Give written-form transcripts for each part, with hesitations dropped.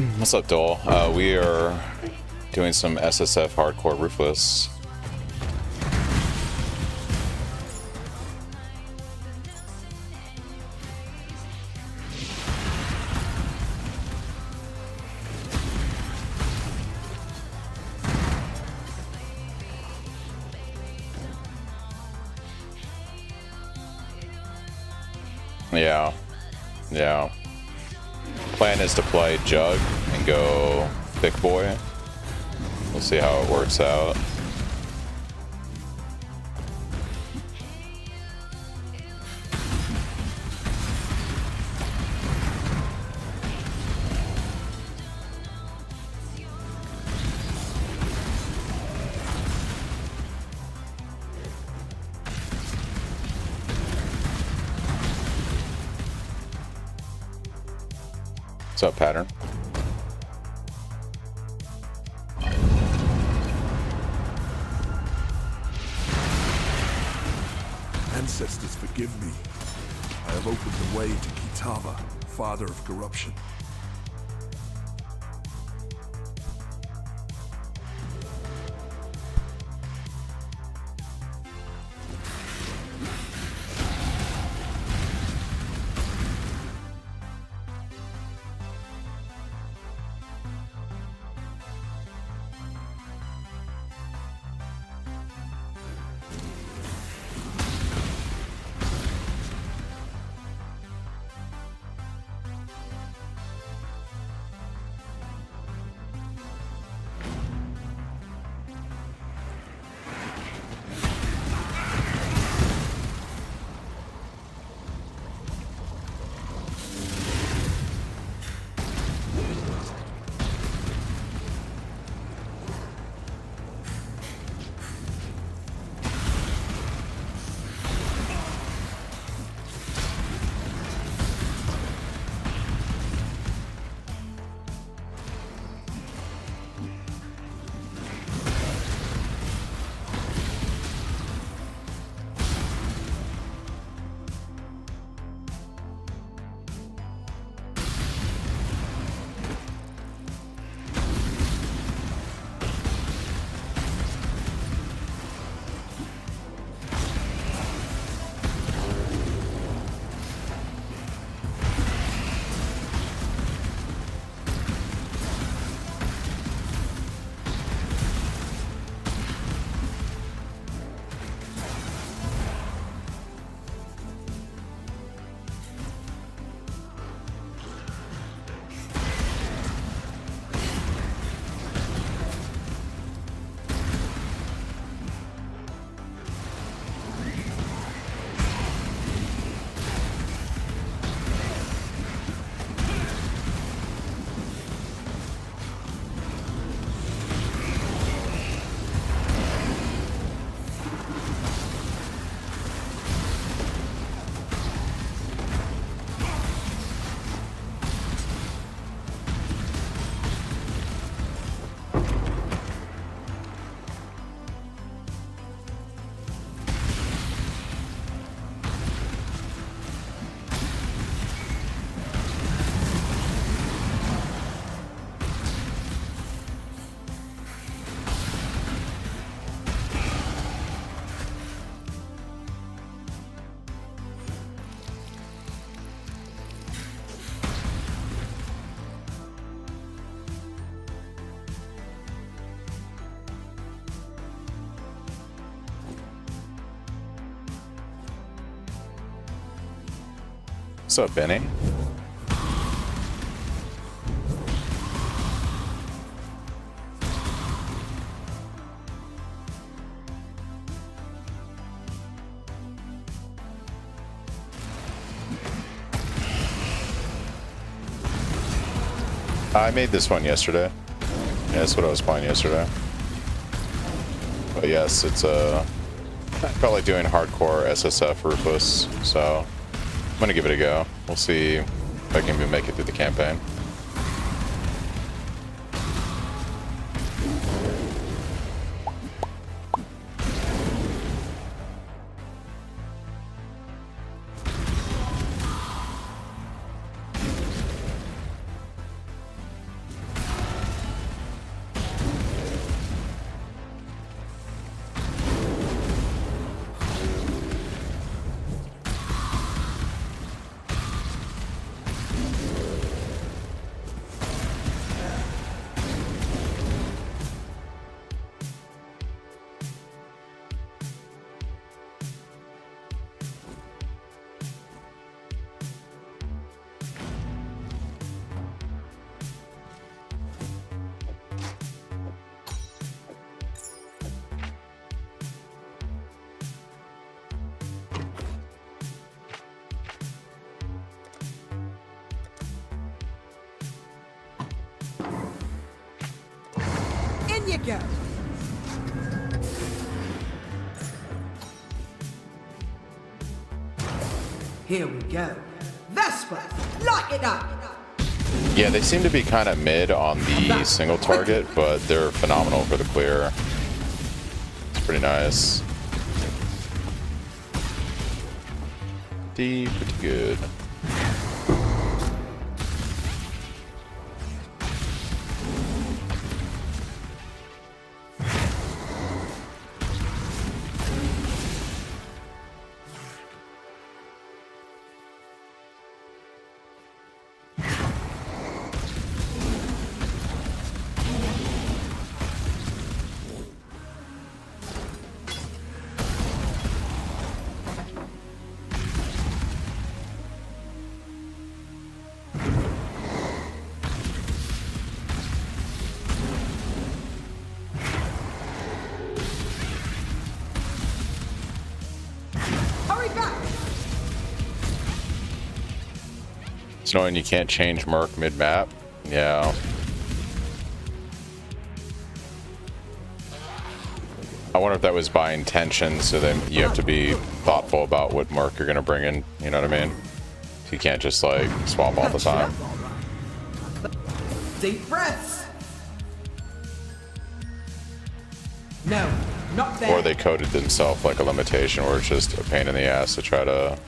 What's up, Dole? We are doing some SSF hardcore Ruthless. Yeah. Plan is to play JUGG and go thick boy. We'll see how it works out. What's up, Pattern? Ancestors, forgive me. I have opened the way to Kitava, father of corruption. What's up, Benny? I made this one yesterday. Yeah, that's what I was playing yesterday. But yes, it's probably doing hardcore SSF Ruthless, so I'm gonna give it a go. We'll see if I can even make it through the campaign. you go. Here we go. Vesper, light it up. Yeah, they seem to be kind of mid on the single target, but they're phenomenal for the clear. It's pretty nice. Pretty good. Hurry back. It's annoying you can't change Merc mid-map. Yeah. I wonder if that was by intention, so then you have to be thoughtful about what Merc you're gonna bring in, you know what I mean? So you can't just like swap all the time. Deep breaths. No, not there. Or they coded themselves like a limitation where it's just a pain in the ass to try to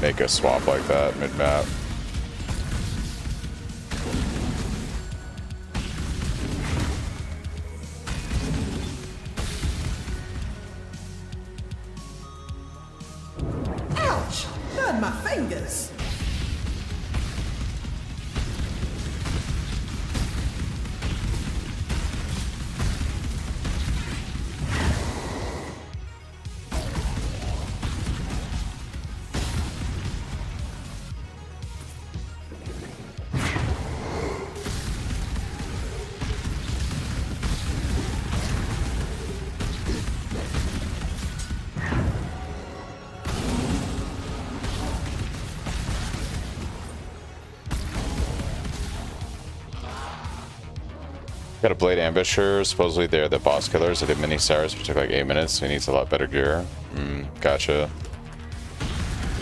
make a swap like that mid-map. Ouch! Burn my fingers. Got a Blade Ambusher. Supposedly they're the boss killers of the mini Cyrus, which took like 8 minutes, so he needs a lot better gear. Gotcha.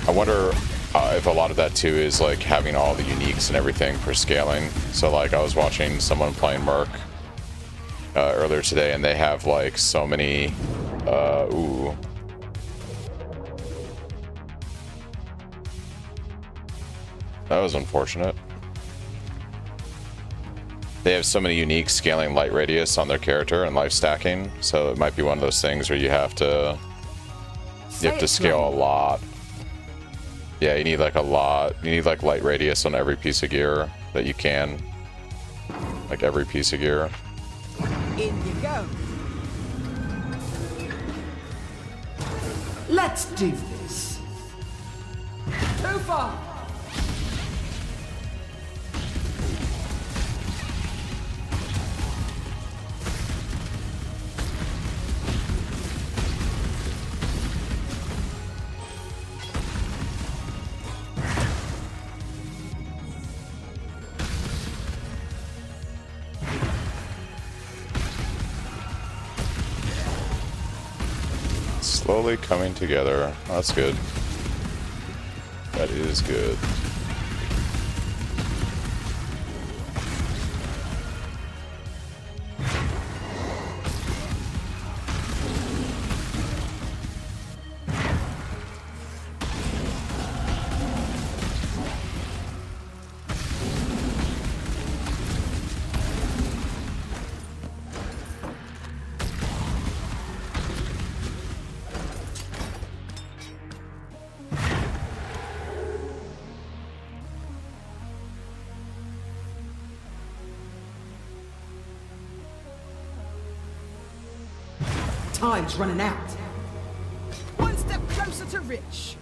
I wonder if a lot of that too is like having all the uniques and everything for scaling. So like I was watching someone playing Merc earlier today, and they have like so many. Ooh. That was unfortunate. They have so many unique scaling light radius on their character and life stacking, so it might be one of those things where you have to scale a lot. Yeah, you need like a lot. You need like light radius on every piece of gear that you can. Like every piece of gear. In you go. Let's do this. Too far. Slowly coming together. Oh, that's good. That is good. Time's running out. One step closer to Rich.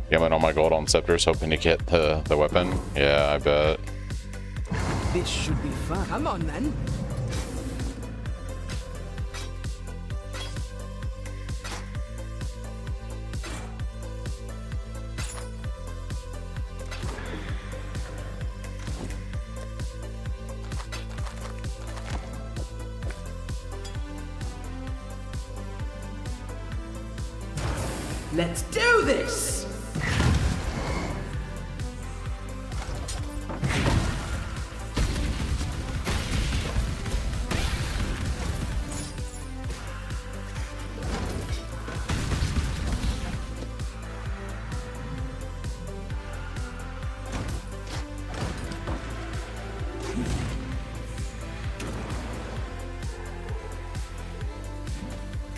Gambling all my gold on scepters, hoping to get the weapon. Yeah, I bet. This should be fun. Come on then. Let's do this!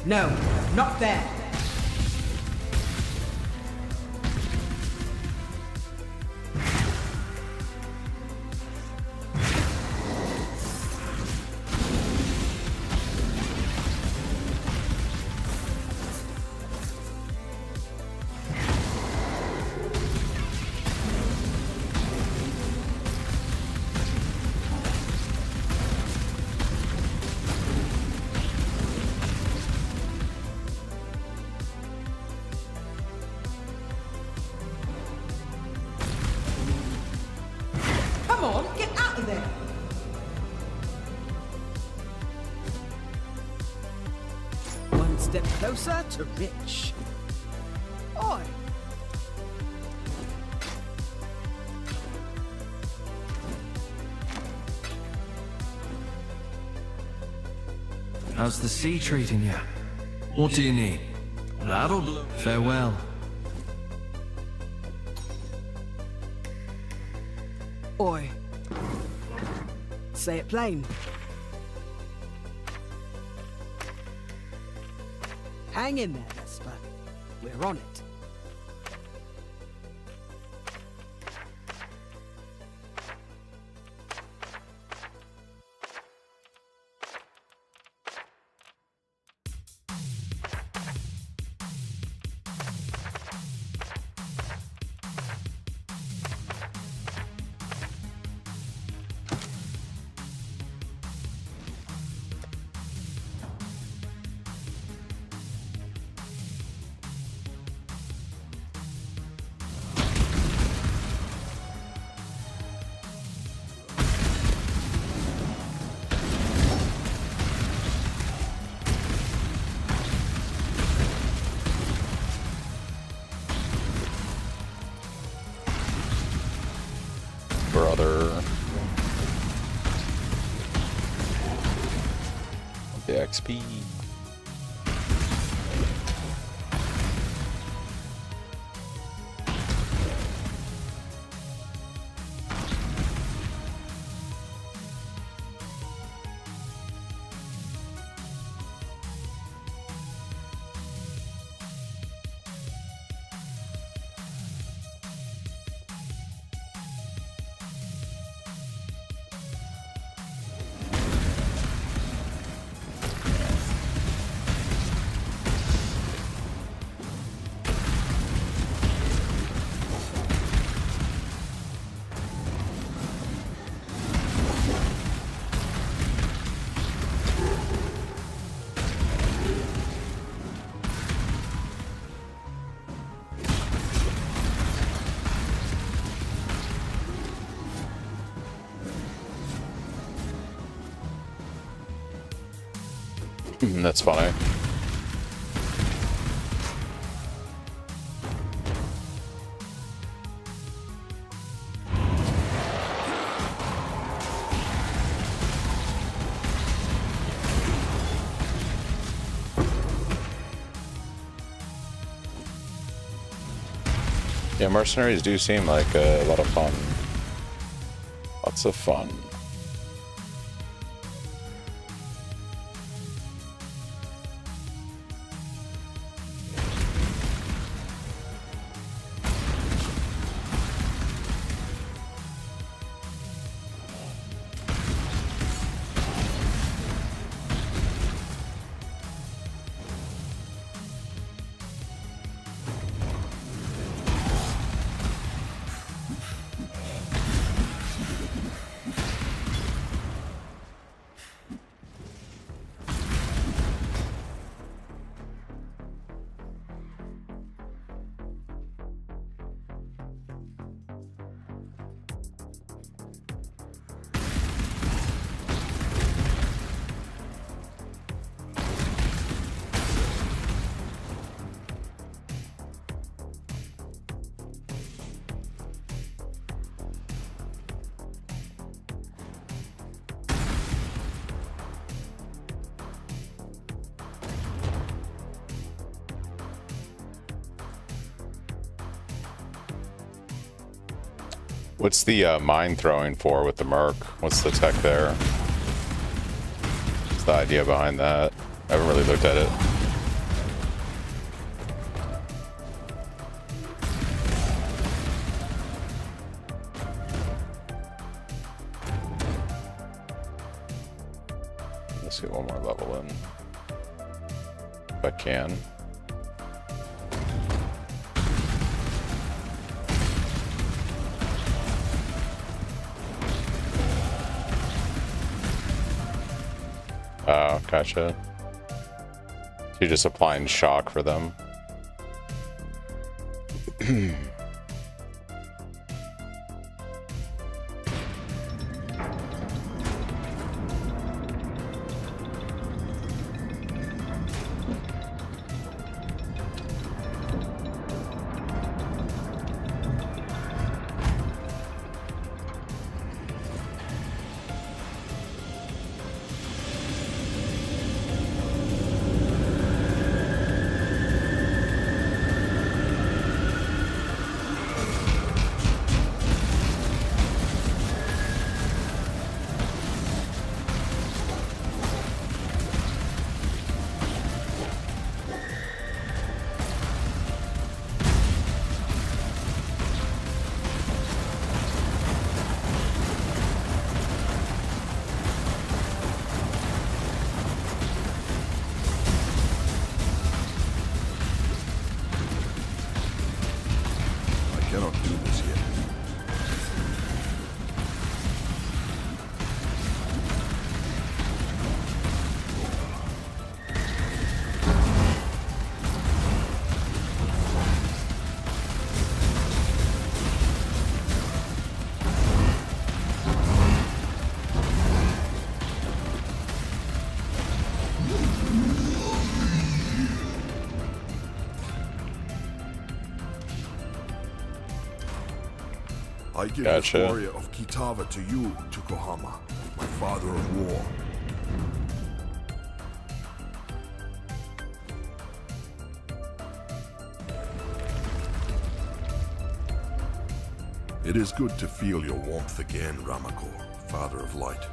No, not there. Come on, get out of there! One step closer to rich. Oi! How's the sea treating you? What do you need? That'll do. Farewell. Oi. Say it plain. Hang in there, Vesper. We're on it. Brother. The XP. That's funny. Yeah, mercenaries do seem like a lot of fun. Lots of fun. What's the mine throwing for with the Merc? What's the tech there? What's the idea behind that? I haven't really looked at it. Let's get one more level in. If I can. Oh, gotcha. You're just applying shock for them. I cannot do this yet. I give Gotcha. this warrior of Kitava to you, Tukohama, my father of war. It is good to feel your warmth again, Ramako, father of light.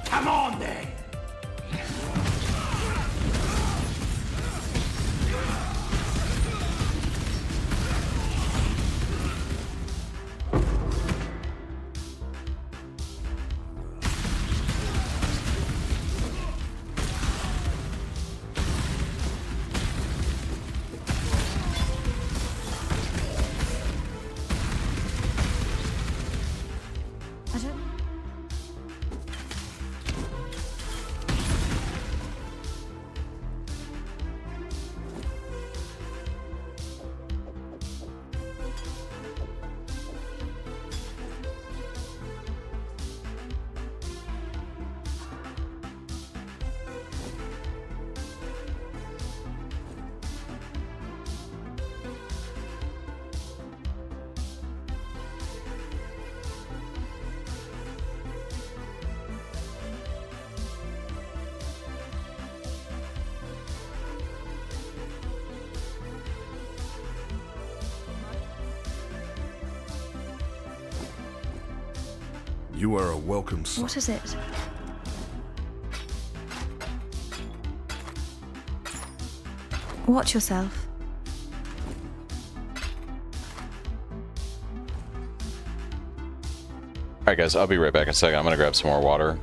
Come on then! I don't. You are a welcome son. What is it? Watch yourself. Alright guys, I'll be right back in a second. I'm gonna grab some more water.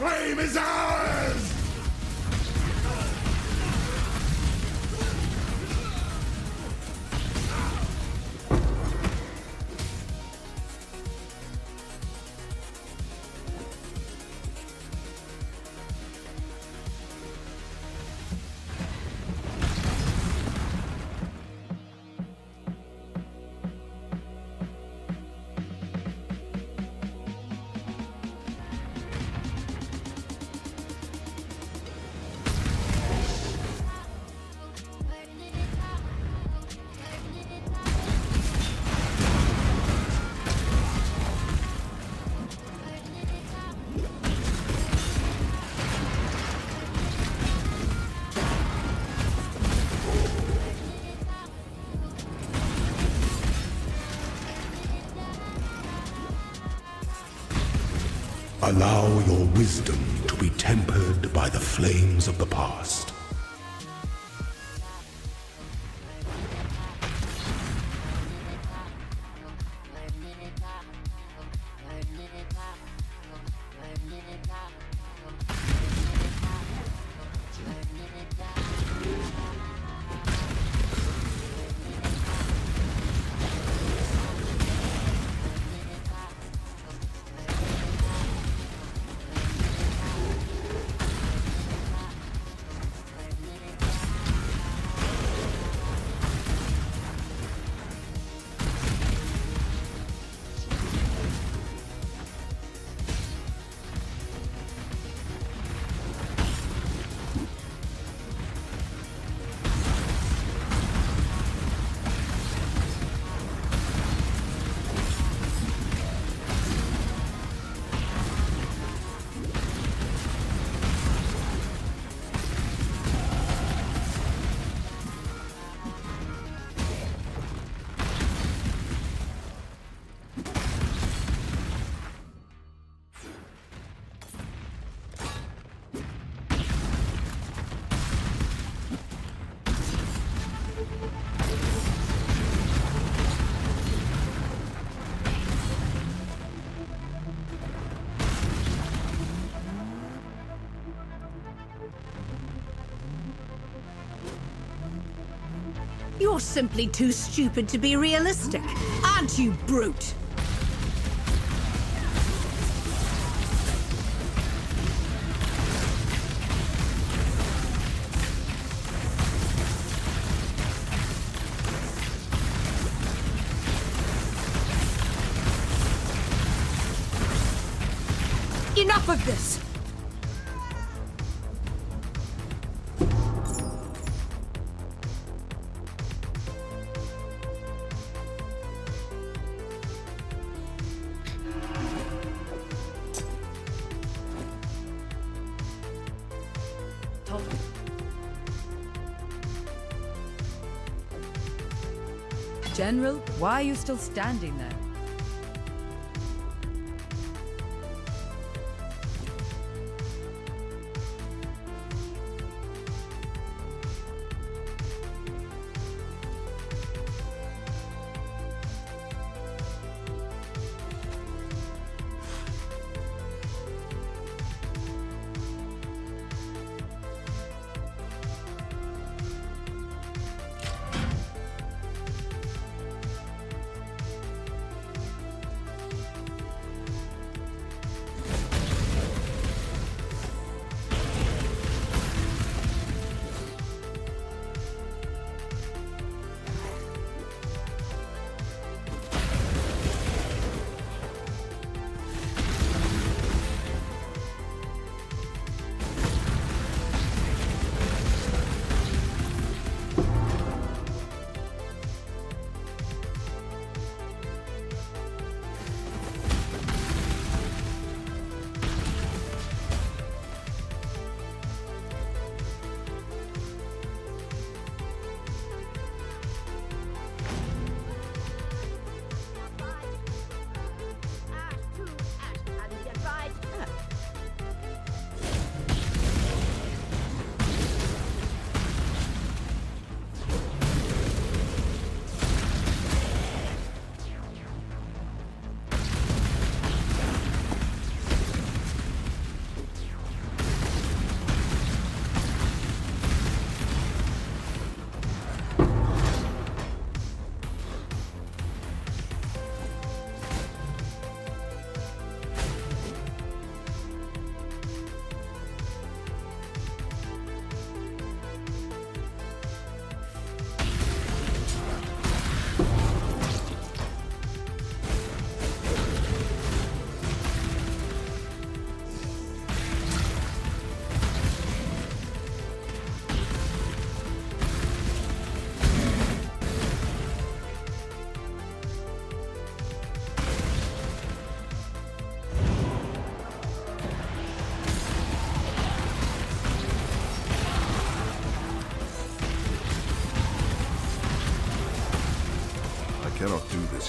flame is ours! Allow your wisdom to be tempered by the flames of the past. You're simply too stupid to be realistic, aren't you, brute? Enough of this! General, why are you still standing there?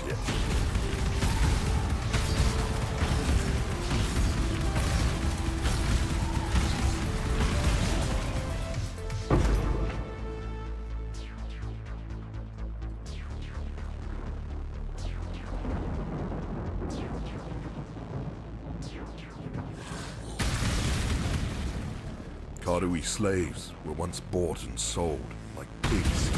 Shit. Kardui slaves were once bought and sold like pigs.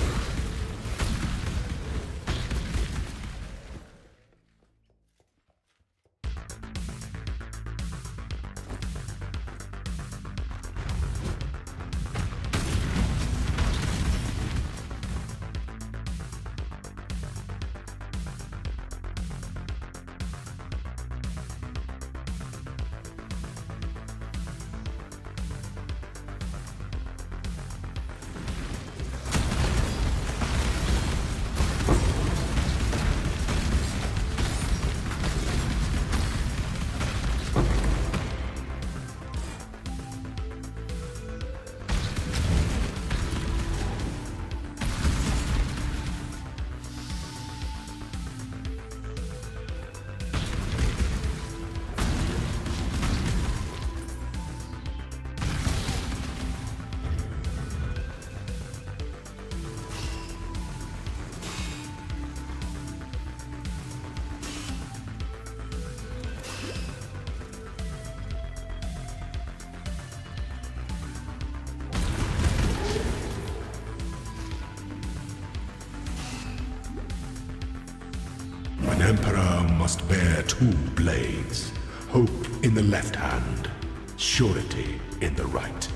An emperor must bear two blades. Hope in the left hand, surety in the right.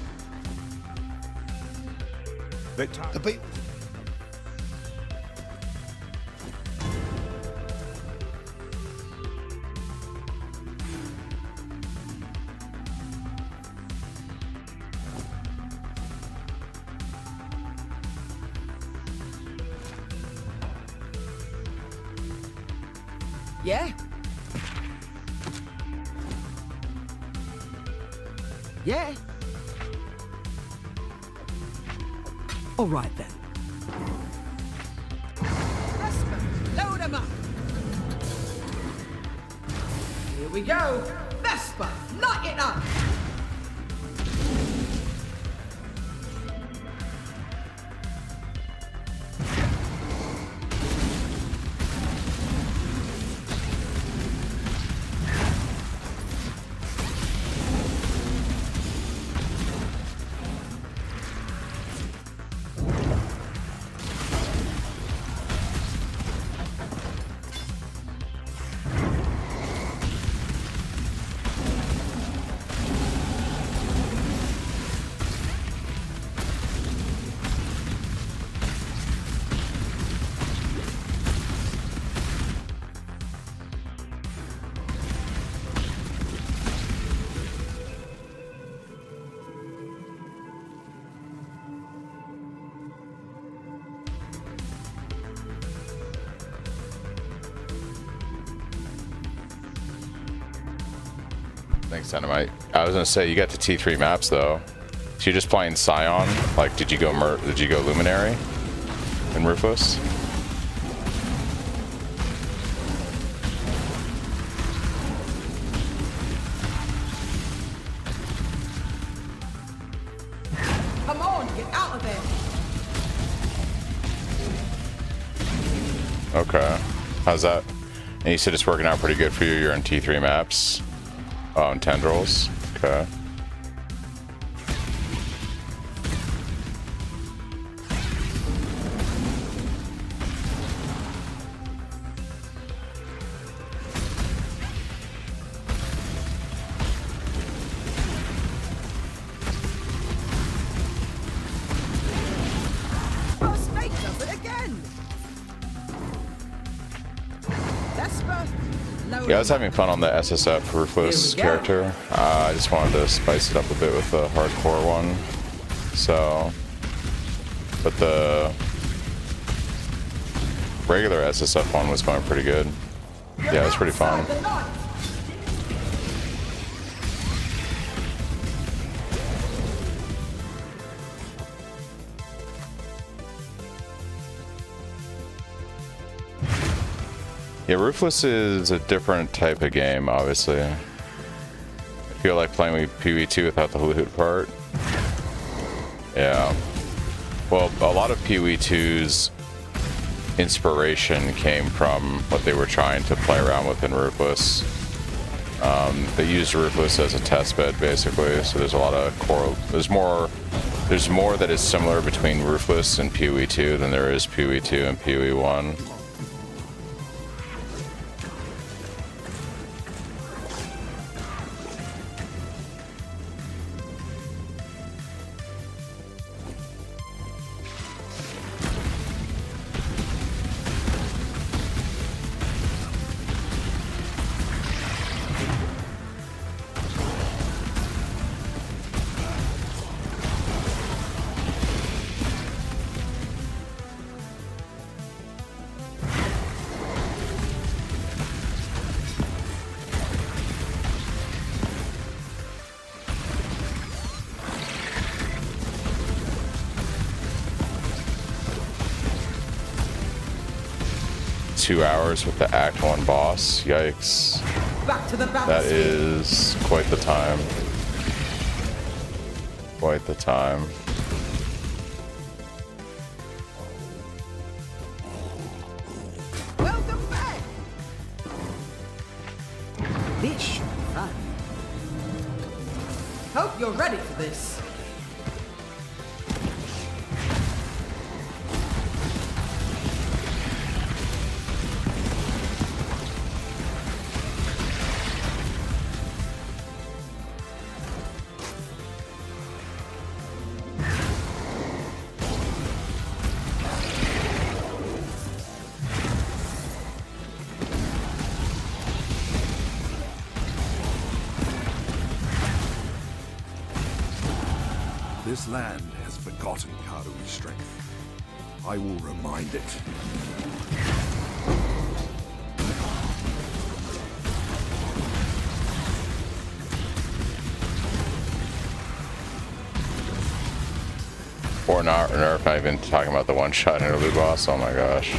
Yeah? Yeah? All right then. Load 'em up! Here we go! Vesper, light it up! Thanks, Dynamite. I was gonna say you got the T3 maps though. So you're just playing Scion? Like, did you go Luminary in Ruthless? Come on, get out of there! Okay. How's that? And you said it's working out pretty good for you. You're in T3 maps. Oh, and Tendrils. Okay. Oh, Snake does it again! Vesper, load Yeah, I was having fun on the SSF Ruthless Here we go. character. I just wanted to spice it up a bit with the hardcore one. So, but the regular SSF one was going pretty good. Yeah, it was pretty fun. the night! Yeah, Ruthless is a different type of game, obviously. I feel like playing with PvE2 without the loot part. Yeah. Well, a lot of PvE2's inspiration came from what they were trying to play around with in Ruthless. They used Ruthless as a test bed, basically, so there's a lot of core... There's more that is similar between Ruthless and PvE2 than there is PvE2 and PvE1. 2 hours with the Act 1 boss. Yikes. Back to the That battlefield. is quite the time. Quite the time. Welcome back. This should be fun. Hope you're ready for this. This land has forgotten Karui's strength. I will remind it. Or not, or not even talking about the one-shot interlude boss. Oh my gosh.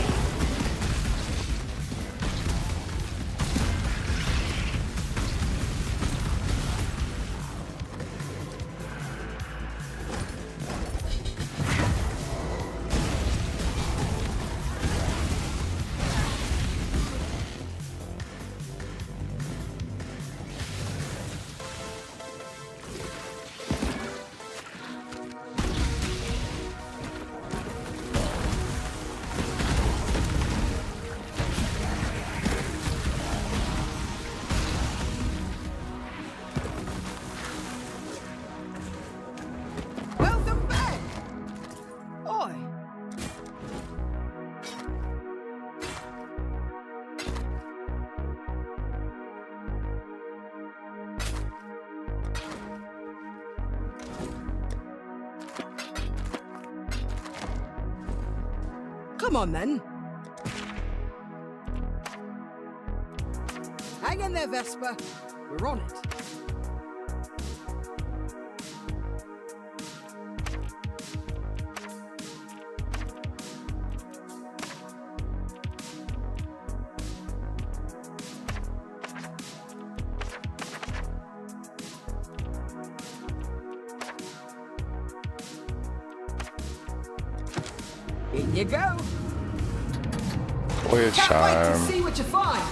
Welcome back. Oi. Come on then. Hang in there, Vesper. We're on it. In you go. Weird Can't wait to charm. see what you find.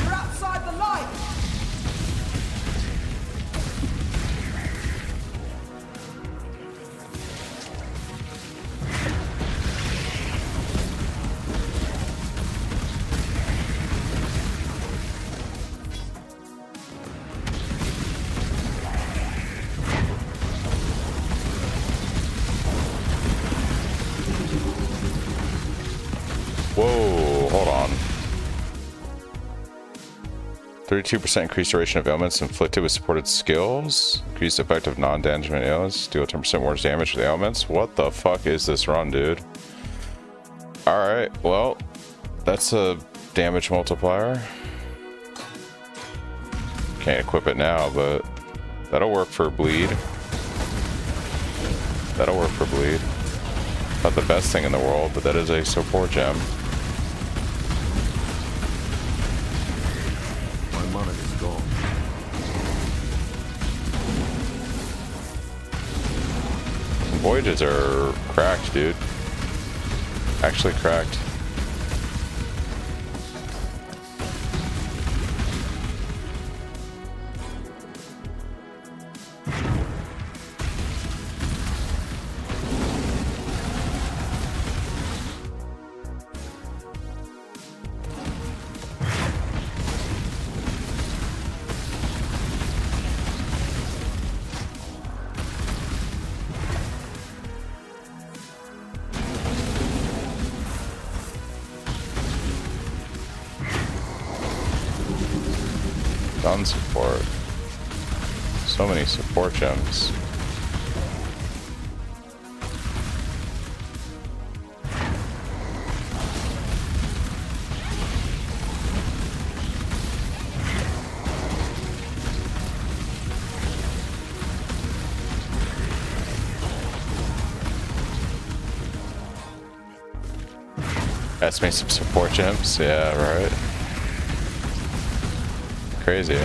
You're outside the light. Whoa, hold on. 32% increased duration of ailments inflicted with supported skills. Increased effect of non-damaging ailments. Deal 10% more damage with ailments. What the fuck is this run, dude? Alright, well, that's a damage multiplier. Can't equip it now, but that'll work for bleed. That'll work for bleed. Not the best thing in the world, but that is a support gem. My mana is gone. Voyages are cracked, dude. Actually cracked. Gun support. So many support gems. That's me some support gems. Yeah, right. Crazy.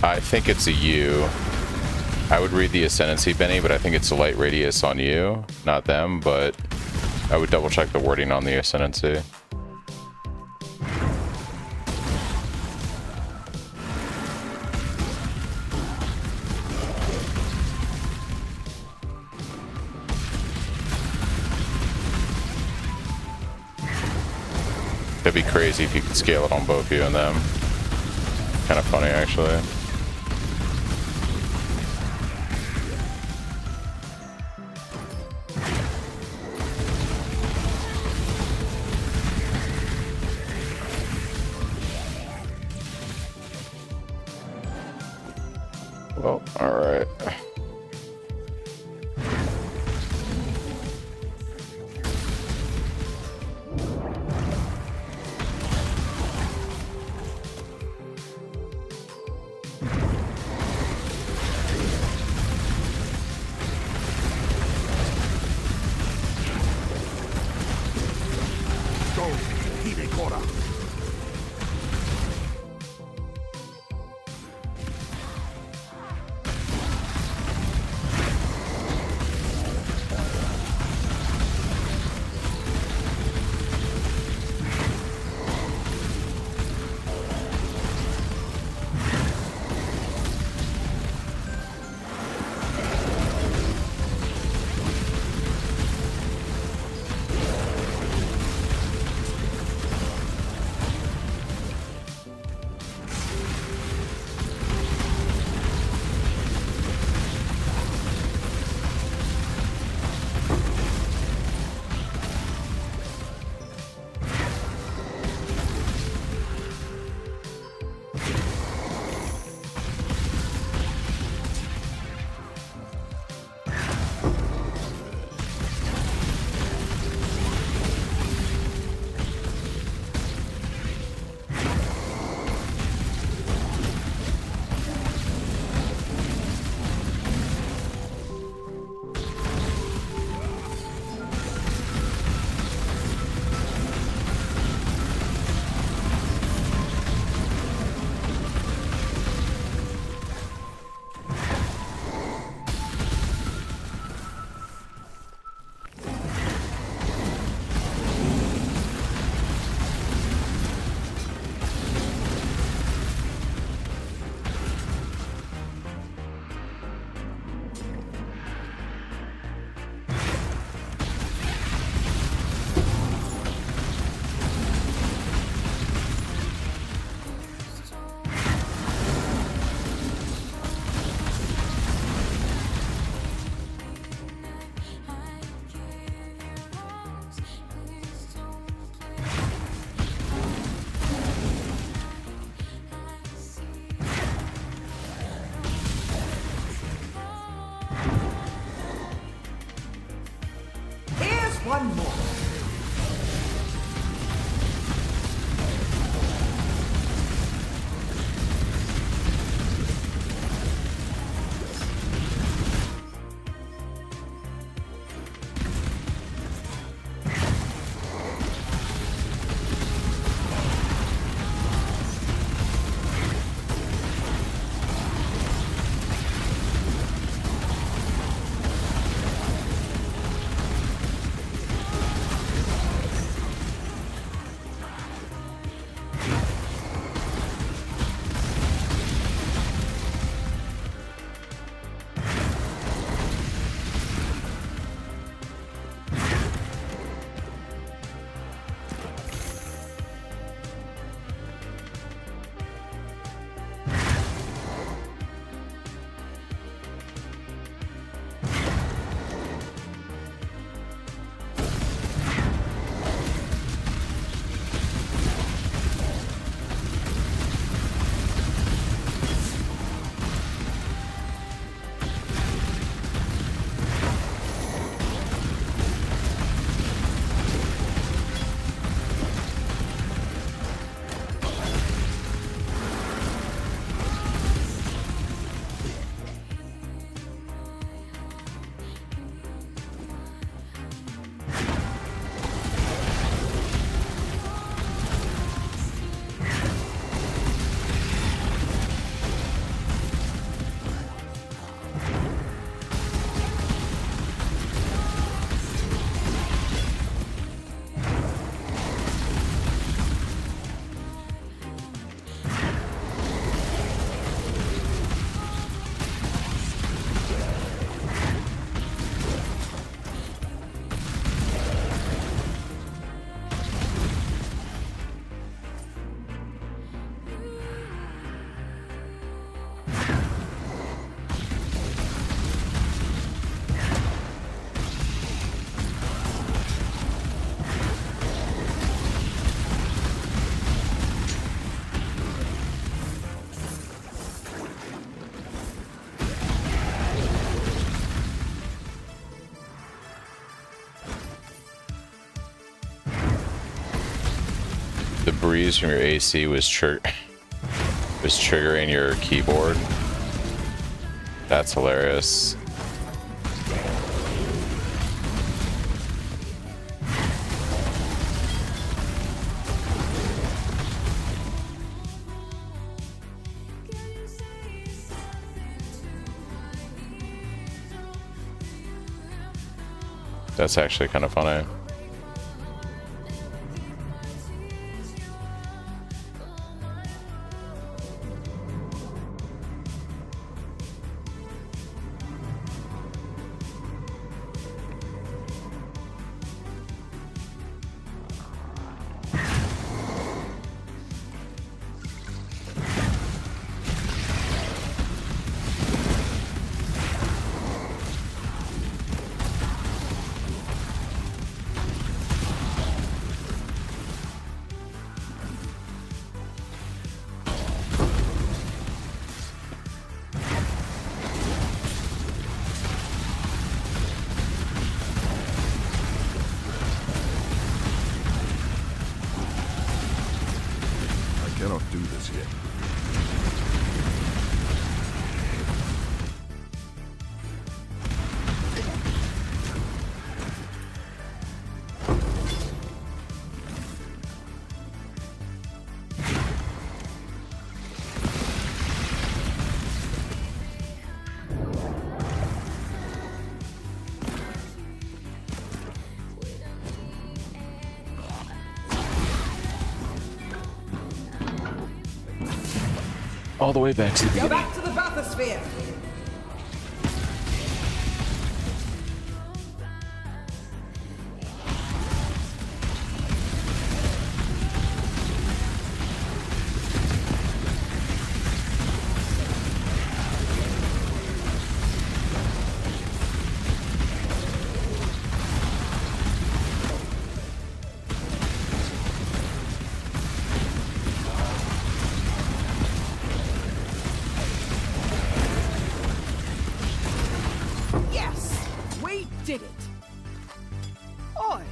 I think it's a U. I would read the Ascendancy, Benny, but I think it's a light radius on you, not them, but I would double check the wording on the Ascendancy. It'd be crazy if you could scale it on both you and them. Kind of funny, actually. Well, all right. One more. The breeze from your AC was triggering your keyboard. That's hilarious. That's actually kind of funny. I cannot do this yet. All the way back to the Go back to the bathysphere. Yes, we did it. Oi!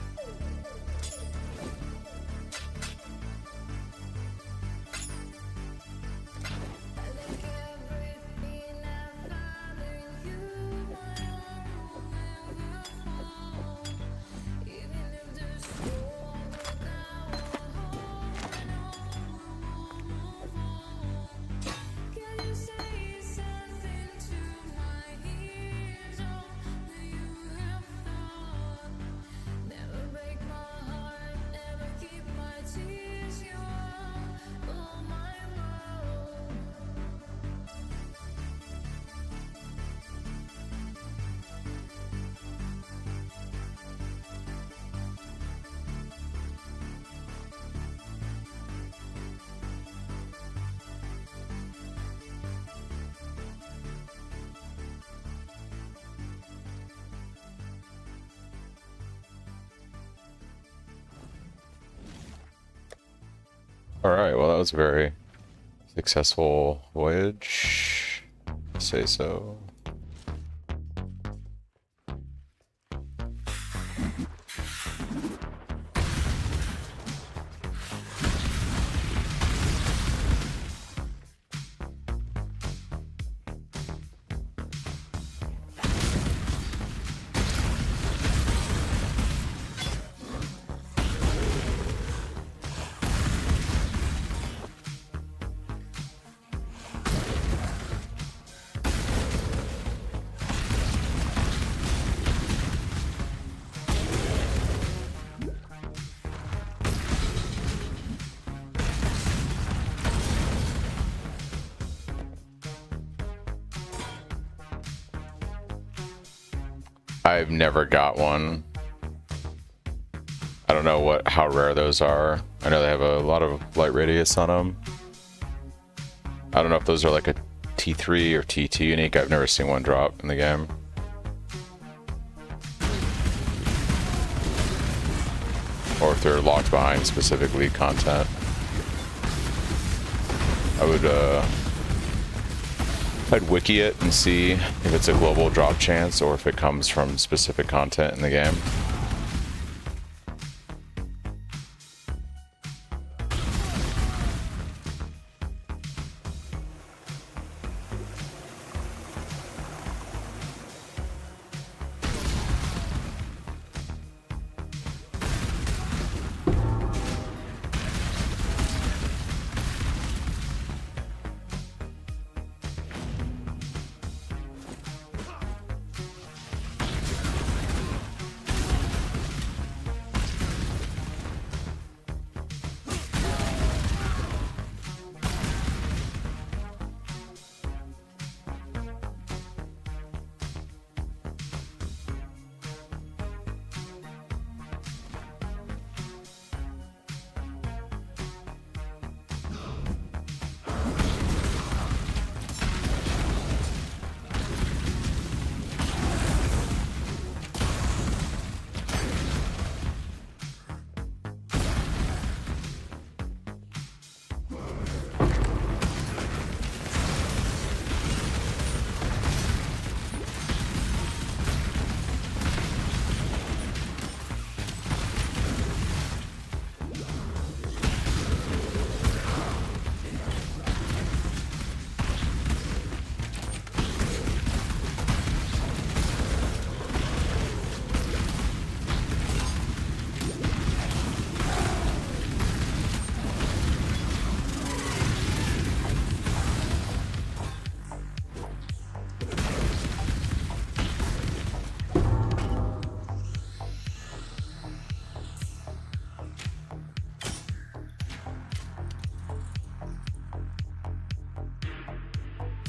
All right, well, that was a very successful voyage. Say so. I've never got one. I don't know how rare those are. I know they have a lot of light radius on them. I don't know if those are like a T3 or T2 unique. I've never seen one drop in the game. Or if they're locked behind specific league content. I'd wiki it and see if it's a global drop chance or if it comes from specific content in the game.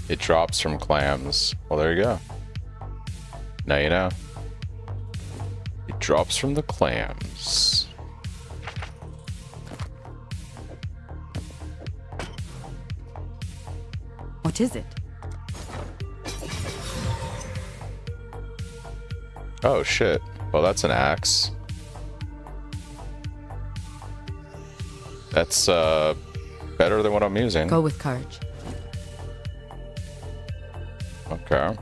It drops from clams. Well, there you go. Now you know. It drops from the clams. What is it? Oh, shit. Well, that's an axe. That's, better than what I'm using. Go with courage. Okay.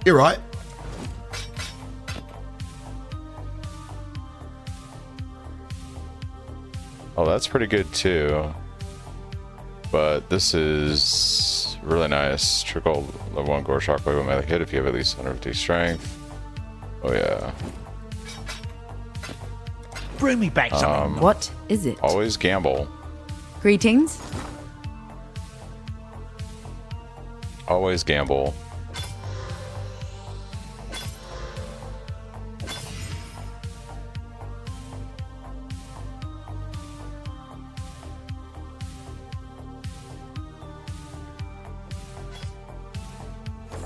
You're right. Oh, that's pretty good too. But this is really nice. Trickle level 1 gore shockwave will melee hit if you have at least 150 strength. Oh yeah. Bring me back something. What is it? Always gamble. Greetings. Always gamble.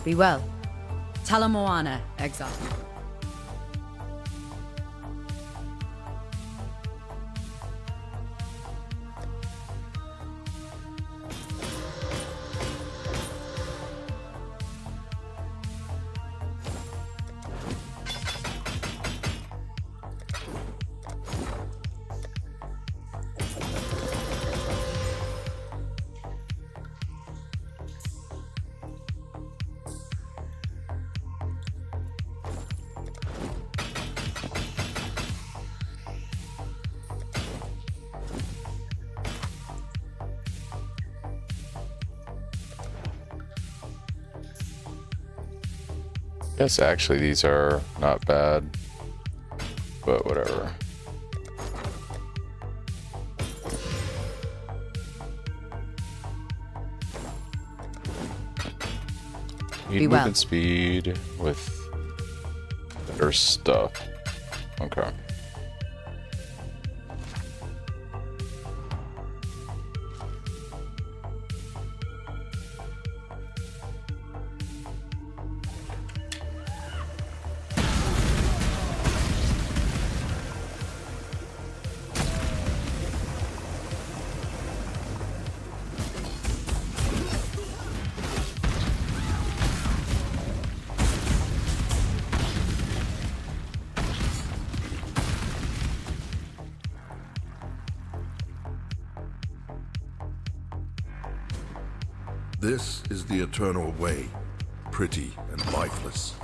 Be well. Talamoana, exile. Yes, actually, these are not bad, but whatever. Need Be well. movement speed with better stuff. Okay. This is the eternal way, pretty and lifeless.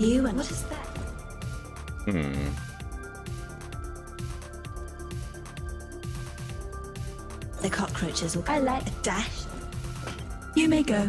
You and what is that? The cockroaches will. I like a dash. You may go.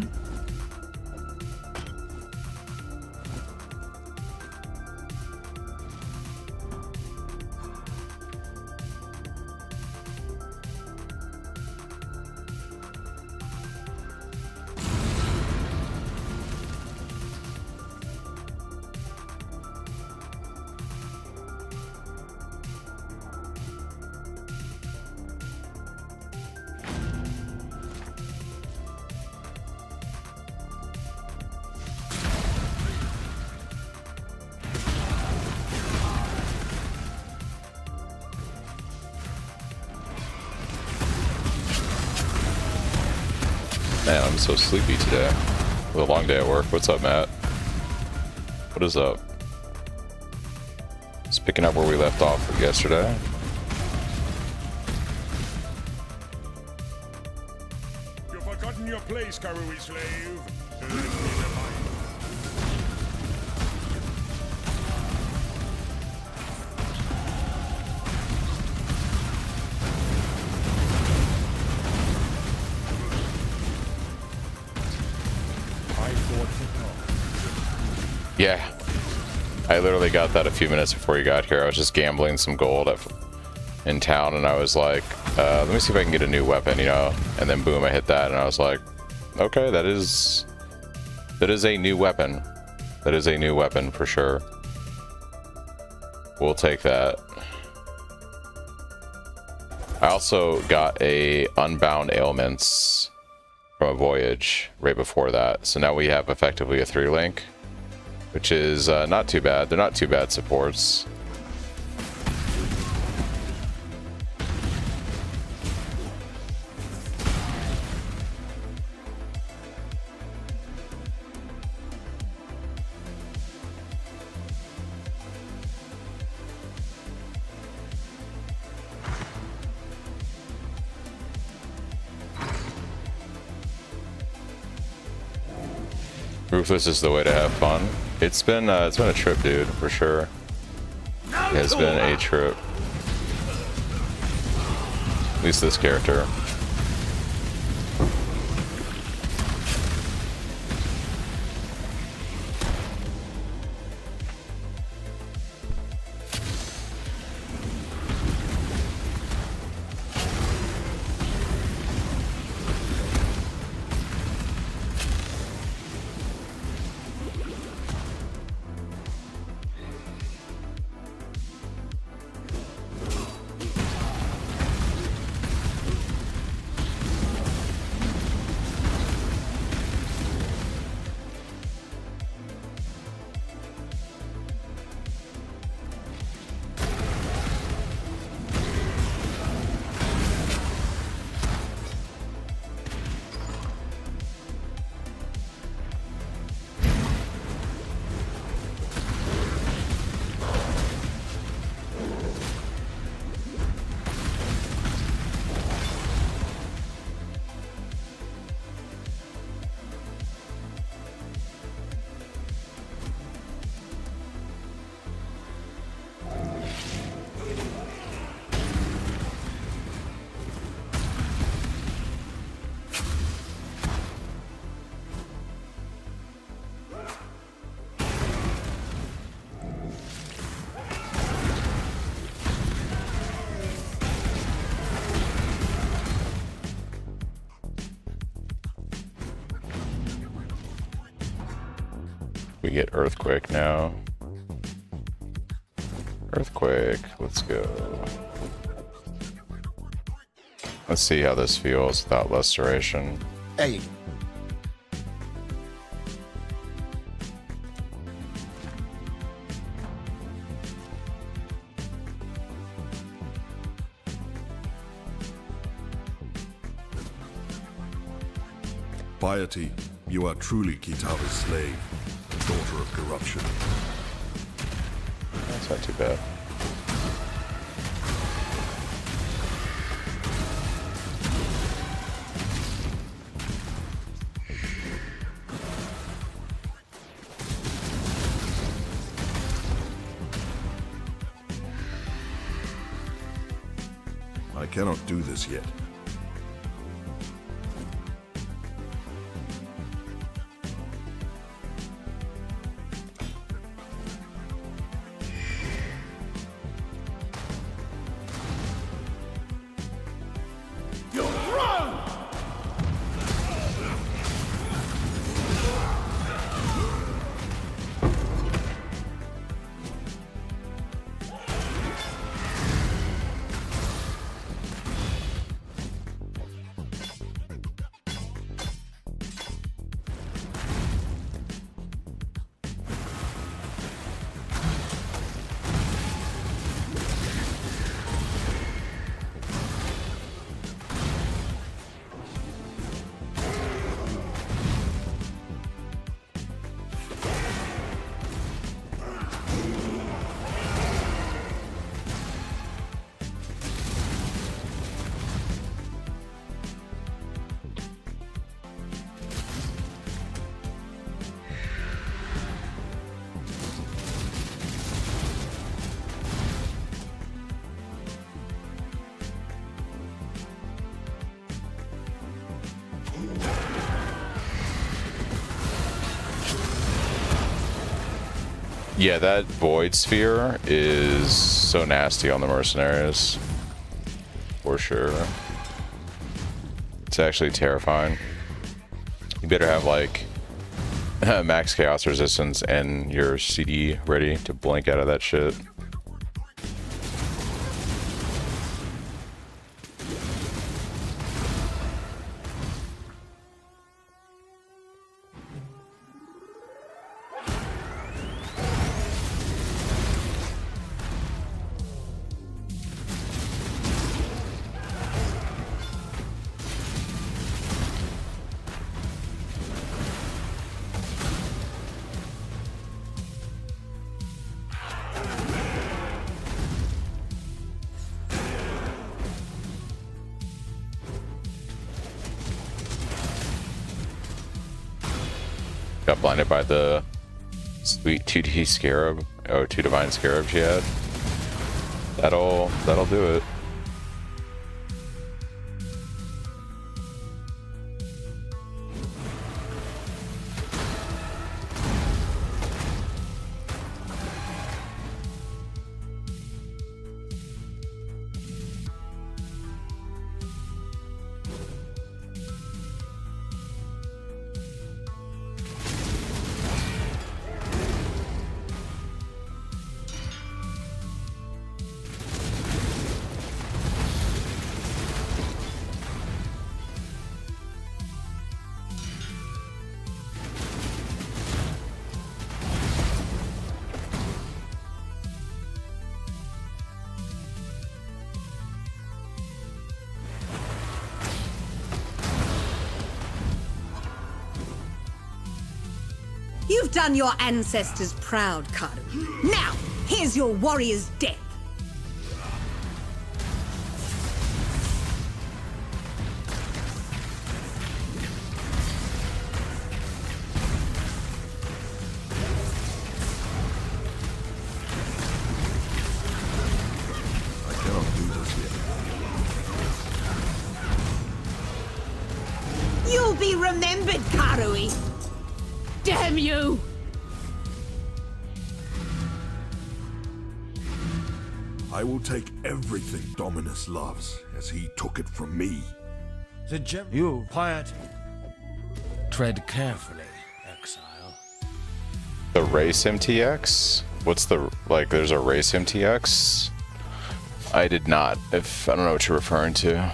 Man, I'm so sleepy today. It was a long day at work. What's up, Matt? What is up? Just picking up where we left off yesterday. You've forgotten your place, Karui slave. Yeah, I literally got that a few minutes before you got here. I was just gambling some gold in town, and I was like, let me see if I can get a new weapon, you know? And then boom, I hit that, and I was like, okay, that is a new weapon. That is a new weapon for sure. We'll take that. I also got a Unbound Ailments from a voyage right before that. So now we have effectively a 3-link, which is not too bad. They're not too bad supports. Ruthless is the way to have fun. It's been a trip, dude, for sure. It has been a trip. At least this character. We get Earthquake now. Earthquake, let's go. Let's see how this feels without Restoration. Hey. Piety, you are truly Kitava's slave, daughter of corruption. That's not too bad. I cannot do this yet. Yeah, that void sphere is so nasty on the mercenaries. For sure. It's actually terrifying. You better have like max chaos resistance and your CD ready to blink out of that shit. Got blinded by the sweet 2D scarab. Oh, 2 divine scarab she had. That'll do it. You've done your ancestors proud, Karu. Now, here's your warrior's death. I cannot do this yet. You'll be remembered, Karui. Damn you! I will take everything Dominus loves, as he took it from me. You, quiet. Tread carefully, exile. The race MTX? What's the, like, there's a race MTX? I did not. I don't know what you're referring to.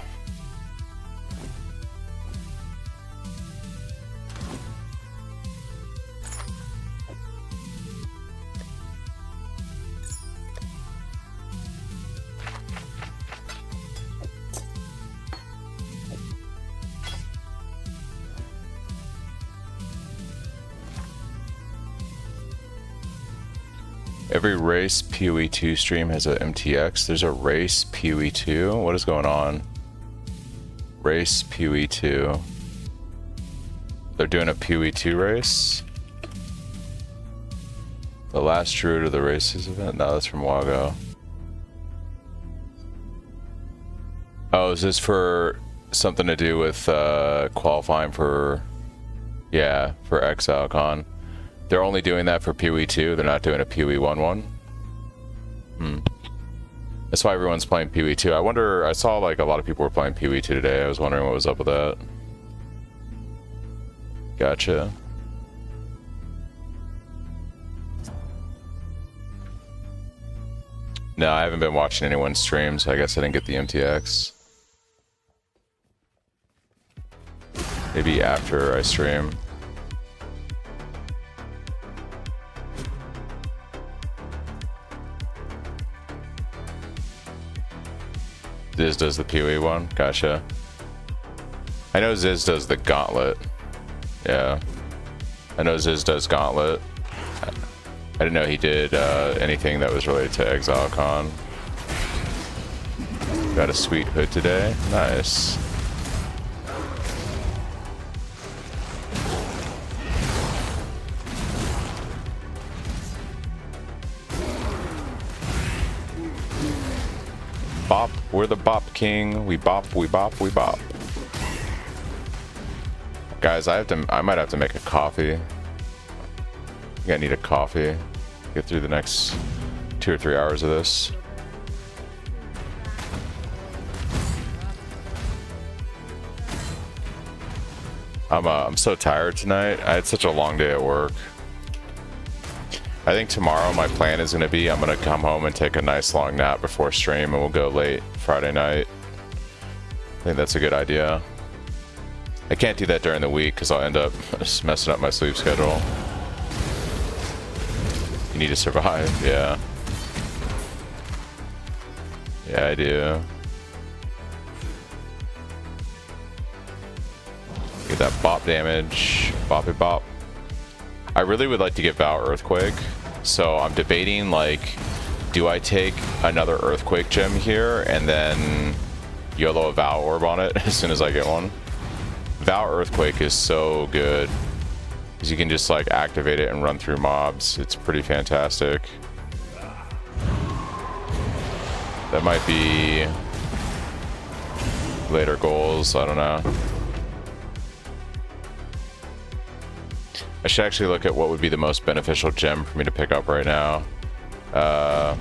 Every race PoE2 stream has a MTX. There's a race PoE2. What is going on? Race PoE2. They're doing a PoE2 race? The last Druid of the races event? No, that's from Wago. Oh, is this for something to do with qualifying for, yeah, for ExileCon? They're only doing that for PoE 2. They're not doing a PoE 1-1. That's why everyone's playing PoE 2. I wonder, I saw like a lot of people were playing PoE 2 today. I was wondering what was up with that. Gotcha. No, I haven't been watching anyone's stream, so I guess I didn't get the MTX. Maybe after I stream. Ziz does the PoE one? Gotcha. I know Ziz does the Gauntlet. Yeah. I know Ziz does Gauntlet. I didn't know he did anything that was related to ExileCon. Got a sweet hood today. Nice. Bop. We're the Bop King. We bop, we bop, we bop. Guys, I might have to make a coffee. I think I need a coffee. Get through the next 2 or 3 hours of this. I'm so tired tonight. I had such a long day at work. I think tomorrow my plan is going to be I'm going to come home and take a nice long nap before stream, and we'll go late Friday night. I think that's a good idea. I can't do that during the week because I'll end up just messing up my sleep schedule. You need to survive, yeah. Yeah, I do. Get that bop damage. Boppy bop. I really would like to get Vow Earthquake, so I'm debating, like, do I take another Earthquake gem here and then YOLO a Vow Orb on it as soon as I get one? Vow Earthquake is so good, because you can just, like, activate it and run through mobs. It's pretty fantastic. That might be later goals, I don't know. I should actually look at what would be the most beneficial gem for me to pick up right now. I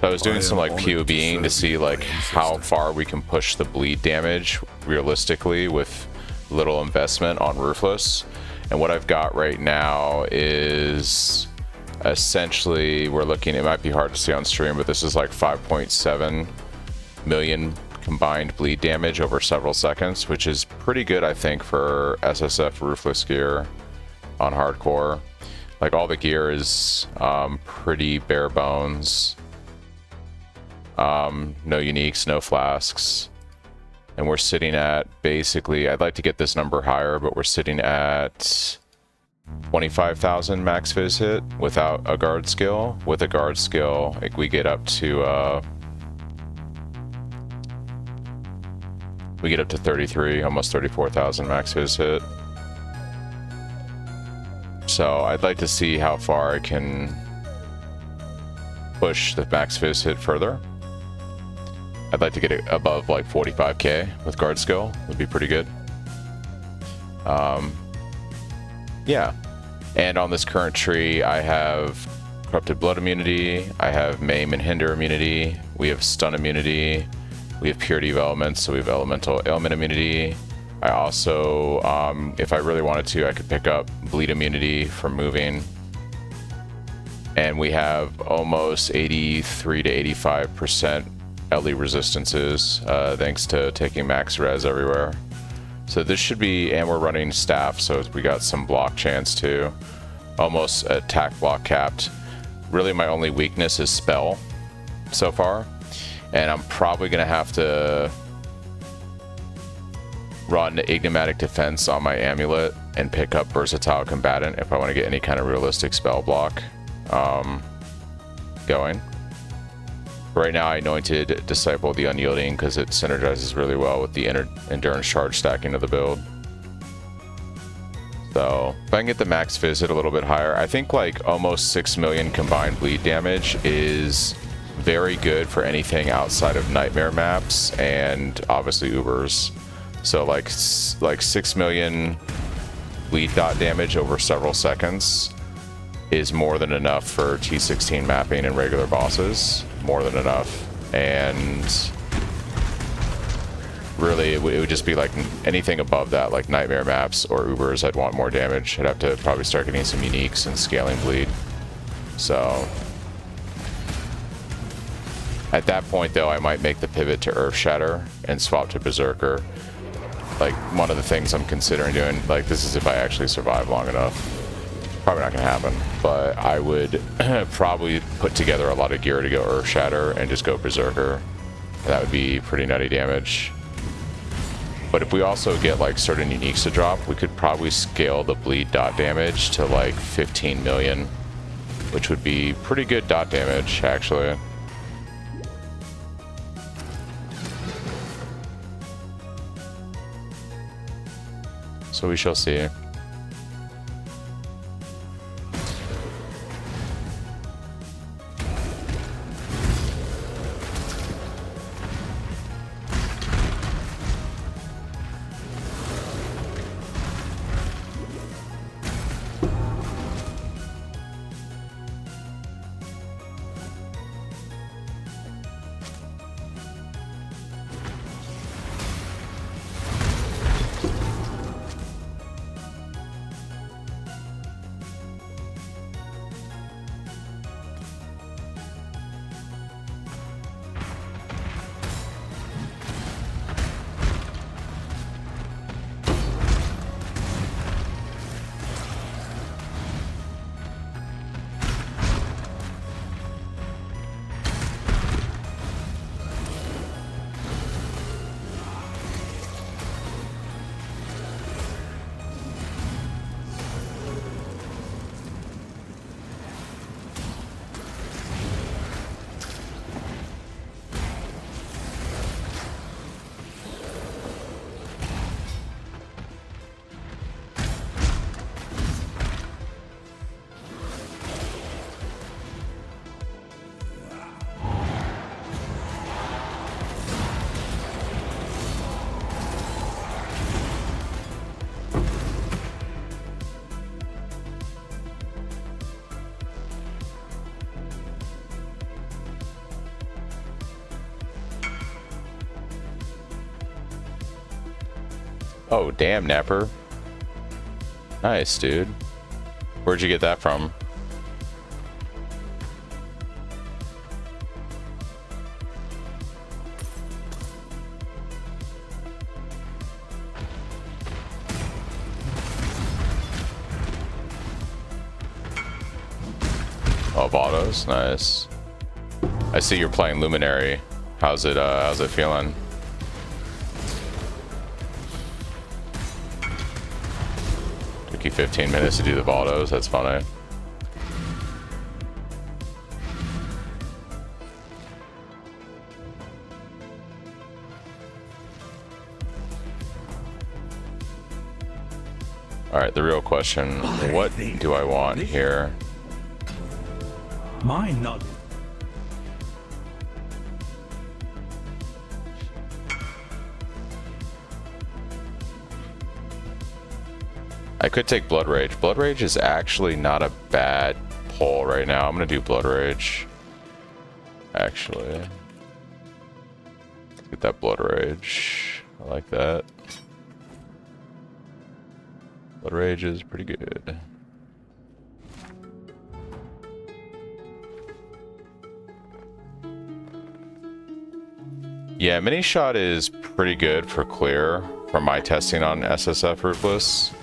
was doing some like POBing to see like how far we can push the bleed damage realistically with little investment on Ruthless. And what I've got right now is essentially, we're looking, it might be hard to see on stream, but this is like 5.7 million combined bleed damage over several seconds, which is pretty good, I think, for SSF Ruthless gear on hardcore. Like, all the gear is pretty bare bones. No uniques, no flasks. And we're sitting at, basically, I'd like to get this number higher, but we're sitting at 25,000 max fizz hit without a guard skill. With a guard skill, like, we get up to 33, almost 34,000 max fizz hit. So I'd like to see how far I can push the max fizz hit further. I'd like to get it above like 45k with guard skill. Would be pretty good. Yeah. And on this current tree, I have Corrupted Blood immunity, I have Maim and Hinder immunity, we have Stun immunity, we have Purity of Elements, so we have Elemental Ailment immunity. I also, if I really wanted to, I could pick up Bleed immunity from moving. And we have almost 83 to 85% LE resistances, thanks to taking max res everywhere. So this should be, and we're running staff, so we got some block chance too. Almost attack block capped. Really my only weakness is spell so far. And I'm probably gonna have to run Enigmatic Defense on my amulet and pick up Versatile Combatant if I want to get any kind of realistic spell block going. Right now I anointed Disciple of the Unyielding because it synergizes really well with the Endurance Charge stacking of the build. So if I can get the max fizz hit a little bit higher, I think like almost 6 million combined bleed damage is very good for anything outside of nightmare maps and obviously Ubers. So like 6 million bleed dot damage over several seconds is more than enough for T16 mapping and regular bosses. More than enough. And really it would just be like anything above that, like nightmare maps or Ubers, I'd want more damage. I'd have to probably start getting some uniques and scaling bleed. So at that point though, I might make the pivot to Earth Shatter and swap to Berserker. Like one of the things I'm considering doing, like this is if I actually survive long enough. Probably not gonna happen, but I would probably put together a lot of gear to go Earth Shatter and just go Berserker. And that would be pretty nutty damage. But if we also get like certain uniques to drop, we could probably scale the bleed dot damage to like 15 million, which would be pretty good dot damage actually. So we shall see. Oh, damn, Napper. Nice, dude. Where'd you get that from? Oh, autos, nice. I see you're playing Luminary. How's it feeling? Took you 15 minutes to do the Baldos, that's funny. Alright, the real question, what do I want here? Mine not. I could take Blood Rage. Blood Rage is actually not a bad pull right now. I'm gonna do Blood Rage. Actually. Get that Blood Rage. I like that. Blood Rage is pretty good. Yeah, Mini Shot is pretty good for clear from my testing on SSF Ruthless.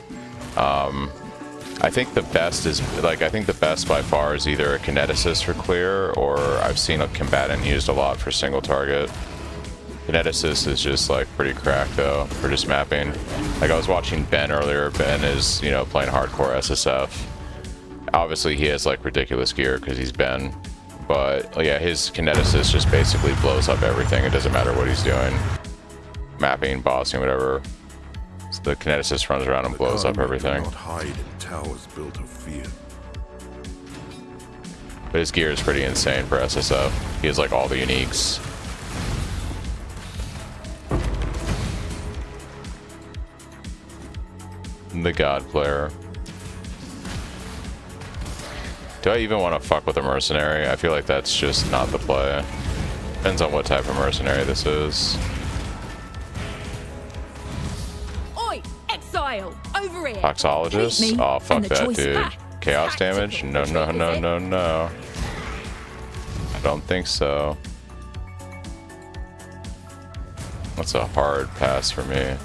I think the best is, like, I think the best by far is either a Kineticist for clear, or I've seen a Combatant used a lot for single target. Kineticist is just, like, pretty cracked, though, for just mapping. Like, I was watching Ben earlier. Ben is, you know, playing hardcore SSF. Obviously, he has, like, ridiculous gear because he's Ben. But, yeah, his Kineticist just basically blows up everything. It doesn't matter what he's doing. Mapping, bossing, whatever. So the Kineticist runs around and blows up everything. Not hide in towers built of fear. But his gear is pretty insane for SSF. He has like all the uniques. The God player. Do I even want to fuck with a mercenary? I feel like that's just not the play. Depends on what type of mercenary this is. Oi, exile, over here. Toxologist? Hate me, Oh, fuck and the that, choice dude. back. Chaos damage? No, no, no, no, no. I don't think so. That's a hard pass for me.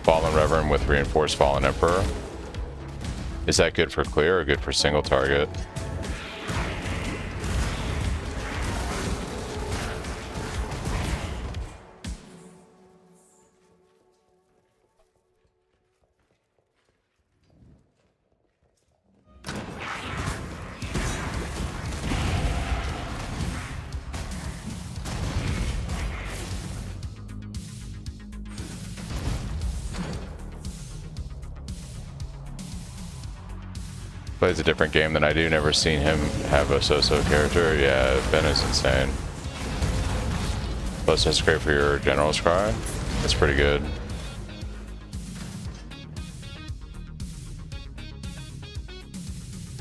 Fallen Reverend with Reinforced Fallen Emperor. Is that good for clear or good for single target? Plays a different game than I do. Never seen him have a so-so character. Yeah, Ben is insane. Plus, that's great for your General's Cry. That's pretty good.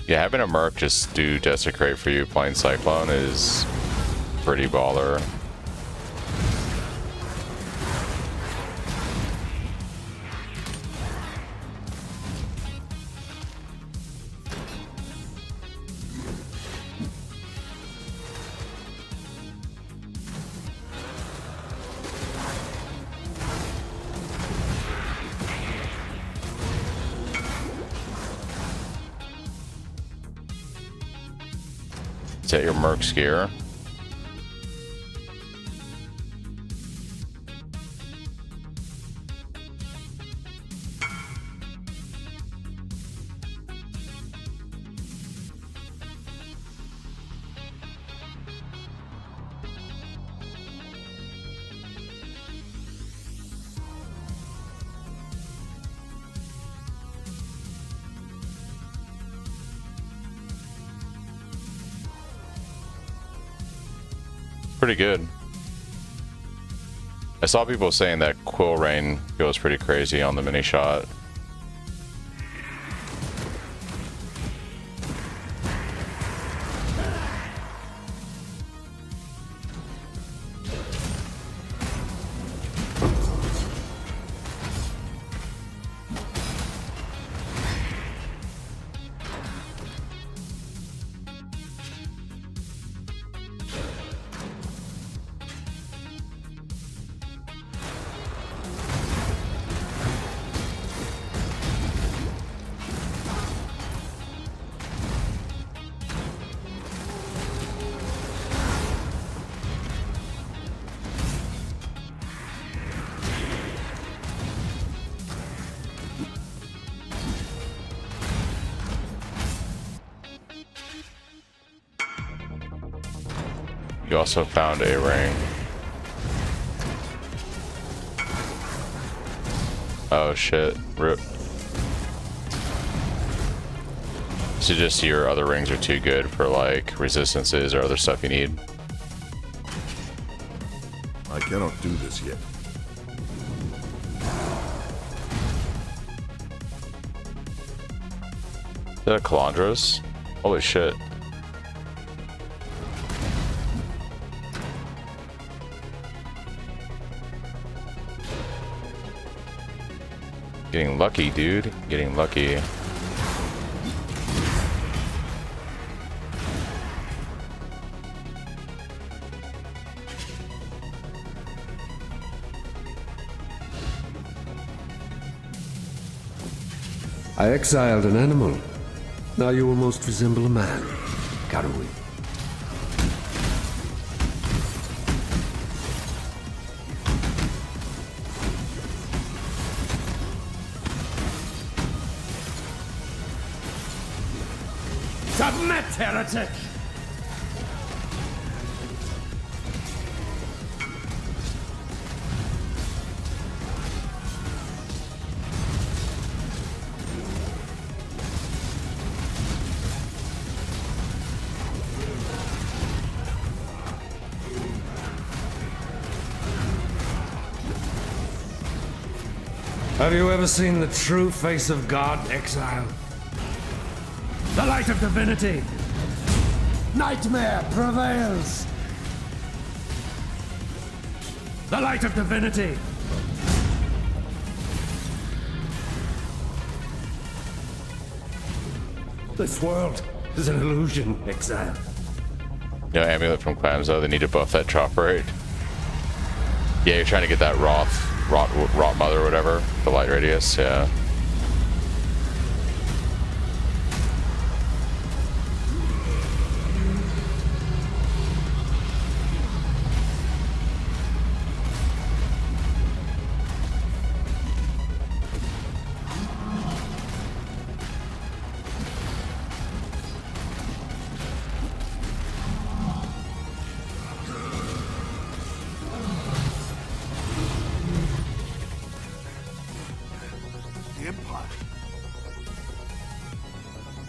Yeah, having a Merc just do Desecrate for you playing Cyclone is pretty baller. Set your Merc's gear. Pretty good. I saw people saying that Quill Rain goes pretty crazy on the mini shot. You also found a ring. Oh shit, rip. So just your other rings are too good for like resistances or other stuff you need. I cannot do this yet. Is that a Calandros? Holy shit. Getting lucky, dude. Getting lucky. I exiled an animal. Now you almost resemble a man, Karui. Submit, heretic! Have you ever seen the true face of God, exile? The light of divinity! Nightmare prevails! The light of divinity! This world is an illusion, exile. You know, amulet from clams though, they need to buff that chop rate. Yeah, you're trying to get that rot mother or whatever, the light radius, yeah.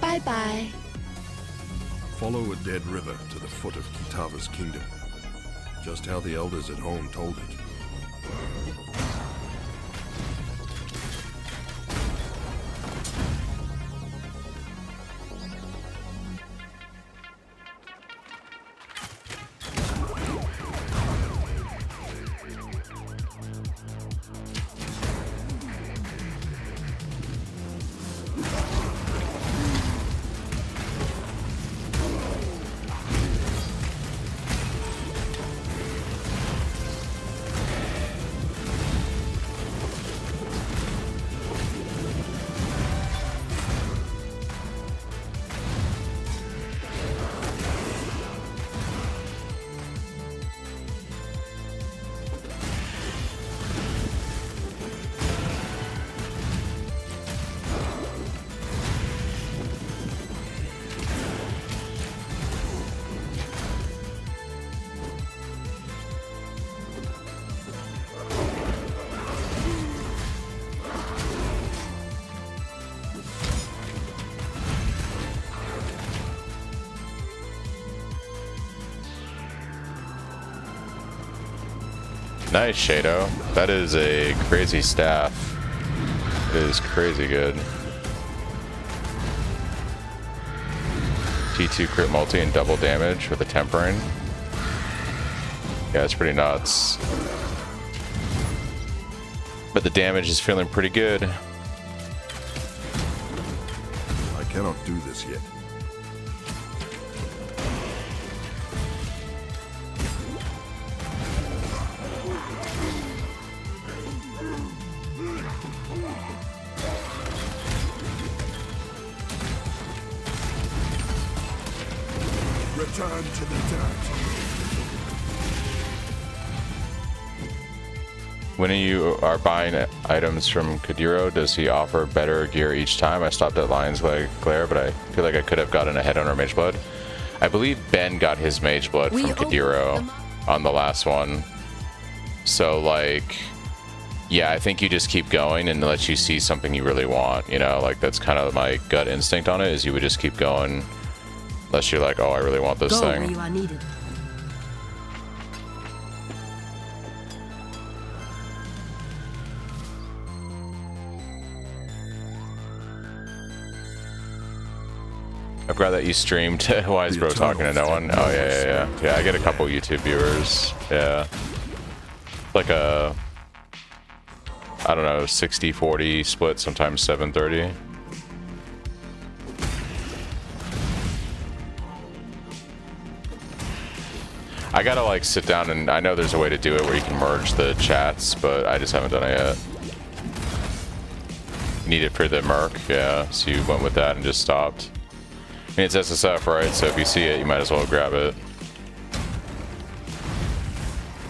Bye-bye. Follow a dead river to the foot of Kitava's kingdom. Just how the elders at home told it. Nice, Shado. That is a crazy staff. It is crazy good. T2 crit multi and double damage with a tempering. Yeah, it's pretty nuts. But the damage is feeling pretty good. I cannot do this yet. Return to the dirt. When you are buying items from Kadiro, does he offer better gear each time? I stopped at Lion's Glare, but I feel like I could have gotten a head on our Mage Blood. I believe Ben got his Mage Blood from Kadiro on the last one. So, like, yeah, I think you just keep going and let you see something you really want. You know, like, that's kind of my gut instinct on it, is you would just keep going unless you're like, oh, I really want this thing. You are needed. I'm glad that you streamed. Why is bro talking to no one? Oh, yeah. Yeah, I get a couple YouTube viewers. Yeah. Like a, I don't know, 60-40 split, sometimes 7-30. I gotta like sit down, and I know there's a way to do it where you can merge the chats, but I just haven't done it yet. Need it for the Merc, yeah, so you went with that and just stopped. I mean, it's SSF, right? So if you see it, you might as well grab it.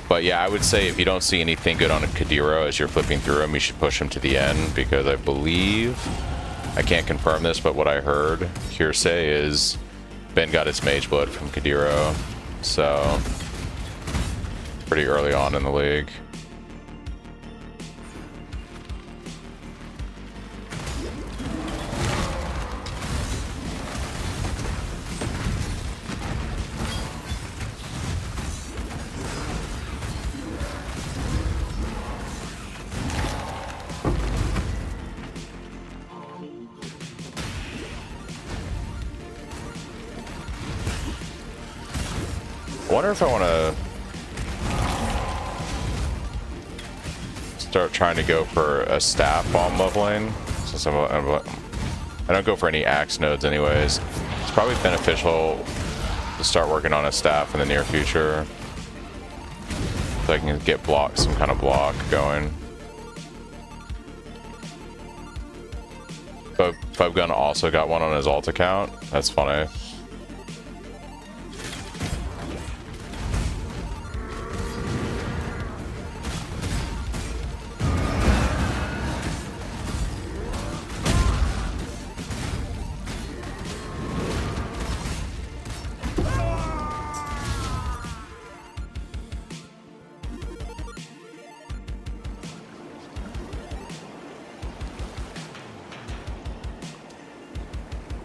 But yeah, I would say if you don't see anything good on a Kadiro as you're flipping through them, you should push them to the end, because I believe, I can't confirm this, but what I heard, hearsay, is Ben got his Mage Blood from Kadiro. So, pretty early on in the league. wonder if I want to start trying to go for a staff while I'm leveling. Since I don't go for any axe nodes anyways. It's probably beneficial to start working on a staff in the near future, so I can get some kind of block going. But Gun also got one on his alt account. That's funny.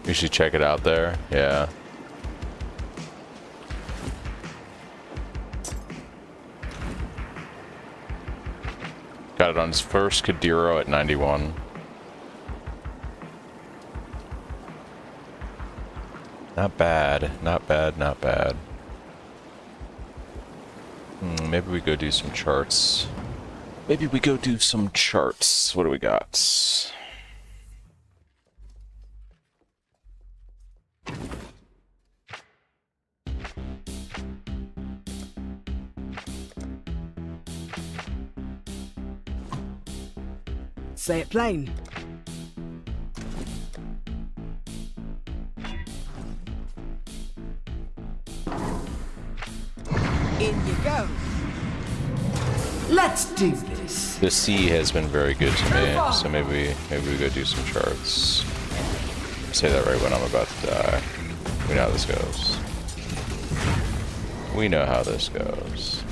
You should check it out there. Yeah. Got it on his first Kadiro at 91. Not bad. Not bad. Not bad. Maybe we go do some charts. Maybe we go do some charts. What do we got? Say it plain. In you go. Let's do this. The sea has been very good to me, so maybe we go do some charts. Say that right when I'm about to die. We know how this goes. We know how this goes.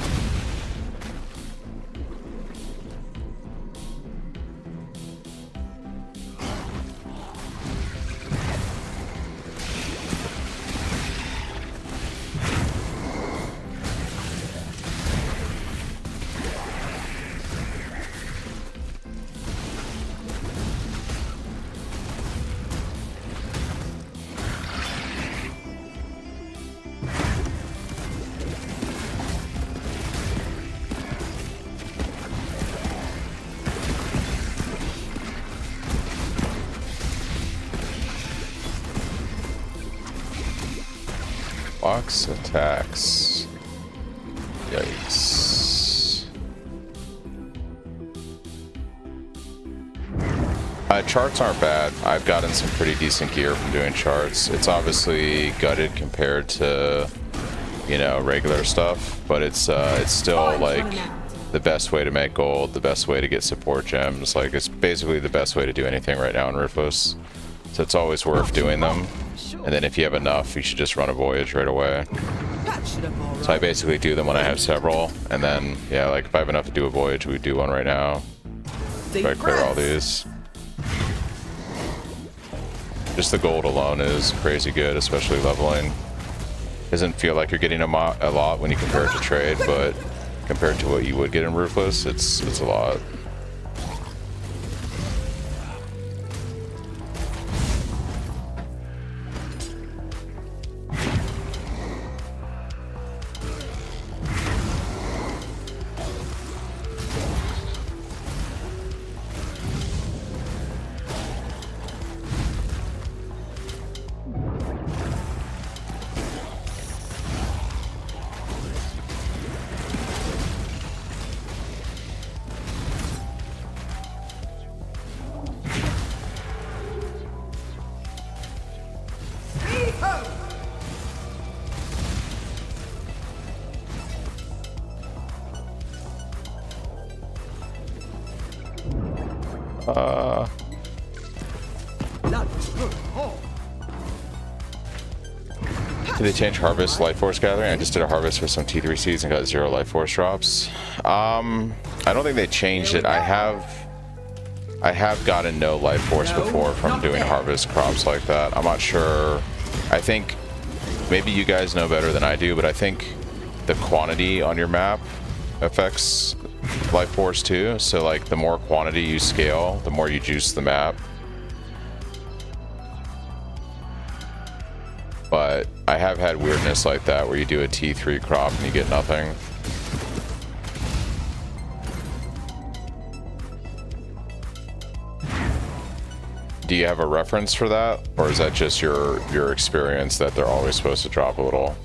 Box attacks. Yikes. Charts aren't bad. I've gotten some pretty decent gear from doing charts. It's obviously gutted compared to, you know, regular stuff, but it's still like the best way to make gold, the best way to get support gems. Like, it's basically the best way to do anything right now in Ruthless. So it's always worth doing them. And then if you have enough, you should just run a voyage right away. So I basically do them when I have several, and then, yeah, like if I have enough to do a voyage, we do one right now. Try to clear all these. Just the gold alone is crazy good, especially leveling. Doesn't feel like you're getting a lot when you compare it to trade, but compared to what you would get in Ruthless, it's a lot. Did they change Harvest Life Force Gathering? I just did a harvest for some T3 seeds and got 0 Life Force drops. I don't think they changed it. I have gotten no Life Force before from doing harvest crops like that. I'm not sure. I think maybe you guys know better than I do, but I think the quantity on your map affects Life Force too. So like the more quantity you scale, the more you juice the map. But I have had weirdness like that where you do a T3 crop and you get nothing. Do you have a reference for that, or is that just your experience that they're always supposed to drop a little?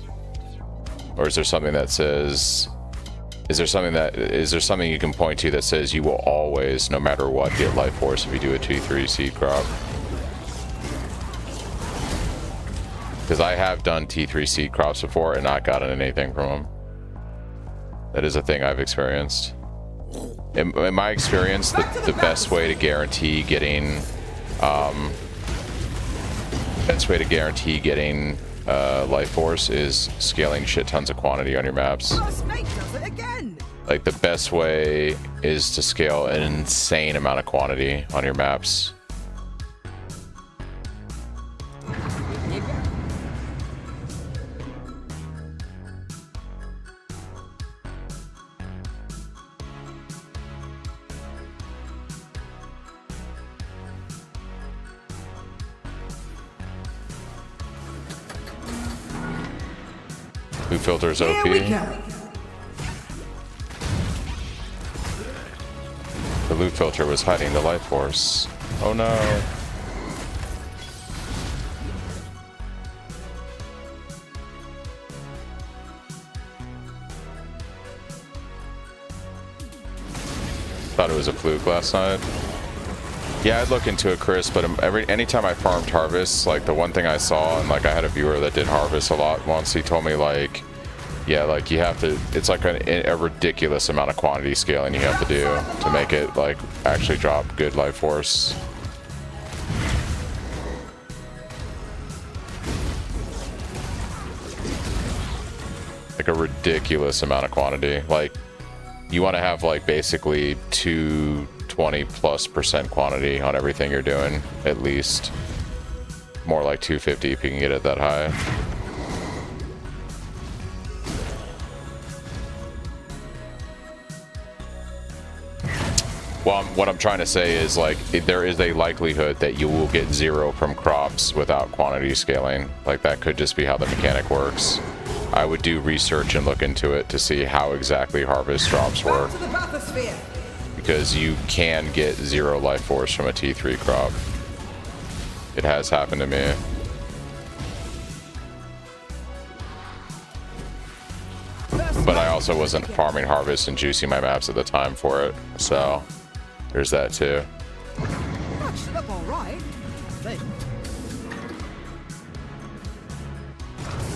Or is there something that says, is there something you can point to that says you will always, no matter what, get life force if you do a T3 seed crop? Because I have done T3 seed crops before and not gotten anything from them. That is a thing I've experienced. In my experience, the best way to guarantee getting life force is scaling shit tons of quantity on your maps. Like, the best way is to scale an insane amount of quantity on your maps. Who filters OP? The loot filter was hiding the life force. Oh no. Thought it was a fluke last night. Yeah, I'd look into it, Chris, but anytime I farmed harvests, like, the one thing I saw, and like I had a viewer that did harvest a lot once, he told me, like, yeah, like, you have to, it's like a ridiculous amount of quantity scaling you have to do to make it, like, actually drop good life force. Like, a ridiculous amount of quantity. Like, you want to have, like, basically 220+% quantity on everything you're doing, at least. More like 250 if you can get it that high. Well, what I'm trying to say is, like, there is a likelihood that you will get 0 from crops without quantity scaling. Like, that could just be how the mechanic works. I would do research and look into it to see how exactly harvest drops work. Because you can get 0 life force from a T3 crop. It has happened to me. But I also wasn't farming harvest and juicing my maps at the time for it, so there's that too.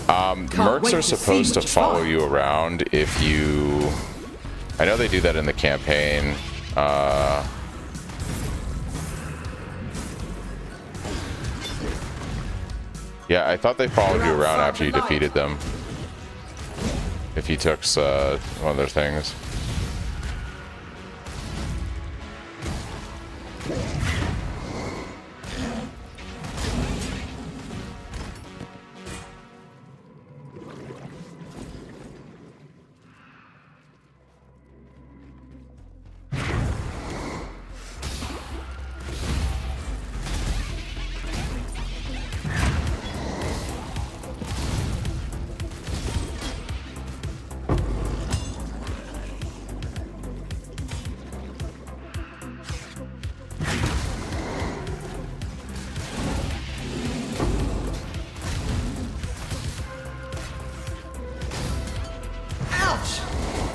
Mercs are supposed to follow you around if you... I know they do that in the campaign. Yeah, I thought they followed you around after you defeated them. If you took one of their things.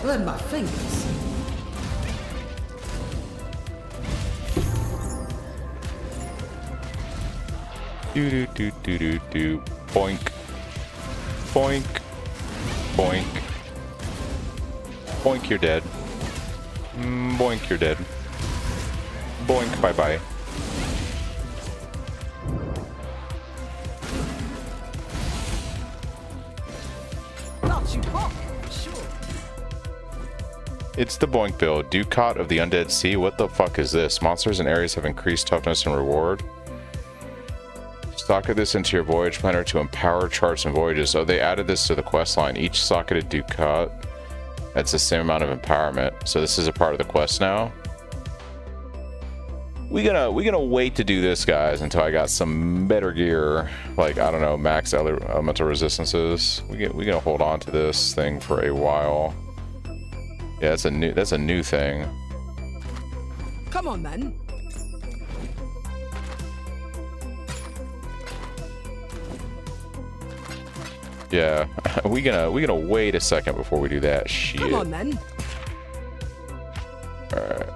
Burn my fingers. Do do do do do do. Boink. Boink. Boink. Boink, you're dead. Boink, you're dead. Boink, bye bye. Not you, Bob. Sure. It's the Boink build. Ducat of the Undead Sea. What the fuck is this? Monsters and areas have increased toughness and reward. Socket this into your voyage planner to empower charts and voyages. Oh, they added this to the quest line. Each socketed Ducat adds the same amount of empowerment. So this is a part of the quest now. we gonna wait to do this, guys, until I got some better gear, like, I don't know, max elemental resistances. We gonna hold on to this thing for a while. Yeah, that's a new thing. Come on, then. Yeah, we gonna wait a second before we do that shit. Come on, then. All right.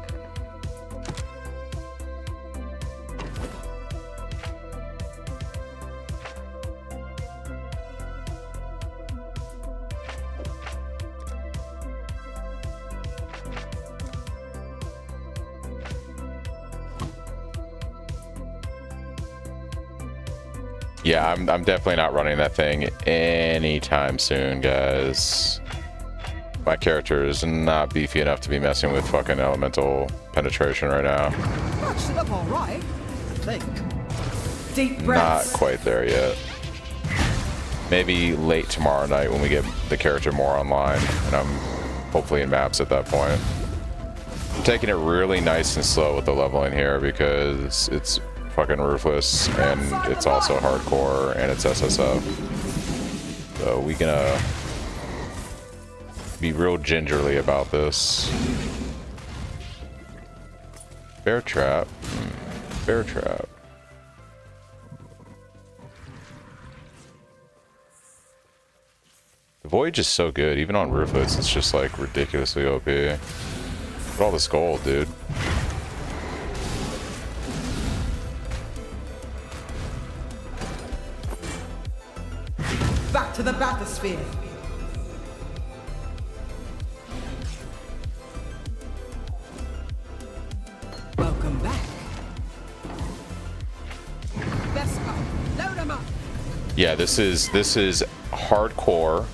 Yeah, I'm definitely not running that thing anytime soon, guys. My character is not beefy enough to be messing with fucking elemental penetration right now. Matched it up all right, I think. Deep breaths. Not quite there yet. Maybe late tomorrow night when we get the character more online, and I'm hopefully in maps at that point. I'm taking it really nice and slow with the leveling here because it's fucking Ruthless, and it's also hardcore, and it's SSF. So we gonna be real gingerly about this. Bear trap. Bear trap. The Voyage is so good, even on Ruthless, it's just like ridiculously OP. Look at all this gold, dude. Back to the bathysphere. Welcome back. Vespa, load 'em up. Yeah, this is hardcore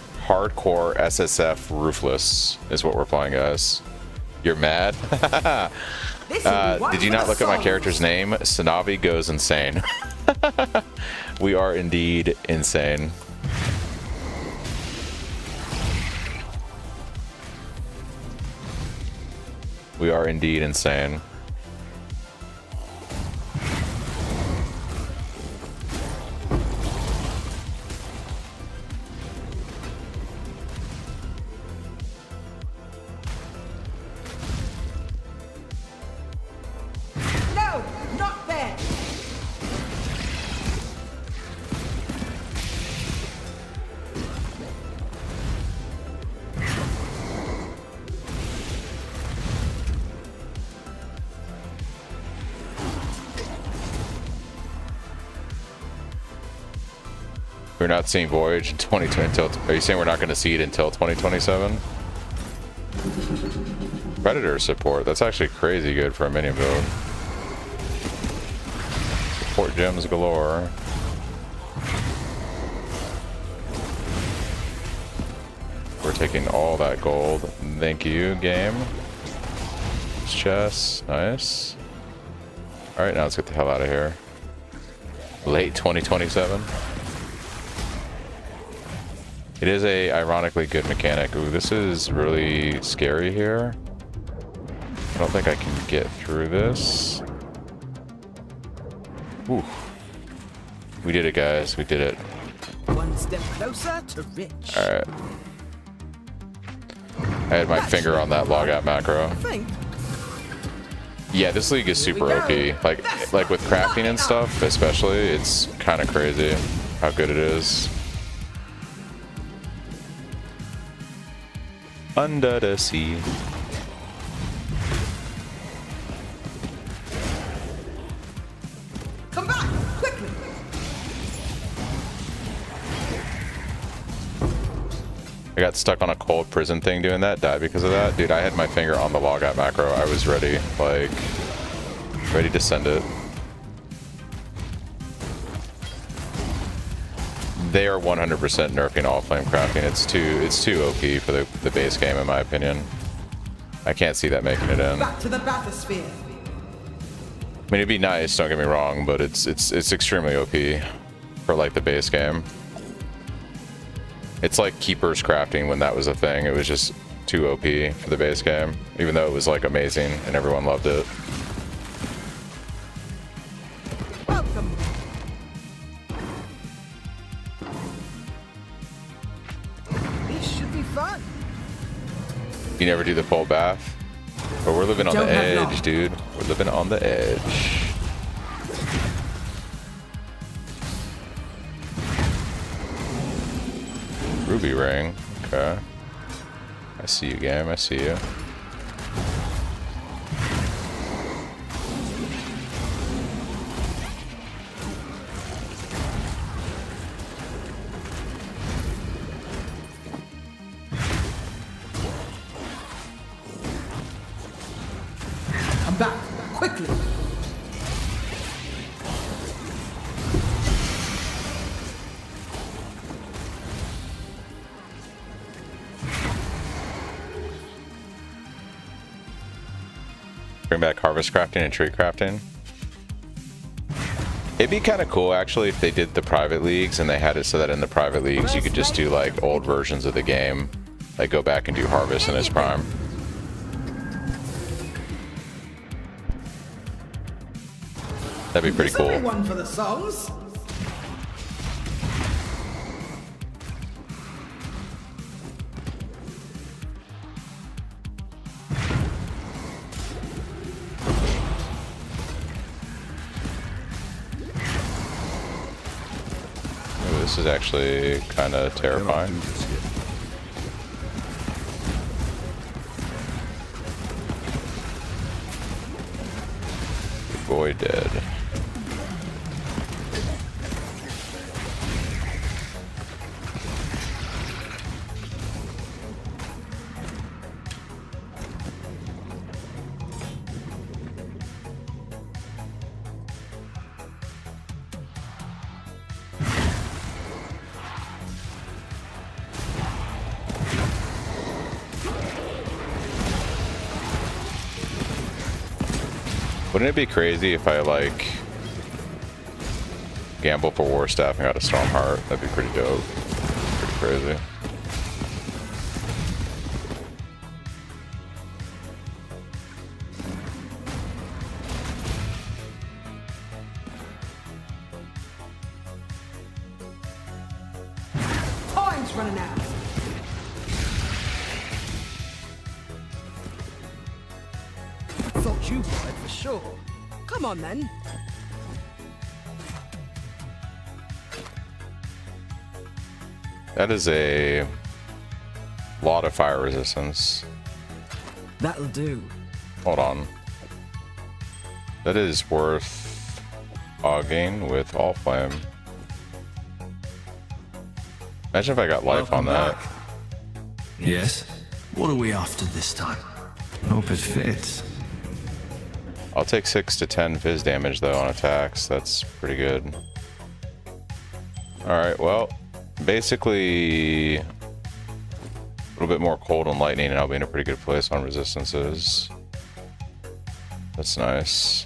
SSF Ruthless is what we're playing, guys. You're mad? Did you not look at my character's name? Sanavi goes insane. We are indeed insane. We are indeed insane. No, not there. We're not seeing Voyage in 2020 until. Are you saying we're not going to see it until 2027? Predator support. That's actually crazy good for a minion build. Support gems galore. We're taking all that gold. Thank you, game. Chest. Nice. Alright, now let's get the hell out of here. Late 2027. It is a ironically good mechanic. Ooh, this is really scary here. I don't think I can get through this. Ooh. We did it, guys. We did it. One step closer to rich. Alright. I had my finger on that logout macro. Yeah, this league is super OP. Like with crafting and stuff, especially, it's kind of crazy how good it is. Under the sea. Come back quickly. I got stuck on a cold prison thing doing that, died because of that. Dude, I had my finger on the logout macro. I was ready, like, ready to send it. They are 100% nerfing all flame crafting. It's too OP for the base game, in my opinion. I can't see that making it in. Back to the bathysphere. I mean, it'd be nice, don't get me wrong, but it's extremely OP for like the base game. It's like Keeper's crafting when that was a thing. It was just too OP for the base game, even though it was like amazing and everyone loved it. You never do the full bath? But we're living on the edge, dude. We're living on the edge. Ruby ring. Okay. I see you, game. I see you. I'm back. Quickly. Bring back harvest crafting and tree crafting. It'd be kind of cool actually if they did the private leagues and they had it so that in the private leagues you could just do like old versions of the game, like go back and do harvest in its prime. That'd be pretty cool. Everyone for the songs. Ooh, this is actually kind of terrifying. Boy dead. Wouldn't it be crazy if I like gamble for war staff and got a strong heart? That'd be pretty dope. Pretty crazy. Time's running out. Thought you would for sure. Come on then. That is a lot of fire resistance. That'll do. Hold on. That is worth gain with all flame. Imagine if I got life on that. Yes? What are we after this time? Hope it fits. I'll take 6 to 10 fizz damage though on attacks. That's pretty good. Alright, well, basically a little bit more cold and lightning and I'll be in a pretty good place on resistances. That's nice.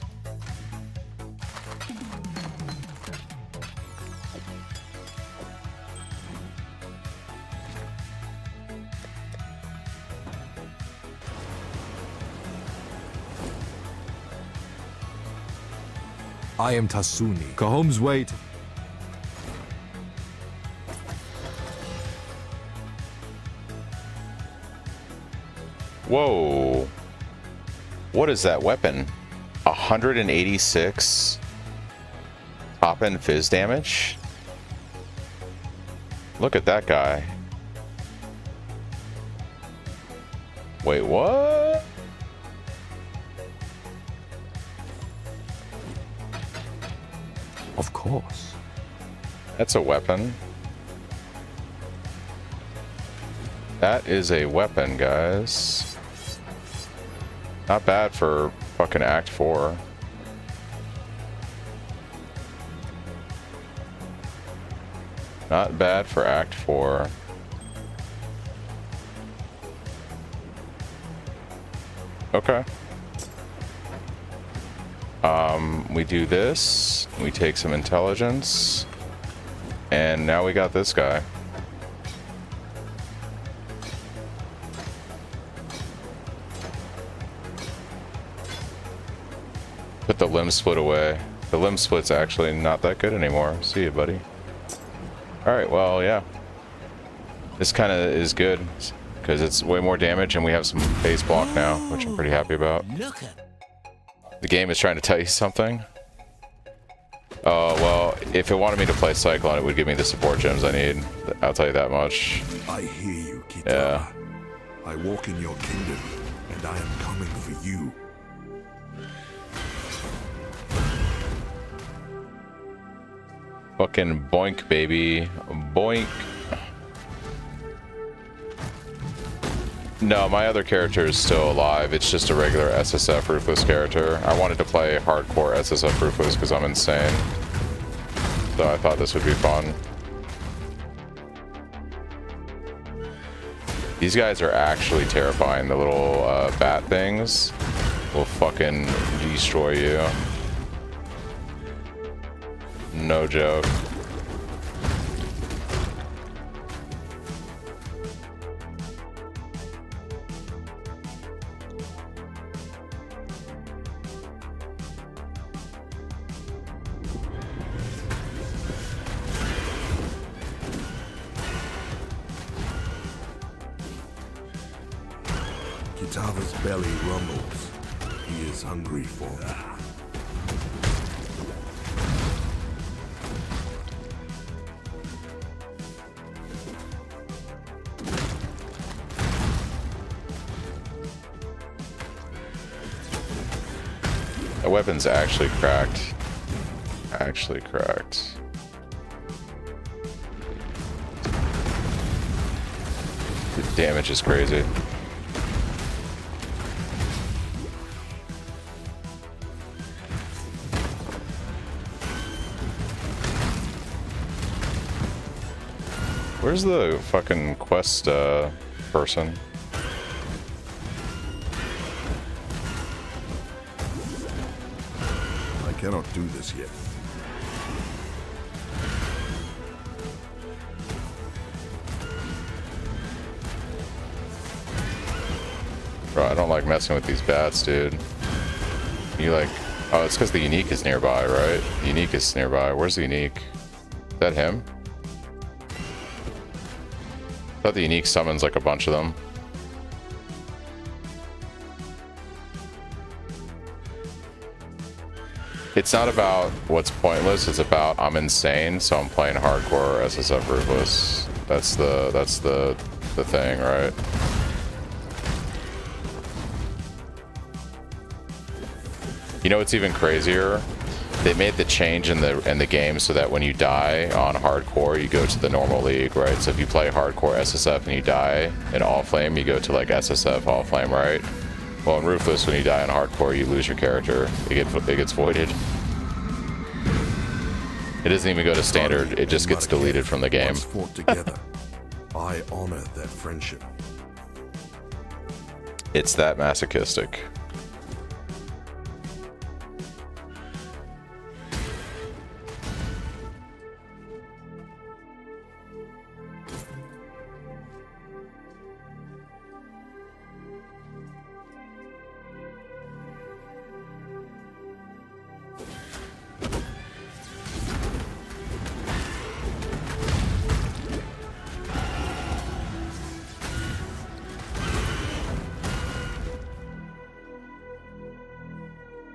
I am Tasuni, Cahome's way to... Whoa. What is that weapon? 186 top end fizz damage? Look at that guy. Wait, what? Of course. That's a weapon. That is a weapon, guys. Not bad for fucking Act 4. Not bad for Act 4. Okay. We do this. We take some intelligence. And now we got this guy. Put the limb split away. The limb split's actually not that good anymore. See you, buddy. Alright, well, yeah. This kind of is good. because it's way more damage and we have some base block now, which I'm pretty happy about. Look at The game is trying to tell you something. Oh, well, if it wanted me to play Cyclone, it would give me the support gems I need. I'll tell you that much. I hear you, Kitara. Yeah. I walk in your kingdom, and I am coming for you. Fucking boink, baby. Boink. No, my other character is still alive. It's just a regular SSF Ruthless character. I wanted to play hardcore SSF Ruthless because I'm insane. So I thought this would be fun. These guys are actually terrifying. The little bat things will fucking destroy you. No joke. Kitava's belly rumbles. He is hungry for me. The weapon's actually cracked. Actually cracked. The damage is crazy. Where's the fucking quest person? I cannot do this yet. Bro, I don't like messing with these bats, dude. You like... Oh, it's because the unique is nearby, right? The unique is nearby. Where's the unique? Is that him? I thought the unique summons like a bunch of them. It's not about what's pointless, it's about I'm insane, so I'm playing hardcore SSF Ruthless. That's the thing, right? You know what's even crazier? They made the change in the game so that when you die on hardcore, you go to the normal league, right? So if you play hardcore SSF and you die in All Flame, you go to like SSF All Flame, right? Well, in Ruthless, when you die on hardcore, you lose your character. It gets voided. It doesn't even go to standard. It just gets deleted from the game. Once fought together. I honor that friendship. It's that masochistic.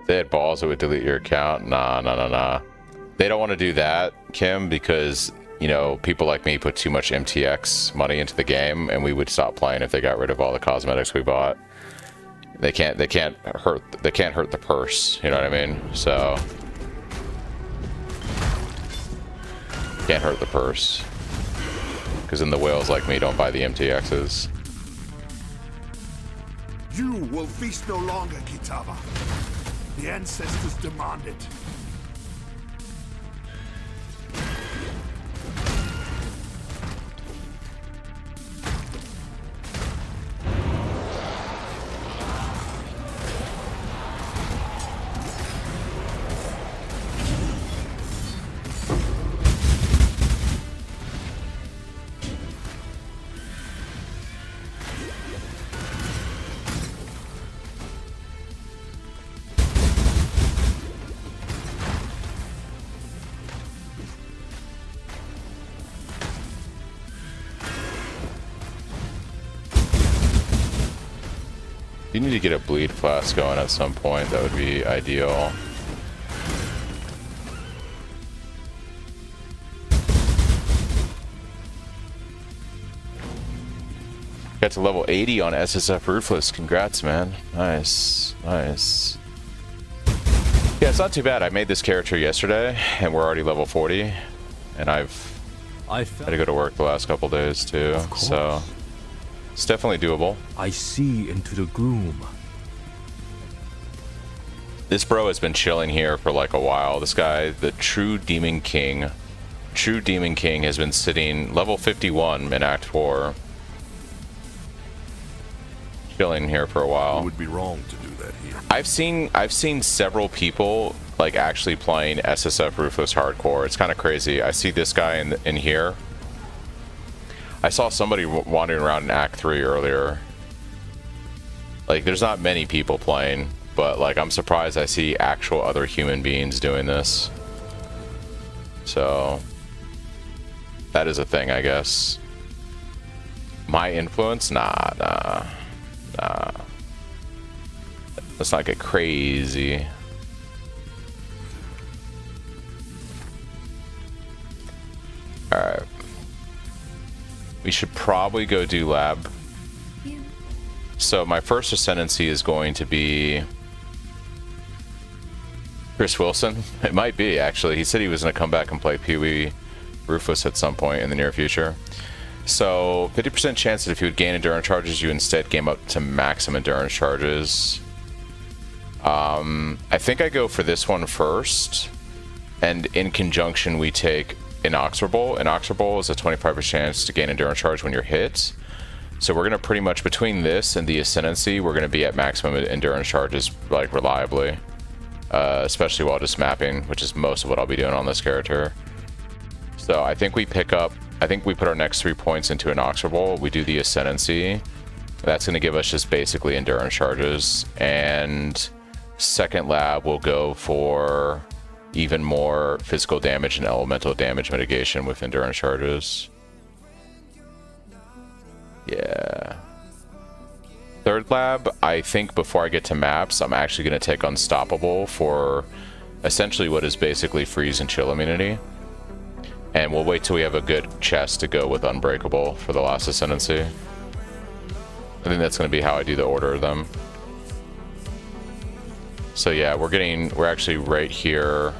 They had balls, it would delete your account. Nah. They don't want to do that, Kim, because, you know, people like me put too much MTX money into the game, and we would stop playing if they got rid of all the cosmetics we bought. They can't hurt the purse, you know what I mean? So can't hurt the purse. Because then the whales like me don't buy the MTXs. You will feast no longer, Kitava. The ancestors demand it. You need to get a bleed flask going at some point. That would be ideal. Got to level 80 on SSF Ruthless. Congrats, man. Nice. Nice. Yeah, it's not too bad. I made this character yesterday, and we're already level 40. And I've had to go to work the last couple days, too. So, it's definitely doable. I see into the gloom. This bro has been chilling here for like a while. This guy, the True Demon King, has been sitting level 51 in Act 4. Chilling here for a while. It would be wrong to do that here. I've seen several people like actually playing SSF Ruthless hardcore. It's kind of crazy. I see this guy in here. I saw somebody wandering around in Act 3 earlier. Like, there's not many people playing, but like I'm surprised I see actual other human beings doing this. So that is a thing, I guess. My influence? Nah. Let's not get crazy. Alright. We should probably go do lab. So my first ascendancy is going to be Chris Wilson. It might be, actually. He said he was going to come back and play Pee-wee Ruthless at some point in the near future. So 50% chance that if you would gain endurance charges, you instead game up to maximum endurance charges. I think I go for this one first, and in conjunction we take Inoxorable. Inoxorable is a 25% chance to gain endurance charge when you're hit. So we're going to pretty much, between this and the Ascendancy, we're going to be at maximum endurance charges, like, reliably. Especially while just mapping, which is most of what I'll be doing on this character. So I think we put our next 3 points into Inoxorable. We do the Ascendancy. That's going to give us just basically endurance charges. And second lab will go for even more physical damage and elemental damage mitigation with endurance charges. Yeah. Third lab, I think before I get to maps, I'm actually going to take Unstoppable for essentially what is basically freeze and chill immunity. And we'll wait till we have a good chest to go with Unbreakable for the last Ascendancy. I think that's going to be how I do the order of them. So yeah, we're actually right here.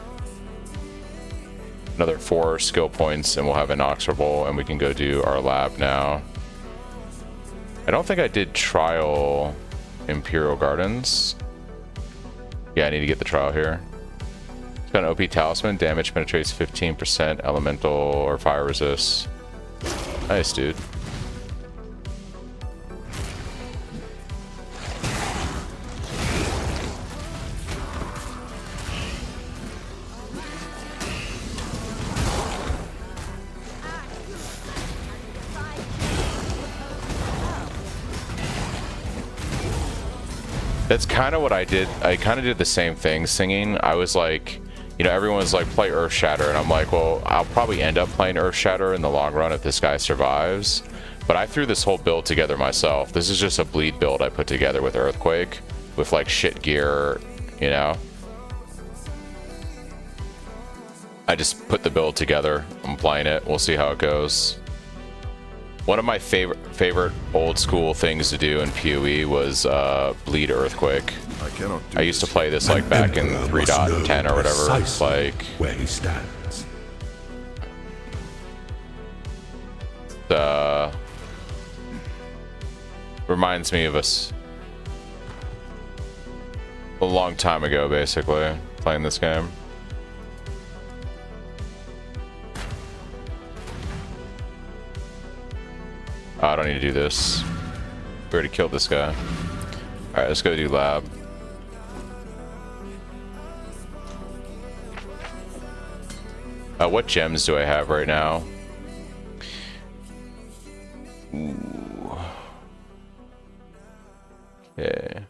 Another 4 skill points and we'll have Inoxorable and we can go do our lab now. I don't think I did trial Imperial Gardens. Yeah, I need to get the trial here. It's got an OP talisman, damage penetrates 15%, elemental or fire resist. Nice, dude. That's kind of what I did. I kind of did the same thing singing. I was like, you know, everyone's like, play Earth Shatter. And I'm like, well, I'll probably end up playing Earth Shatter in the long run if this guy survives. But I threw this whole build together myself. This is just a bleed build I put together with Earthquake. With like shit gear, you know. I just put the build together. I'm playing it. We'll see how it goes. One of my favorite old school things to do in PoE was bleed Earthquake. I used to play this like back in 3.10 or whatever. Like where he stands. Reminds me of us a long time ago, basically, playing this game. Oh, I don't need to do this. We already killed this guy. Alright, let's go do lab. What gems do I have right now? Ooh. Okay.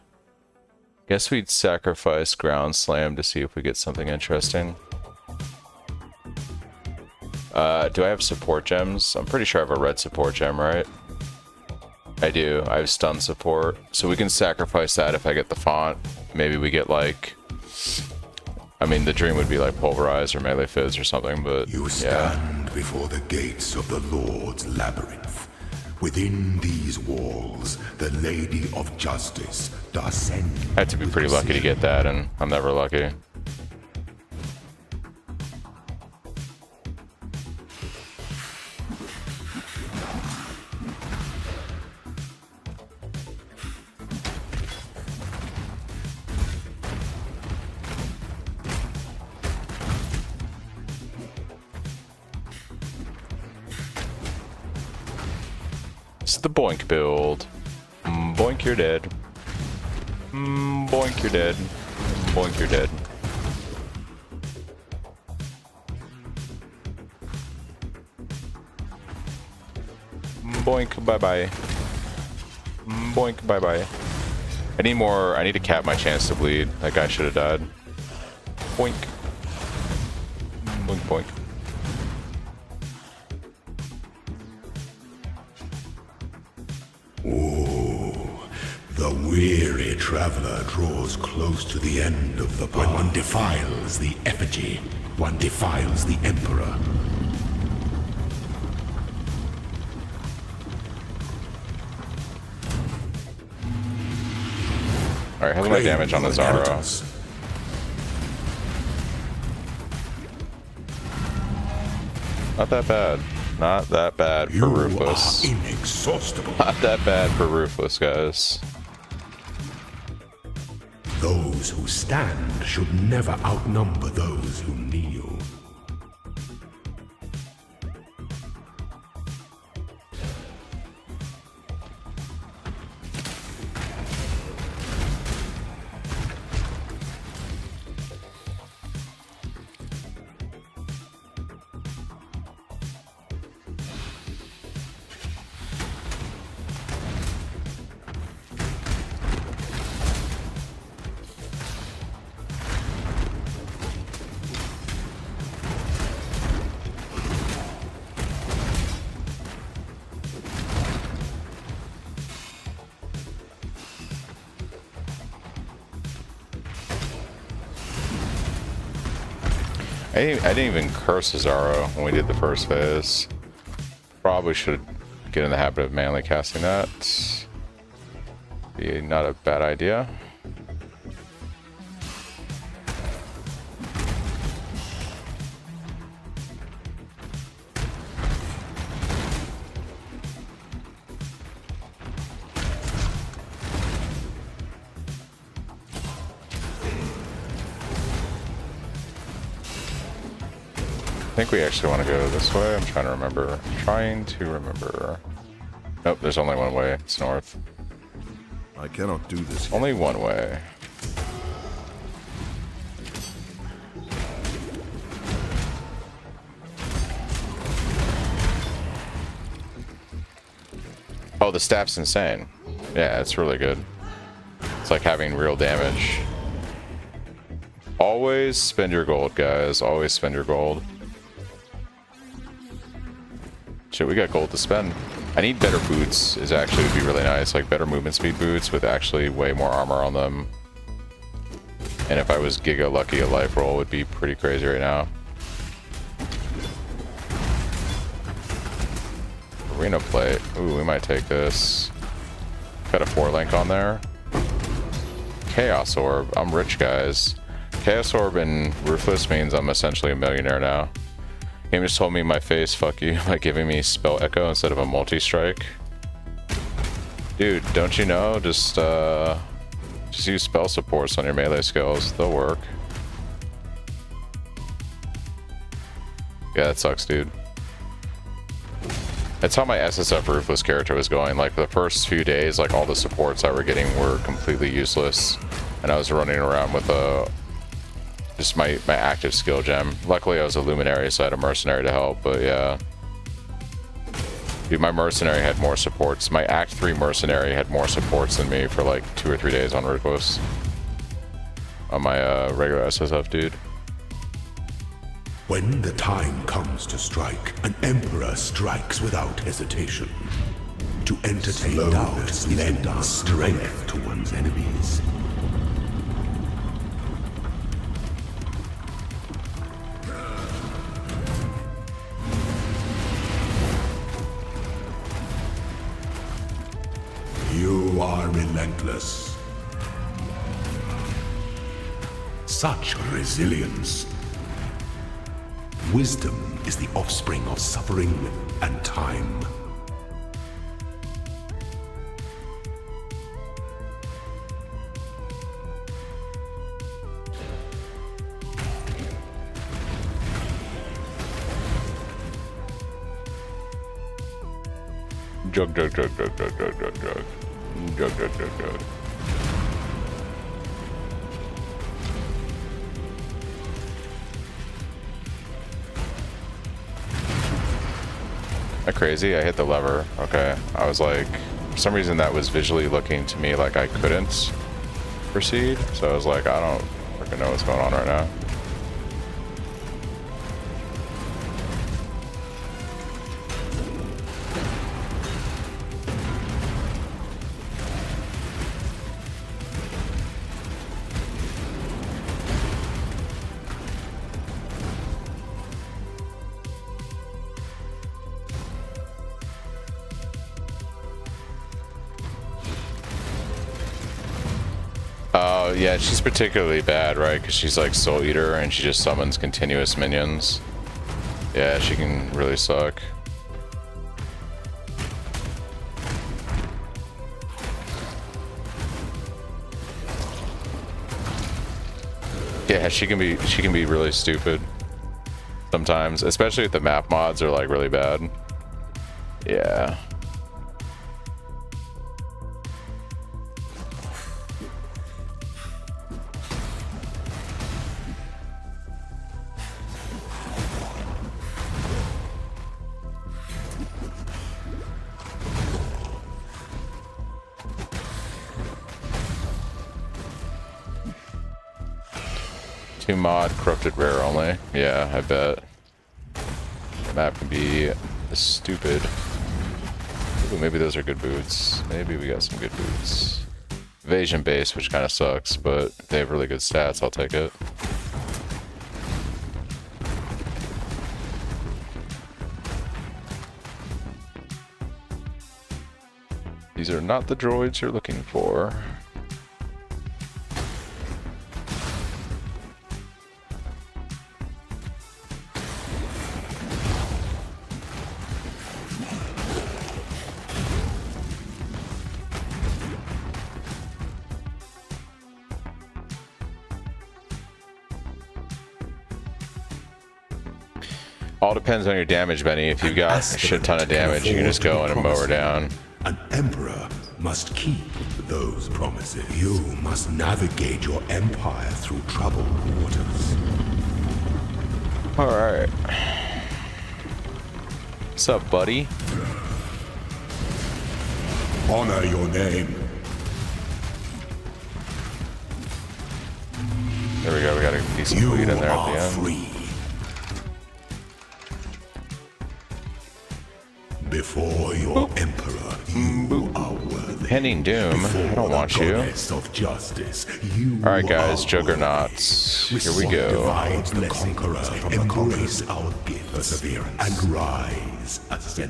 Guess we'd sacrifice Ground Slam to see if we get something interesting. Do I have support gems? I'm pretty sure I have a red support gem, right? I do. I have stun support. So we can sacrifice that if I get the font. Maybe we get like... I mean, the dream would be like pulverize or melee fizz or something, but You stand before the gates of the Lord's labyrinth. Within these walls, the Lady of Justice does send. I had to be pretty lucky to get that, and I'm never lucky. This is the boink build. Boink, you're dead. Boink, you're dead. Boink, you're dead. Boink, bye-bye. Boink, bye-bye. I need more. I need to cap my chance to bleed. That guy should have died. Boink. Boink, boink. The weary traveler draws close to the end of the path. When one defiles the effigy, one defiles the Emperor. Alright, how's my damage on the Zara? Not that bad. Not that bad for Ruthless. Inexhaustible. Not that bad for Ruthless, guys. Those who stand should never outnumber those who kneel. I didn't even curse Zara when we did the first phase. Probably should get in the habit of manually casting that. Be not a bad idea. I think we actually want to go this way. I'm trying to remember. Nope, there's only one way. It's north. I cannot do this yet. Only one way. Oh, the staff's insane. Yeah, it's really good. It's like having real damage. Always spend your gold, guys. Always spend your gold. Shit, we got gold to spend. I need better boots. Is actually would be really nice. Like better movement speed boots with actually way more armor on them. And if I was Giga lucky, a life roll would be pretty crazy right now. Arena plate. Ooh, we might take this. Got a 4-link on there. Chaos Orb. I'm rich, guys. Chaos Orb and Ruthless means I'm essentially a millionaire now. Game just told me in my face, fuck you, by giving me Spell Echo instead of a multi-strike. Dude, don't you know? Just use spell supports on your melee skills. They'll work. Yeah, that sucks, dude. That's how my SSF Ruthless character was going. Like, the first few days, like, all the supports I were getting were completely useless. And I was running around with just my active skill gem. Luckily, I was a Luminary, so I had a Mercenary to help, but yeah. Dude, my Mercenary had more supports. My Act 3 Mercenary had more supports than me for like 2 or 3 days on Ruthless. On my regular SSF, dude. When the time comes to strike, an Emperor strikes without hesitation. To entertain doubts lends strength to one's enemies. You are relentless. Such resilience. Wisdom is the offspring of suffering and time. Jug, jug, jug, jug, jug, jug, jug, jug. Jug, jug, jug, jug. Am I crazy? I hit the lever. Okay. I was like, for some reason that was visually looking to me like I couldn't proceed. So I was like, I don't freaking know what's going on right now. Oh, yeah, she's particularly bad, right? Because she's like Soul Eater and she just summons continuous minions. Yeah, she can really suck. Yeah, she can be really stupid sometimes, especially if the map mods are like really bad. Yeah. Two mod, corrupted rare only. Yeah, I bet. The map can be stupid. Ooh, maybe those are good boots. Maybe we got some good boots. Evasion base, which kind of sucks, but if they have really good stats, I'll take it. These are not the droids you're looking for. All depends on your damage, Benny. If you've got a shit ton of damage, you can just go in and mow her down. An emperor must keep those promises. You must navigate your empire through troubled waters. Alright. What's up, buddy? Honor your name. There we go, we got a decent bleed in there at the end. Free. Before your emperor, you are worthy. Pending doom. I don't want you. Alright guys, Juggernauts. Here we go. The conqueror, embrace our gift, perseverance, and rise.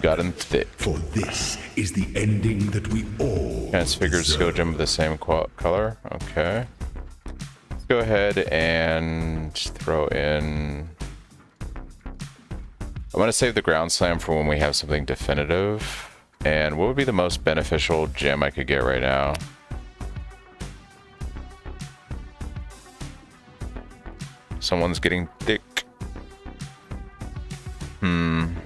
Got him thick. For this is the ending that we all Transfigured skill gem of the same color. Okay. Let's go ahead and throw in. I'm going to save the ground slam for when we have something definitive. And what would be the most beneficial gem I could get right now? Someone's getting thick. I'm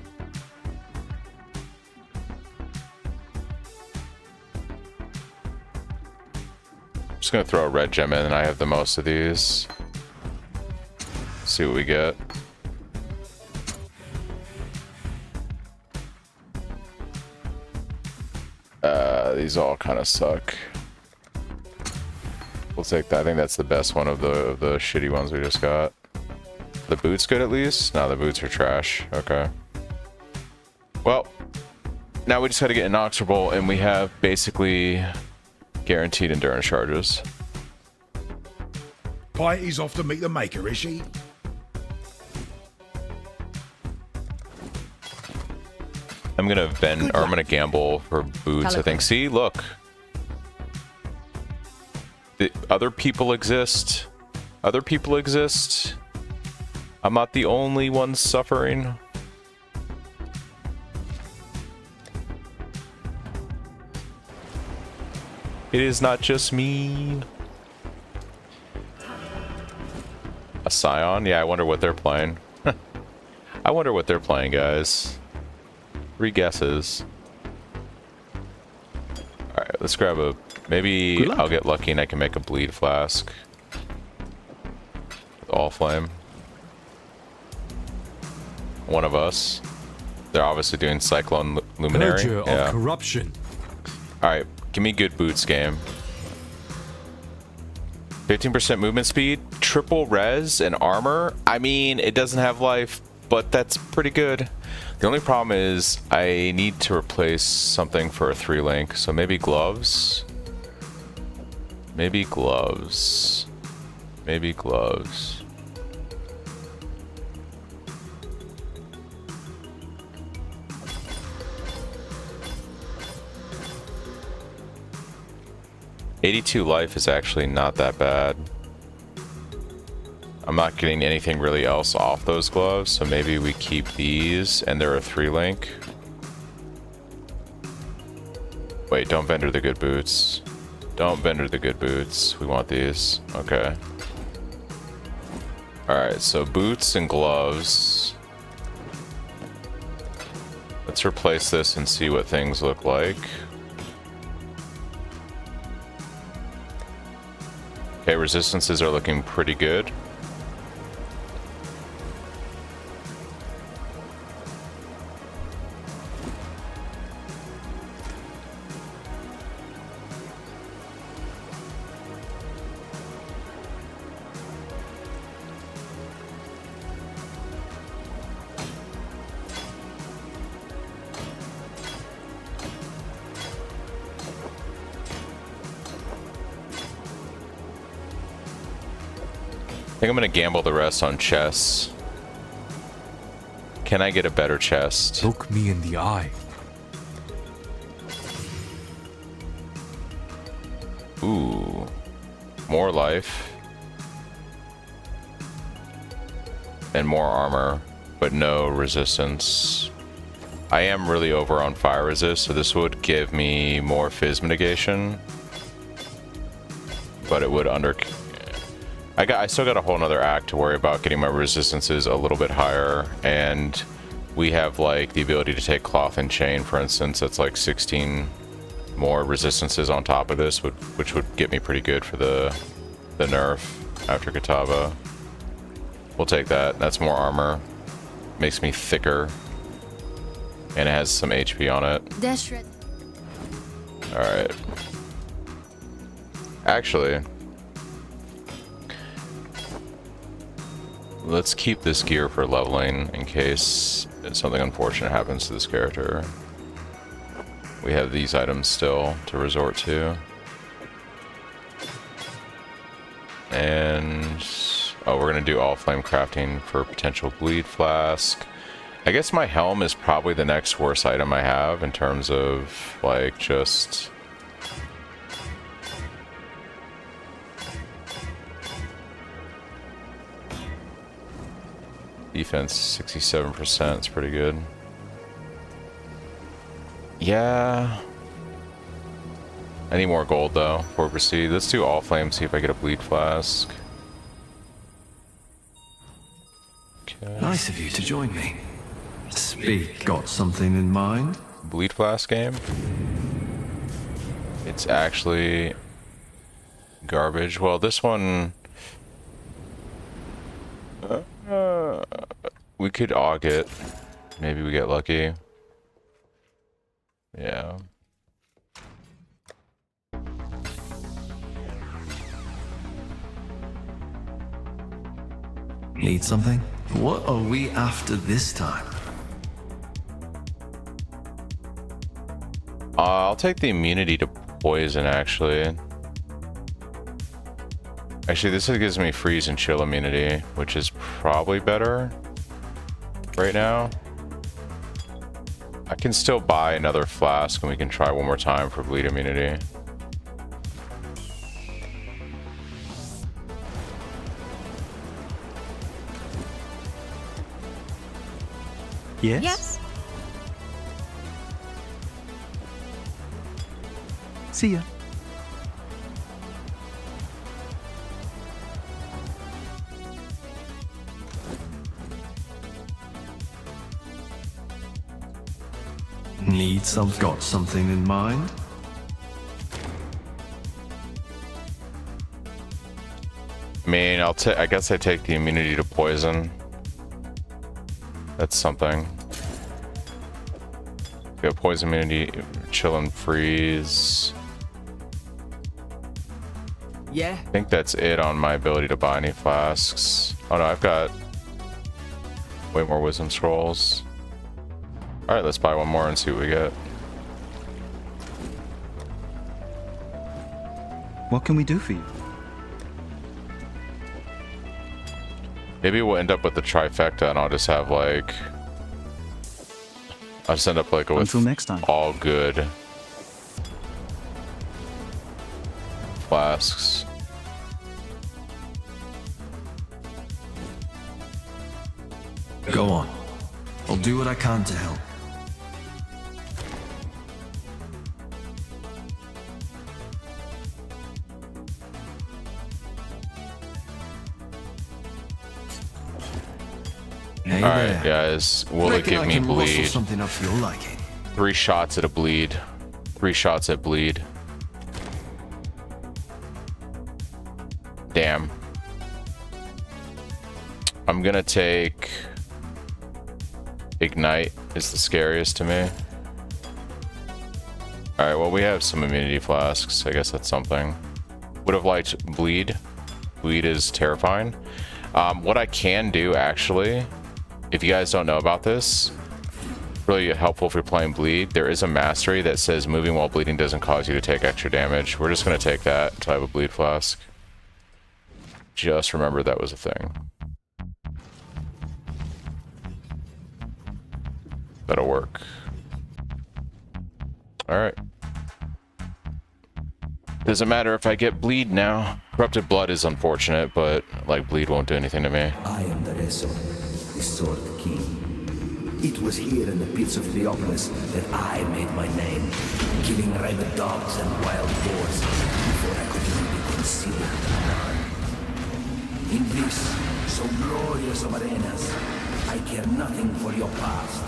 just going to throw a red gem in and I have the most of these. See what we get. These all kind of suck. We'll take that. I think that's the best one of the shitty ones we just got. The boots good at least? No, the boots are trash. Okay. Well, now we just got to get inoxidable, and we have basically guaranteed endurance charges. Piety's off to meet the maker, is she? I'm gonna vend, or I'm gonna gamble for boots. I think. See, look, the other people exist. Other people exist. I'm not the only one suffering. It is not just me. A Scion? Yeah, I wonder what they're playing. I wonder what they're playing, guys. 3 guesses. Alright, let's grab a... Maybe I'll get lucky and I can make a bleed flask. All flame. One of us. They're obviously doing Cyclone Luminary. Purger of corruption. Alright, give me good boots, game. 15% movement speed, triple res, and armor. I mean, it doesn't have life, but that's pretty good. The only problem is I need to replace something for a 3-link, so maybe gloves. Maybe gloves. Maybe gloves. $82 life is actually not that bad. I'm not getting anything really else off those gloves, so maybe we keep these, and they're a 3-link. Wait, don't vendor the good boots. Don't vendor the good boots. We want these. Okay. Alright, so boots and gloves. Let's replace this and see what things look like. Okay, resistances are looking pretty good. I think I'm gonna gamble the rest on chests. Can I get a better chest? Look me in the eye. Ooh. More life. And more armor, but no resistance. I am really over on fire resist, so this would give me more fizz mitigation. But it would I still got a whole nother act to worry about getting my resistances a little bit higher, and we have like the ability to take cloth and chain, for instance. That's like 16 more resistances on top of this, which would get me pretty good for the nerf after Kitava. We'll take that. That's more armor. Makes me thicker, and it has some HP on it. All right. Actually, let's keep this gear for leveling in case something unfortunate happens to this character. We have these items still to resort to. And oh, we're gonna do all flame crafting for potential bleed flask. I guess my helm is probably the next worst item I have in terms of like just defense. 67%, it's pretty good. Yeah. I need more gold though before we proceed. Let's do all flame, see if I get a bleed flask. Okay. Nice of you to join me. Speak. Got something in mind? Bleed flask game? It's actually garbage. Well, this one... we could AUG it. Maybe we get lucky. Yeah. Need something? What are we after this time? I'll take the immunity to poison, actually. Actually, this gives me freeze and chill immunity, which is probably better right now. I can still buy another flask, and we can try one more time for bleed immunity. Yes? Yes? See ya. Got something in mind? I mean, I guess I take the immunity to poison. That's something. We got poison immunity, chill and freeze. Yeah. I think that's it on my ability to buy any flasks. Oh no, I've got way more wisdom scrolls. Alright, let's buy one more and see what we get. What can we do for you? Maybe we'll end up with the trifecta and I'll just have like... I'll just end up like with Until next time. all good flasks. Go on. I'll do what I can to help. Hey Alright, there. guys. Will it Reckon give I me can rustle bleed? something up for your liking. 3 shots at a bleed. 3 shots at bleed. Damn. I'm gonna take... Ignite is the scariest to me. Alright, well, we have some immunity flasks. I guess that's something. Would have liked bleed. Bleed is terrifying. What I can do, actually, if you guys don't know about this, really helpful if you're playing bleed, there is a mastery that says moving while bleeding doesn't cause you to take extra damage. We're just going to take that until I have a bleed flask. Just remember that was a thing. That'll work. Alright. Doesn't matter if I get bleed now. Corrupted blood is unfortunate, but like bleed won't do anything to me. I am the Reso, the Sword King. It was here in the pits of Theopolis that I made my name, killing rabid dogs and wild boars before I could even be considered unarmed. In this, so glorious of arenas, I care nothing for your past,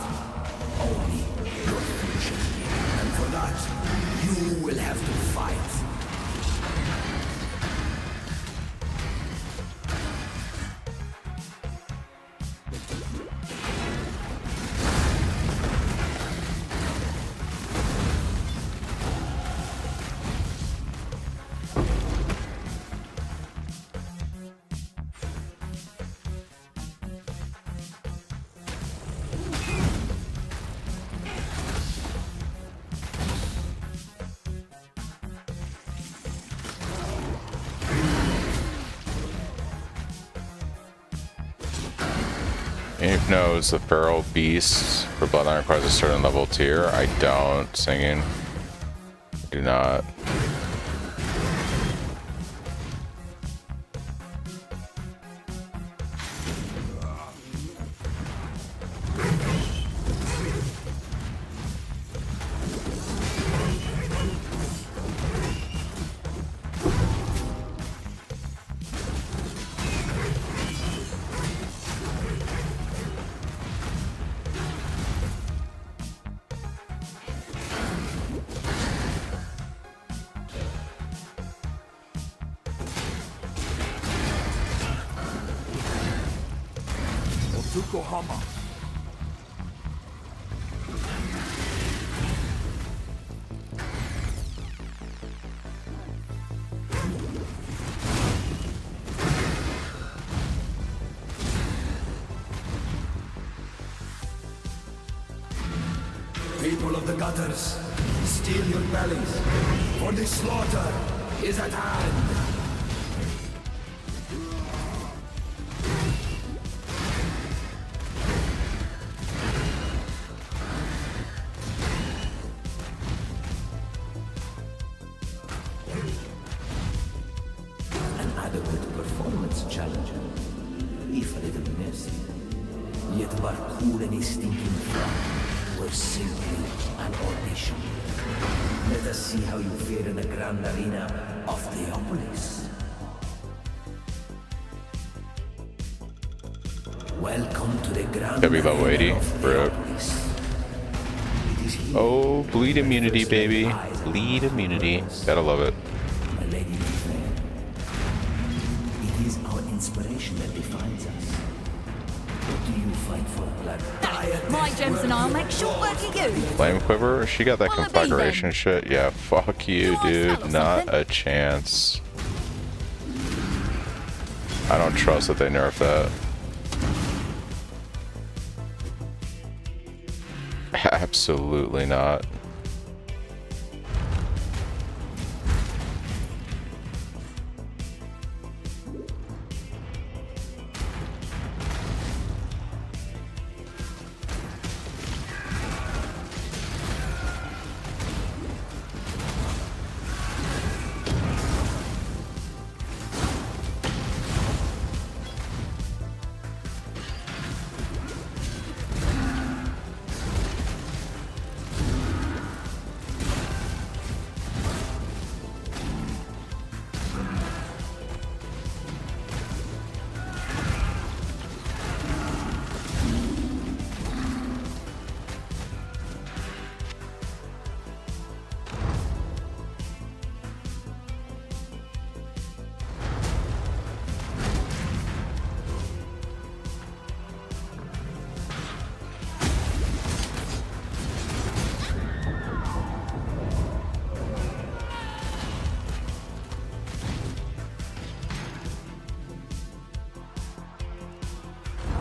only your future. And for that, you will have to fight. Eve knows the Feral Beast for Bloodline requires a certain level tier. I don't. Singing. Do not. Yokohama. People of the gutters, Steel your bellies, for the slaughter is at hand. An adequate performance challenge, if a little messy. Yet Barcool and his stinking flock were simply an audition. Let us see how you fare in the grand arena of Theopolis. Welcome to the grand Gotta be level 80 arena of for it. Theopolis. It is here, Oh, bleed immunity, baby. Bleed immunity. Gotta love it. my lady fair. It is our inspiration that defines us. What do you fight for, lad? My gems and I'll make short work of you. Flame Quiver? She got that Will it be conflagration shit? Yeah, fuck you, You want to dude. sell or Not something? a chance. I don't trust that they nerf that. Absolutely not.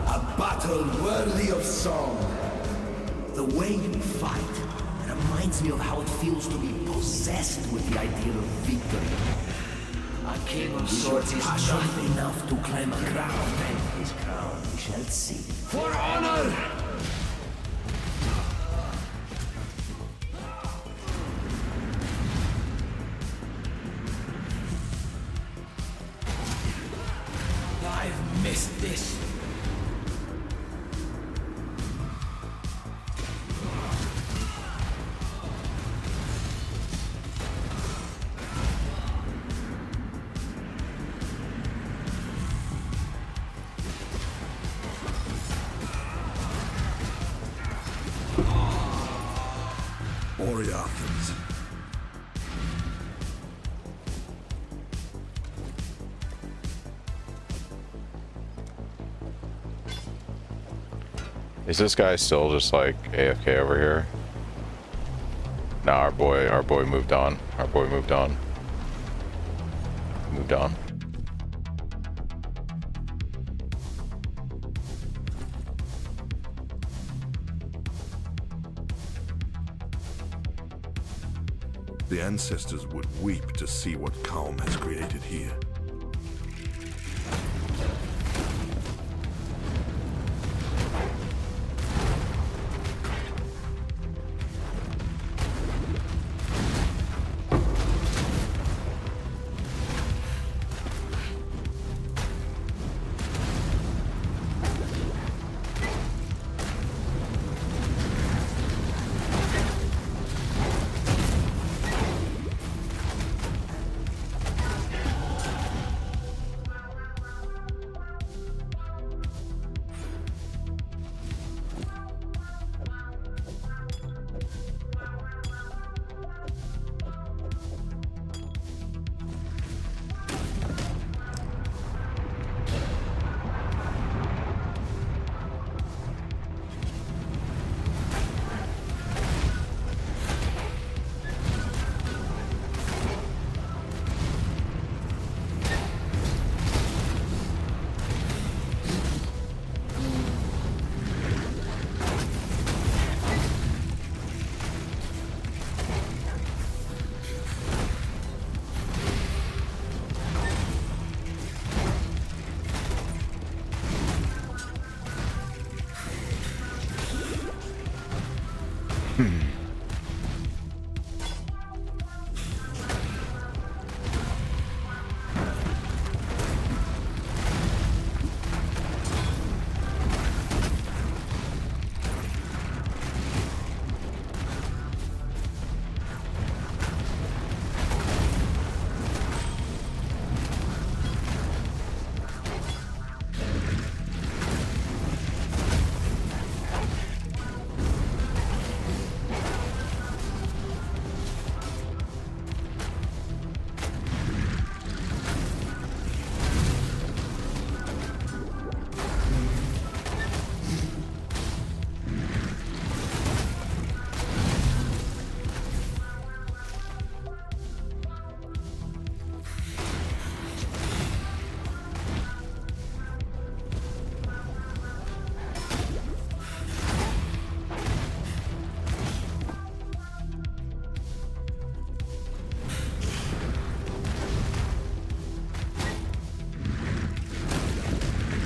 A battle worthy of song. The way you fight reminds me of how it feels to be possessed with the ideal of victory. A king of swords is not enough to climb a crown, and his crown we shall see. For honor! I've missed this. Boreathans. Is this guy still just like AFK over here? Nah, our boy moved on. Our boy moved on. Moved on. The ancestors would weep to see what Calm has created here.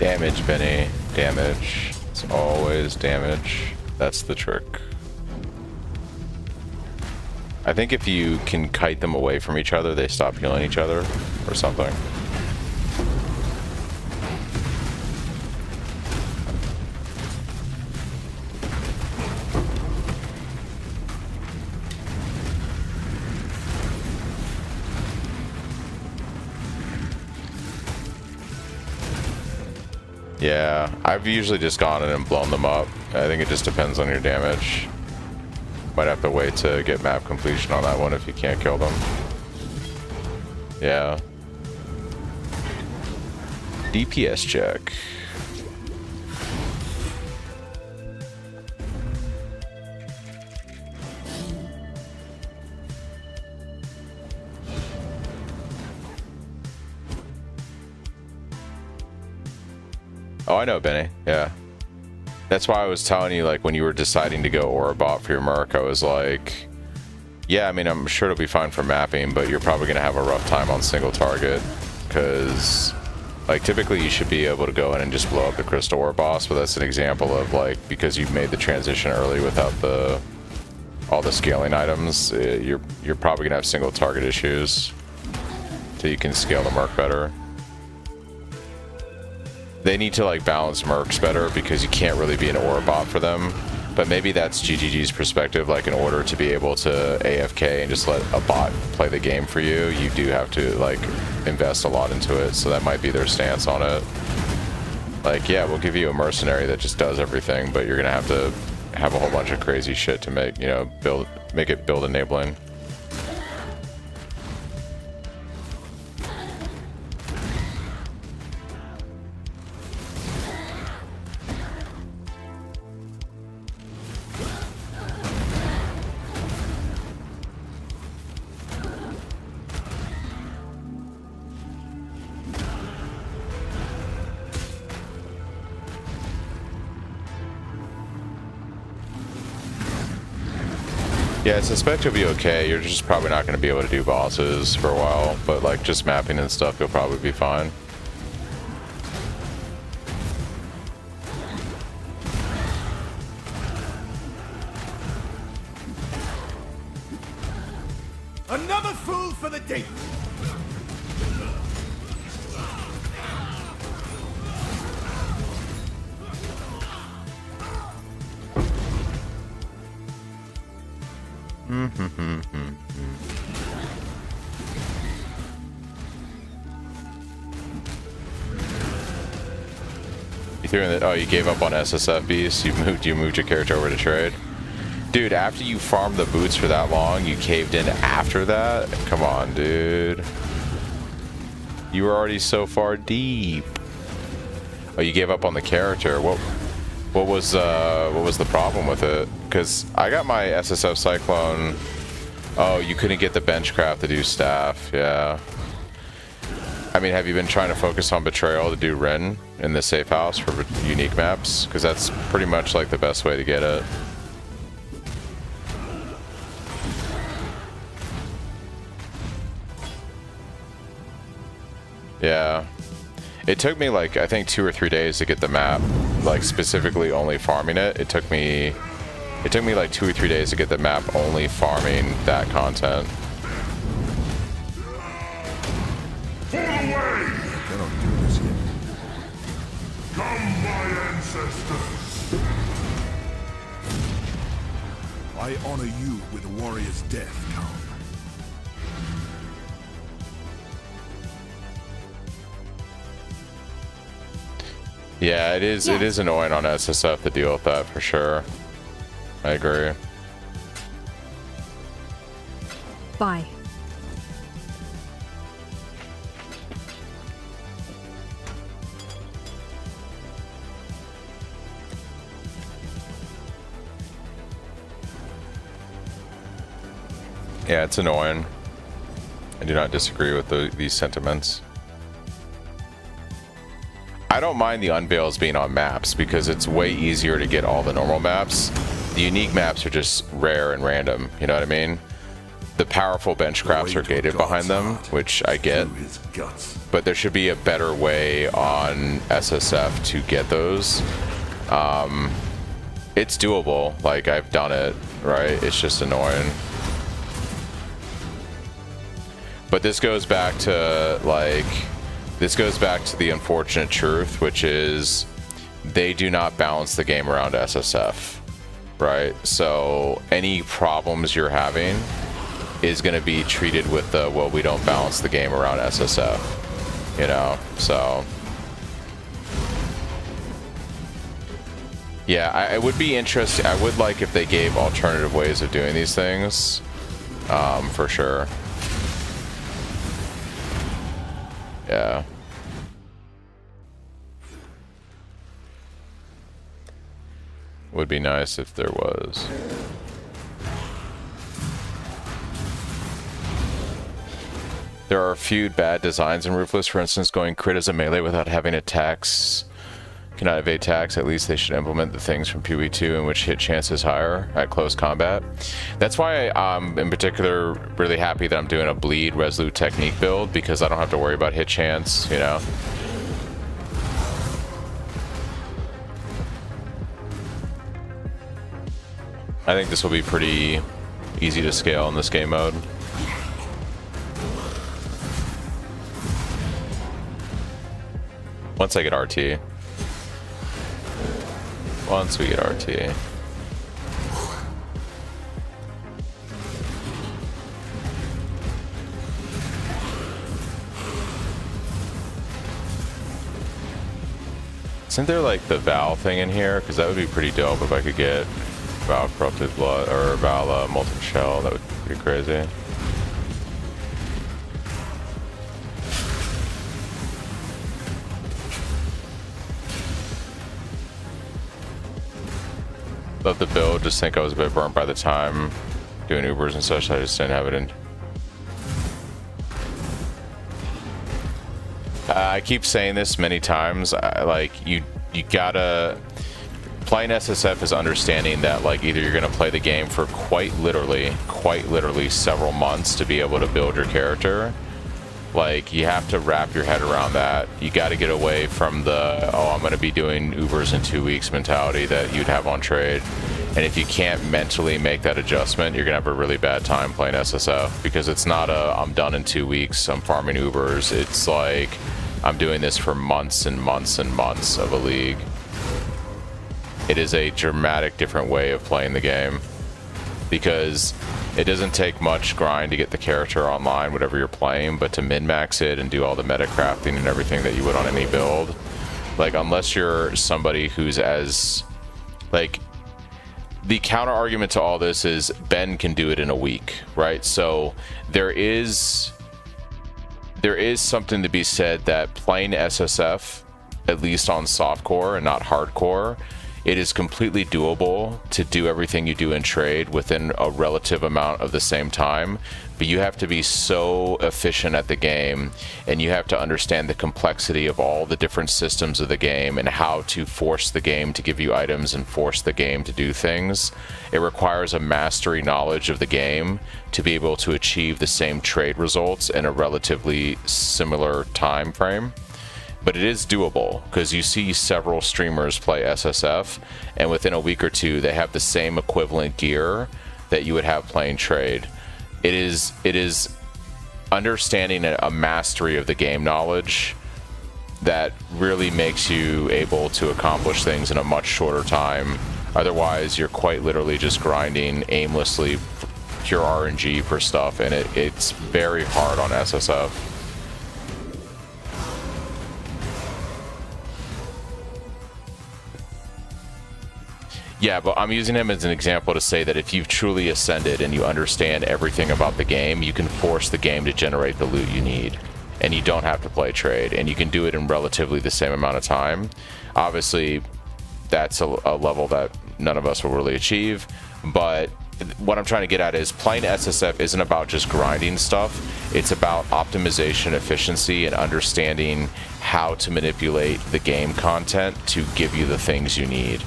Damage, Benny. Damage. It's always damage. That's the trick. I think if you can kite them away from each other, they stop healing each other or something. Yeah, I've usually just gone in and blown them up. I think it just depends on your damage. Might have to wait to get map completion on that one if you can't kill them. Yeah. DPS check. Oh, I know, Benny. Yeah. That's why I was telling you, like, when you were deciding to go Orabot for your Merc, I was like, yeah, I mean, I'm sure it'll be fine for mapping, but you're probably going to have a rough time on single target. Because, like, typically you should be able to go in and just blow up the Crystal Ore boss, but that's an example of, like, because you've made the transition early without all the scaling items, you're probably going to have single target issues till you can scale the Merc better. They need to like balance mercs better because you can't really be an aura bot for them. But maybe that's GGG's perspective, like in order to be able to AFK and just let a bot play the game for you, you do have to like invest a lot into it. So that might be their stance on it. Like, yeah, we'll give you a mercenary that just does everything, but you're gonna have to have a whole bunch of crazy shit to make, you know, make it build enabling. Yeah, I suspect you'll be okay. You're just probably not going to be able to do bosses for a while, but like just mapping and stuff, you'll probably be fine. Another fool for the date. You threw in the, oh, you gave up on SSF Beast. You moved your character over to trade. Dude, after you farmed the boots for that long, you caved in after that? Come on, dude. You were already so far deep. Oh, you gave up on the character. What was the problem with it? Because I got my SSF Cyclone. Oh, you couldn't get the benchcraft to do staff. Yeah. I mean, have you been trying to focus on Betrayal to do Ren in the safe house for unique maps? Because that's pretty much like the best way to get it. Yeah. It took me like, I think 2 or 3 days to get the map, like specifically only farming it. It took me like 2 or 3 days to get the map only farming that content. For the way! Cannot do this yet. Come, my ancestors! I honor you with a warrior's death, Count. Yeah, it is annoying on SSF to deal with that for sure. I agree. Bye. Yeah, it's annoying. I do not disagree with these sentiments. I don't mind the unveils being on maps because it's way easier to get all the normal maps. The unique maps are just rare and random, you know what I mean? the powerful bench crafts are gated behind them, which I get. But there should be a better way on SSF to get those. It's doable. Like, I've done it, right? It's just annoying. But this goes back to, like, the unfortunate truth, which is they do not balance the game around SSF, right? So any problems you're having is going to be treated with the, well, we don't balance the game around SSF, you know? So yeah, I would be interested. I would like if they gave alternative ways of doing these things, for sure. Yeah. Would be nice if there was. There are a few bad designs in Ruthless, for instance, going crit as a melee without having attacks. Cannot evade attacks. At least they should implement the things from PoE2 in which hit chance is higher at close combat. That's why I'm in particular really happy that I'm doing a bleed resolute technique build, because I don't have to worry about hit chance, you know. I think this will be pretty easy to scale in this game mode. Once I get RT. Once we get RT. Isn't there like the Val thing in here? Because that would be pretty dope if I could get Val Corrupted Blood or Val Molten Shell. That would be crazy. Love the build, just think I was a bit burnt by the time doing Ubers and such. I just didn't have it in. I keep saying this many times. Like you gotta. Playing SSF is understanding that like either you're gonna play the game for quite literally several months to be able to build your character. Like you have to wrap your head around that. You got to get away from the, oh, I'm going to be doing Ubers in 2 weeks mentality that you'd have on trade. And if you can't mentally make that adjustment, you're going to have a really bad time playing SSF, because it's not a, I'm done in 2 weeks, I'm farming Ubers. It's like, I'm doing this for months and months and months of a league. It is a dramatic different way of playing the game, because it doesn't take much grind to get the character online, whatever you're playing, but to min-max it and do all the meta crafting and everything that you would on any build, like, unless you're somebody who's as, like, the counter argument to all this is Ben can do it in a week, right? So there is something to be said that playing SSF, at least on softcore and not hardcore, it is completely doable to do everything you do in trade within a relative amount of the same time, but you have to be so efficient at the game, and you have to understand the complexity of all the different systems of the game and how to force the game to give you items and force the game to do things. It requires a mastery knowledge of the game to be able to achieve the same trade results in a relatively similar time frame. But it is doable, because you see several streamers play SSF, and within a week or two they have the same equivalent gear that you would have playing trade. It is understanding a mastery of the game knowledge that really makes you able to accomplish things in a much shorter time. Otherwise, you're quite literally just grinding aimlessly pure RNG for stuff, and it's very hard on SSF. Yeah, but I'm using him as an example to say that if you've truly ascended and you understand everything about the game, you can force the game to generate the loot you need. And you don't have to play trade. And you can do it in relatively the same amount of time. Obviously, that's a level that none of us will really achieve. But what I'm trying to get at is playing SSF isn't about just grinding stuff. It's about optimization, efficiency, and understanding how to manipulate the game content to give you the things you need.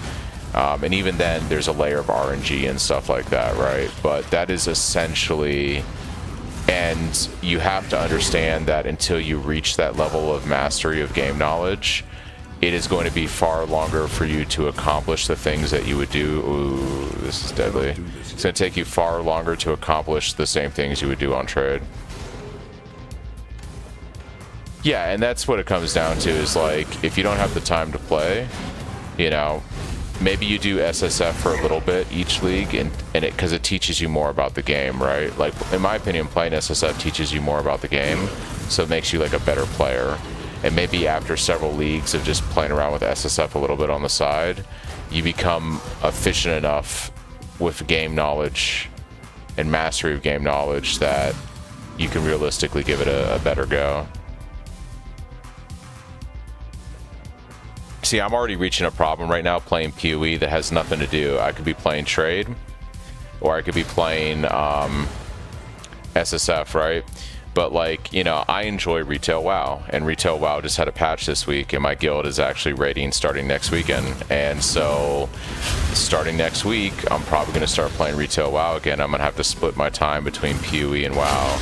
And even then, there's a layer of RNG and stuff like that, right? But that is essentially And you have to understand that until you reach that level of mastery of game knowledge, it is going to be far longer for you to accomplish the things that you would do. Ooh, this is deadly. It's going to take you far longer to accomplish the same things you would do on trade. Yeah, and that's what it comes down to, is like, if you don't have the time to play, you know, maybe you do SSF for a little bit each league, and because it teaches you more about the game, right? Like, in my opinion, playing SSF teaches you more about the game, so it makes you like a better player. And maybe after several leagues of just playing around with SSF a little bit on the side, you become efficient enough with game knowledge and mastery of game knowledge that you can realistically give it a better go. See, I'm already reaching a problem right now playing PoE that has nothing to do. I could be playing trade, or I could be playing SSF, right? But like, you know, I enjoy Retail WoW, and Retail WoW just had a patch this week, and my guild is actually raiding starting next weekend. And so starting next week, I'm probably going to start playing Retail WoW again. I'm going to have to split my time between PoE and WoW.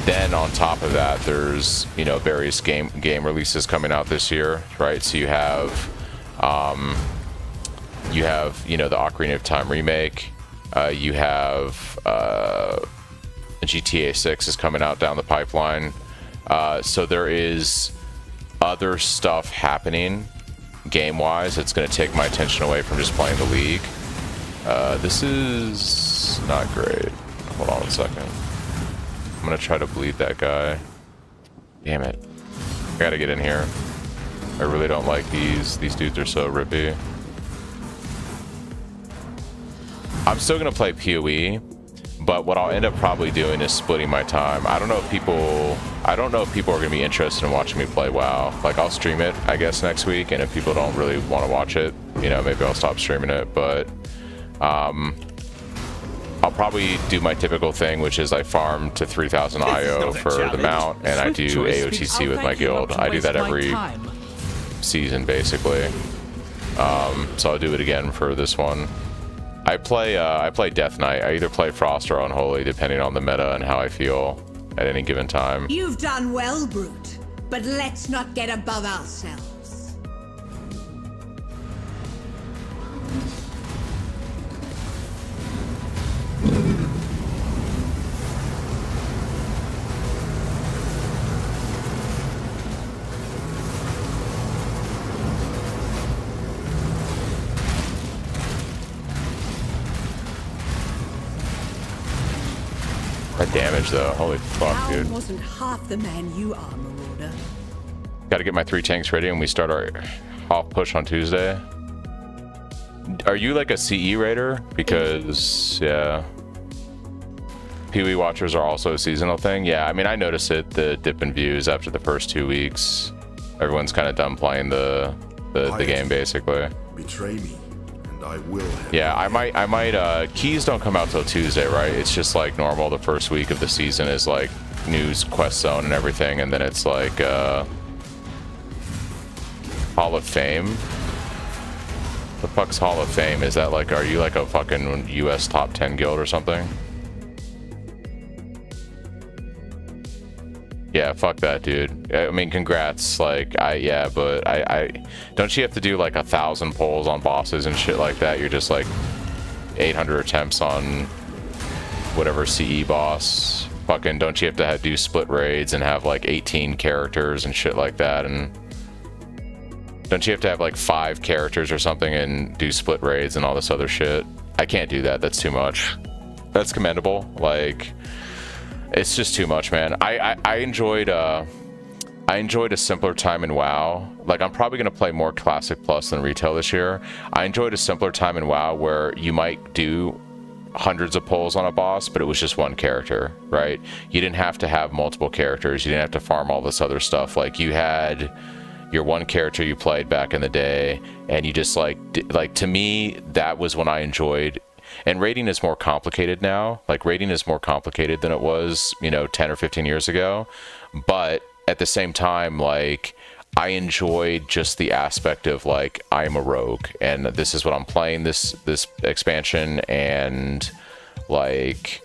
Then on top of that, there's, you know, various game releases coming out this year, right? So you have you know, the Ocarina of Time remake. You have GTA 6 is coming out down the pipeline. So there is other stuff happening game-wise that's going to take my attention away from just playing the league. This is not great. Hold on a second. I'm gonna try to bleed that guy. Damn it. I gotta get in here. I really don't like these. These dudes are so rippy. I'm still gonna play PoE, but what I'll end up probably doing is splitting my time. I don't know if people are gonna be interested in watching me play WoW. Like, I'll stream it, I guess, next week, and if people don't really want to watch it, you know, maybe I'll stop streaming it. But I'll probably do my typical thing, which is I farm to 3,000 IO for the mount, and I do AOTC with my guild. I do that every season, basically. So I'll do it again for this one. I play Death Knight. I either play Frost or Unholy, depending on the meta and how I feel at any given time. You've done well, Brute, but let's not get above ourselves. That damage, though. Holy fuck, dude. Wasn't half the man you are, Marauder. Got to get my 3 tanks ready, and we start our half push on Tuesday. Are you like a CE raider? Because, yeah. PoE watchers are also a seasonal thing. Yeah, I mean, I noticed it, the dip in views after the first 2 weeks. Everyone's kind of done playing the game, basically. Betray me, and I will. Yeah, I might, keys don't come out till Tuesday, right? It's just like normal. The first week of the season is like news, quest zone, and everything, and then it's like, Hall of Fame. The fuck's Hall of Fame? Is that like, are you like a fucking US top 10 guild or something? Yeah, fuck that, dude. I mean, congrats. Like, yeah, but I don't you have to do like 1,000 polls on bosses and shit like that? You're just like 800 attempts on whatever CE boss. Fucking, don't you have to do split raids and have like 18 characters and shit like that? And don't you have to have like 5 characters or something and do split raids and all this other shit? I can't do that. That's too much. That's commendable. Like, it's just too much, man. I enjoyed a simpler time in WoW. Like, I'm probably gonna play more Classic Plus than Retail this year. I enjoyed a simpler time in WoW where you might do hundreds of polls on a boss, but it was just one character, right? You didn't have to have multiple characters. You didn't have to farm all this other stuff. Like, you had your one character you played back in the day, and you just like to me, that was when I enjoyed. And raiding is more complicated now. Like, raiding is more complicated than it was, you know, 10 or 15 years ago. But at the same time, like, I enjoyed just the aspect of like, I am a rogue and this is what I'm playing this expansion, and like,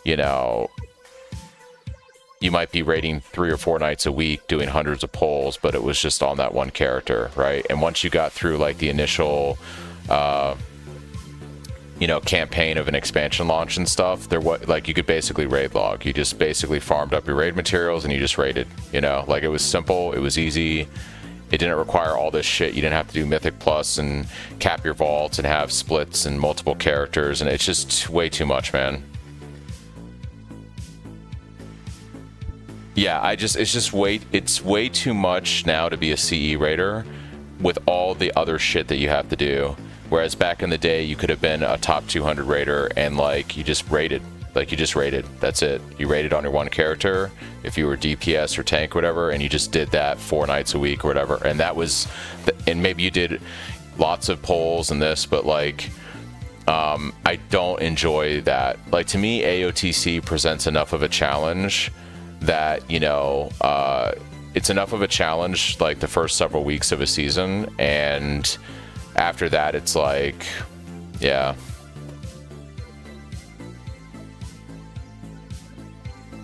you know, you might be raiding 3 or 4 nights a week doing hundreds of polls, but it was just on that one character, right? And once you got through like the initial you know, campaign of an expansion launch and stuff, there was like you could basically raid log. You just basically farmed up your raid materials and you just raided, you know, like it was simple, it was easy. It didn't require all this shit. You didn't have to do Mythic Plus and cap your vaults and have splits and multiple characters, and it's just way too much, man. Yeah, it's way too much now to be a CE raider with all the other shit that you have to do. Whereas back in the day, you could have been a top 200 raider and like you just raided. Like you just raided. That's it. You raided on your one character if you were DPS or tank or whatever, and you just did that 4 nights a week or whatever. And that was, and maybe you did lots of polls and this, but like, I don't enjoy that. Like to me, AOTC presents enough of a challenge that, you know, it's enough of a challenge like the first several weeks of a season, and after that it's like, yeah.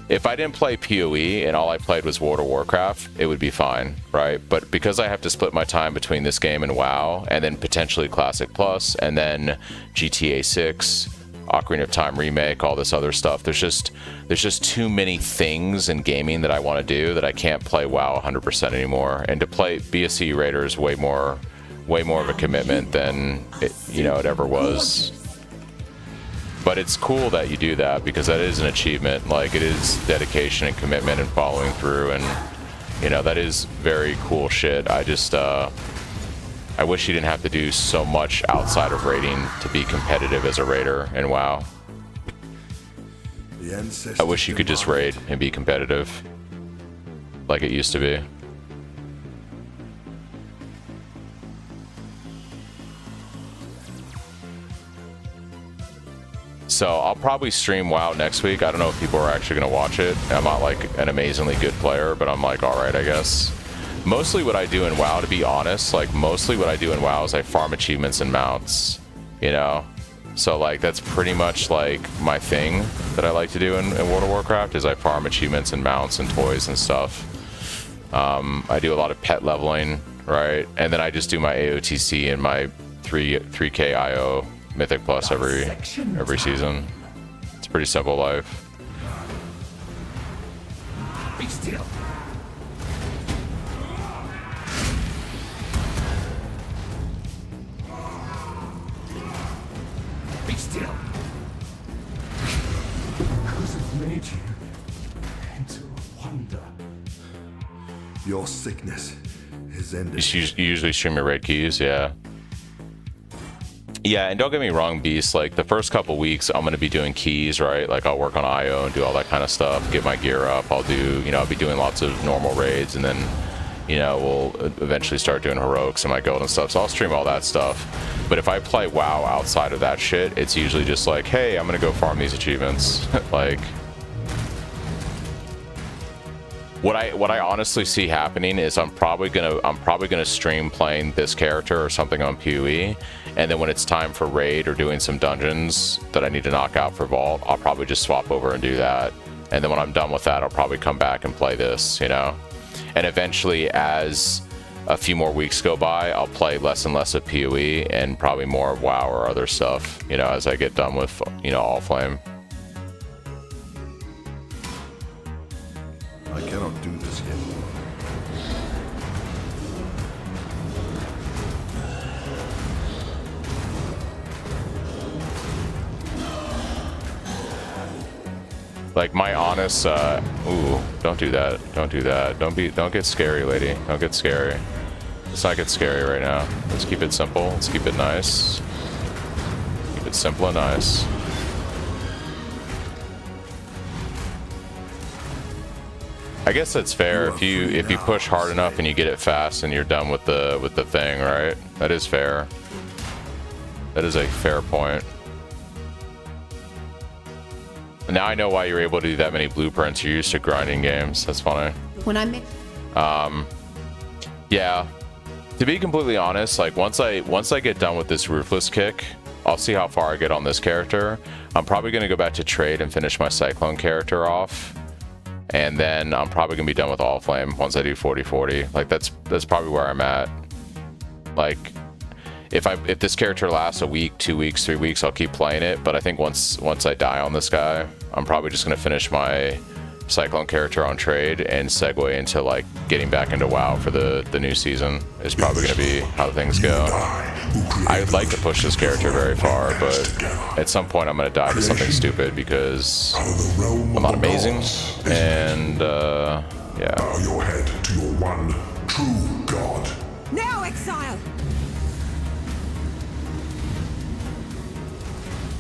If I didn't play PoE and all I played was World of Warcraft, it would be fine, right? But because I have to split my time between this game and WoW, and then potentially Classic Plus, and then GTA 6, Ocarina of Time remake, all this other stuff. There's just too many things in gaming that I want to do that I can't play WoW 100% anymore. And to be a CE raider is way more of a commitment than it ever was. But it's cool that you do that because that is an achievement. Like it is dedication and commitment and following through, and you know that is very cool shit. I just I wish you didn't have to do so much outside of raiding to be competitive as a raider in WoW. I wish you could just raid and be competitive like it used to be. So I'll probably stream WoW next week. I don't know if people are actually going to watch it. I'm not like an amazingly good player, but I'm like, all right, I guess. Mostly what I do in WoW, to be honest, like mostly what I do in WoW is I farm achievements and mounts, you know? So like that's pretty much like my thing that I like to do in World of Warcraft is I farm achievements and mounts and toys and stuff. I do a lot of pet leveling, right? And then I just do my AOTC and my 3K IO Mythic Plus every season. It's a pretty simple life. Be still. Be still. Because it made you into a wonder. Your sickness is ended. You usually stream your raid keys, yeah. Yeah, and don't get me wrong, Beast, like the first couple weeks I'm going to be doing keys, right? Like I'll work on IO and do all that kind of stuff, get my gear up. I'll be doing lots of normal raids, and then, you know, we'll eventually start doing heroics in my guild and stuff. So I'll stream all that stuff. But if I play WoW outside of that shit, it's usually just like, hey, I'm going to go farm these achievements. Like, what I honestly see happening is I'm probably gonna stream playing this character or something on PoE, and then when it's time for raid or doing some dungeons that I need to knock out for vault, I'll probably just swap over and do that. And then when I'm done with that, I'll probably come back and play this, you know. And eventually, as a few more weeks go by, I'll play less and less of PoE and probably more of WoW or other stuff, you know, as I get done with, you know, All Flame. I cannot do this yet. Like my honest, ooh, don't do that. Don't do that. Don't get scary, lady. Don't get scary. Let's not get scary right now. Let's keep it simple. Let's keep it nice. Keep it simple and nice. I guess that's fair if you push hard enough and you get it fast and you're done with the thing, right? That is fair. That is a fair point. Now I know why you're able to do that many blueprints. You're used to grinding games. That's funny. When I make yeah. To be completely honest, like once I get done with this Ruthless kick, I'll see how far I get on this character. I'm probably gonna go back to trade and finish my Cyclone character off. and then I'm probably gonna be done with All Flame once I do 40-40. Like that's probably where I'm at. Like if this character lasts a week, 2 weeks, 3 weeks, I'll keep playing it. But I think once I die on this guy, I'm probably just gonna finish my Cyclone character on trade and segue into like getting back into WoW for the new season. Is probably gonna be how things go. I'd like to push this character very far, but at some point I'm gonna die to something stupid because I'm not amazing. And yeah. Bow your head to your one true god. Now, exile!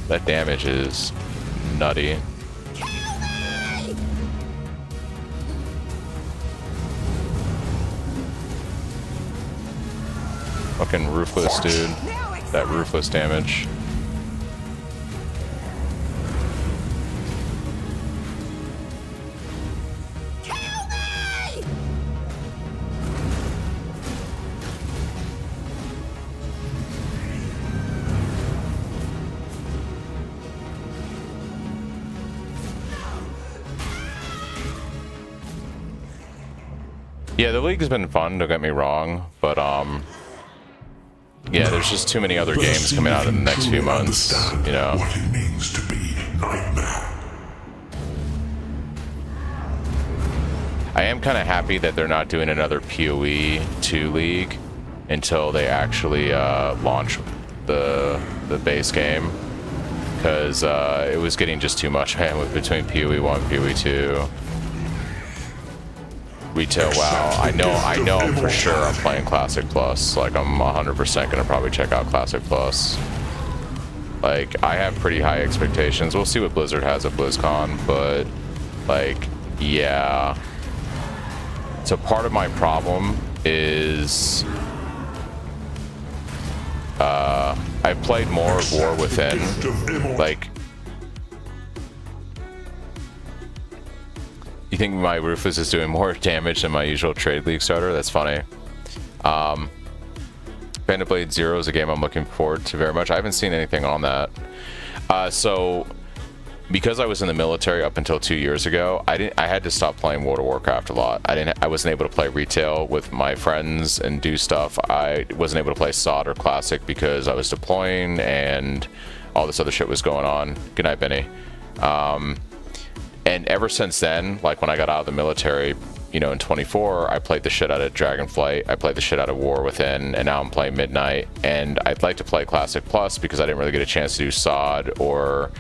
That damage is nutty. Fucking Ruthless, dude. That Ruthless damage. Yeah, the league has been fun, don't get me wrong, but yeah, there's just too many other games coming out in the next few months, you know. What it means to be Nightmare. I am kind of happy that they're not doing another PoE 2 league until they actually launch the base game, because it was getting just too much, man, between PoE 1 and PoE 2. Retail WoW. I know for sure I'm playing Classic Plus. Like I'm 100% gonna probably check out Classic Plus. Like I have pretty high expectations. We'll see what Blizzard has at BlizzCon, but like yeah. So part of my problem is I've played more of War Within. Like, you think my Ruthless is doing more damage than my usual Trade League starter? That's funny. Bandit Blade Zero is a game I'm looking forward to very much. I haven't seen anything on that. So, because I was in the military up until 2 years ago, I had to stop playing World of Warcraft a lot. I wasn't able to play retail with my friends and do stuff. I wasn't able to play SOD or Classic because I was deploying and all this other shit was going on. Good night, Benny. And ever since then, like when I got out of the military, you know, in 24, I played the shit out of Dragonflight, I played the shit out of War Within, and now I'm playing Midnight. And I'd like to play Classic Plus because I didn't really get a chance to do SOD or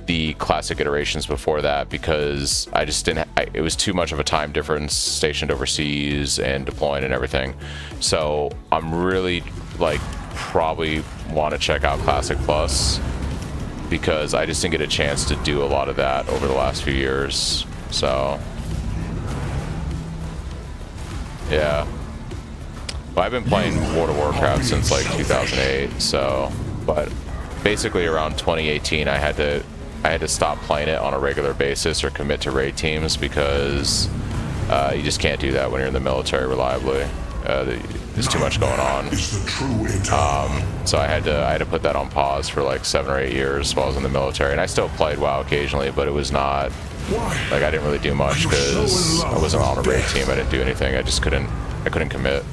the Classic iterations before that because I just didn't, it was too much of a time difference stationed overseas and deploying and everything. So I'm really like probably want to check out Classic Plus because I just didn't get a chance to do a lot of that over the last few years. So yeah, well, I've been playing World of Warcraft since like 2008. So, but basically around 2018, I had to stop playing it on a regular basis or commit to raid teams because you just can't do that when you're in the military reliably. There's too much going on. So I had to put that on pause for like 7 or 8 years while I was in the military, and I still played WoW occasionally, but it was not like I didn't really do much because I wasn't on a raid team. I didn't do anything. I couldn't commit.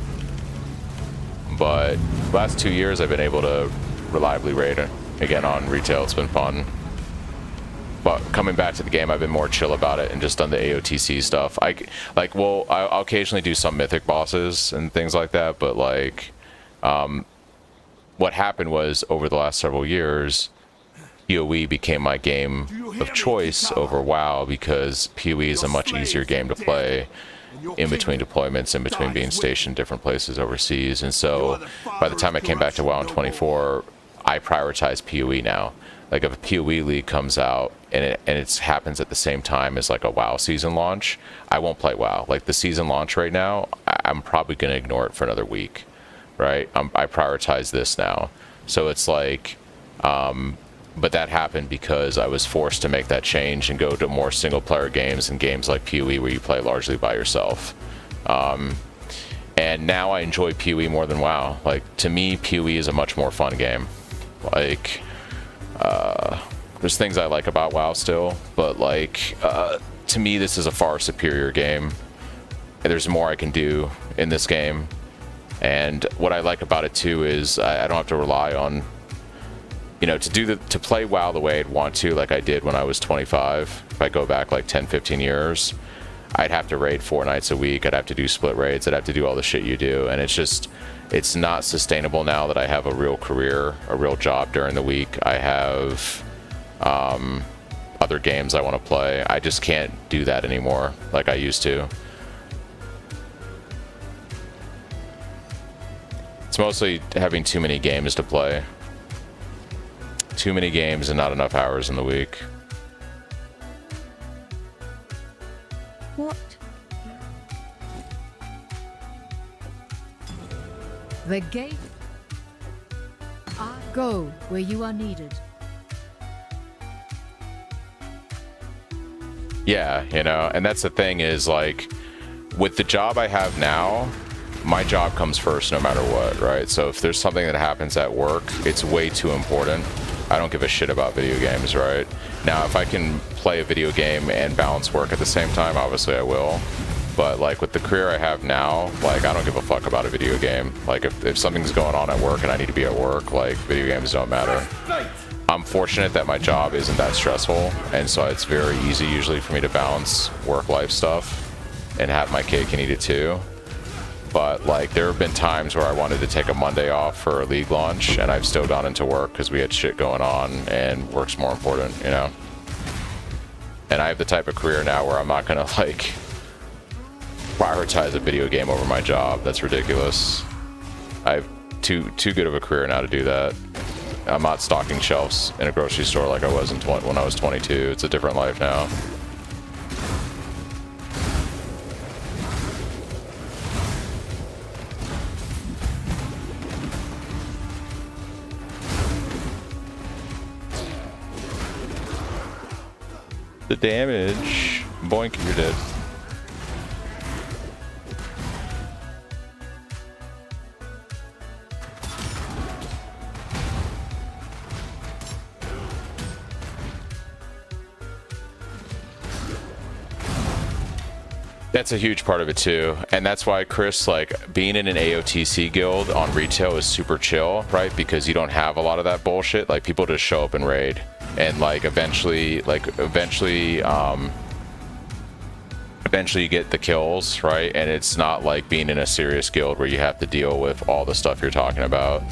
But last 2 years I've been able to reliably raid again on retail. It's been fun. But coming back to the game, I've been more chill about it and just done the AOTC stuff. I'll occasionally do some mythic bosses and things like that, but like, what happened was over the last several years, PoE became my game of choice over WoW because PoE is a much easier game to play in between deployments, in between being stationed different places overseas. And so by the time I came back to WoW in 24, I prioritize PoE now. Like if a PoE league comes out and it happens at the same time as like a WoW season launch, I won't play WoW. Like the season launch right now, I'm probably going to ignore it for another week, right? I prioritize this now. So it's like, but that happened because I was forced to make that change and go to more single player games and games like PoE where you play largely by yourself. And now I enjoy PoE more than WoW. Like to me, PoE is a much more fun game. Like, there's things I like about WoW still, but like to me, this is a far superior game. There's more I can do in this game. And what I like about it too is I don't have to rely on, you know, to play WoW the way I'd want to, like I did when I was 25. If I go back like 10, 15 years, I'd have to raid 4 nights a week. I'd have to do split raids. I'd have to do all the shit you do. And it's not sustainable now that I have a real career, a real job during the week. I have other games I want to play. I just can't do that anymore like I used to. It's mostly having too many games to play. Too many games and not enough hours in the week. What? The gate. I go where you are needed. Yeah, you know, and that's the thing is, like, with the job I have now, my job comes first no matter what, right? So if there's something that happens at work, it's way too important. I don't give a shit about video games, right? Now, if I can play a video game and balance work at the same time, obviously I will. But, like, with the career I have now, like, I don't give a fuck about a video game. Like, if something's going on at work and I need to be at work, like, video games don't matter. I'm fortunate that my job isn't that stressful, and so it's very easy usually for me to balance work-life stuff and have my cake and eat it too. But, like, there have been times where I wanted to take a Monday off for a league launch, and I've still gone into work because we had shit going on, and work's more important, you know? And I have the type of career now where I'm not gonna, like, prioritize a video game over my job. That's ridiculous. I have too good of a career now to do that. I'm not stocking shelves in a grocery store like I was when I was 22. It's a different life now. The damage. Boink, you're dead. That's a huge part of it too, and that's why, Chris, like, being in an AOTC guild on retail is super chill, right? Because you don't have a lot of that bullshit. Like, people just show up and raid, and like eventually you get the kills, right? And it's not like being in a serious guild where you have to deal with all the stuff you're talking about.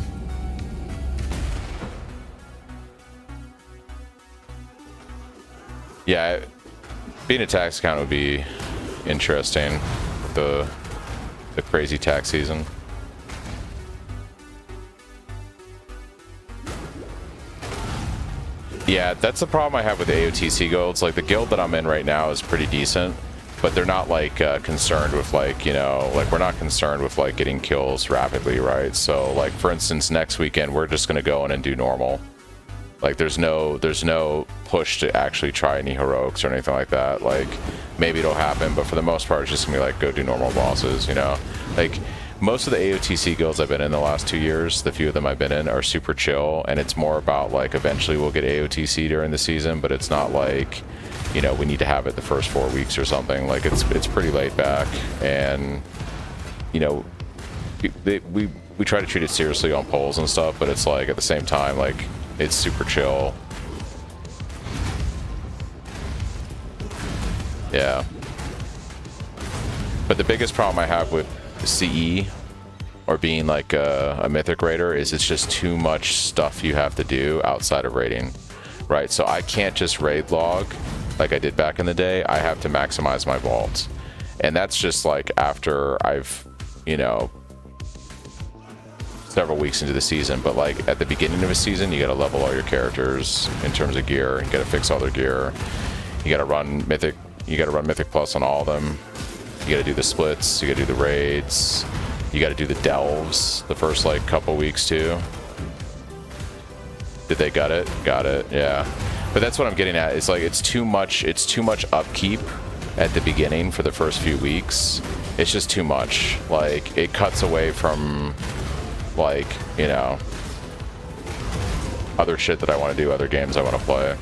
Yeah, being a tax account would be interesting with the crazy tax season. Yeah, that's the problem I have with AOTC guilds. Like, the guild that I'm in right now is pretty decent, but they're not like concerned with, like, you know, like, we're not concerned with like getting kills rapidly, right? So, like, for instance, next weekend we're just gonna go in and do normal. Like, there's no push to actually try any heroics or anything like that. Like, maybe it'll happen, but for the most part, it's just gonna be like, go do normal bosses, you know? Like, most of the AOTC guilds I've been in the last 2 years, the few of them I've been in, are super chill, and it's more about, like, eventually we'll get AOTC during the season, but it's not like, you know, we need to have it the first 4 weeks or something. Like, it's pretty laid back, and, you know, we try to treat it seriously on polls and stuff, but it's like, at the same time, like, it's super chill. Yeah. But the biggest problem I have with CE or being like a mythic raider is it's just too much stuff you have to do outside of raiding, right? So I can't just raid log like I did back in the day. I have to maximize my vaults, and that's just like after I've, you know, several weeks into the season. But like at the beginning of a season, you got to level all your characters in terms of gear. You got to fix all their gear. You got to run mythic. You got to run mythic plus on all of them. You got to do the splits. You got to do the raids. You got to do the delves the first like couple weeks too. Did they got it? Got it. Yeah. But that's what I'm getting at. It's like it's too much. It's too much upkeep at the beginning for the first few weeks. It's just too much. Like it cuts away from, like, you know, other shit that I want to do, other games I want to play.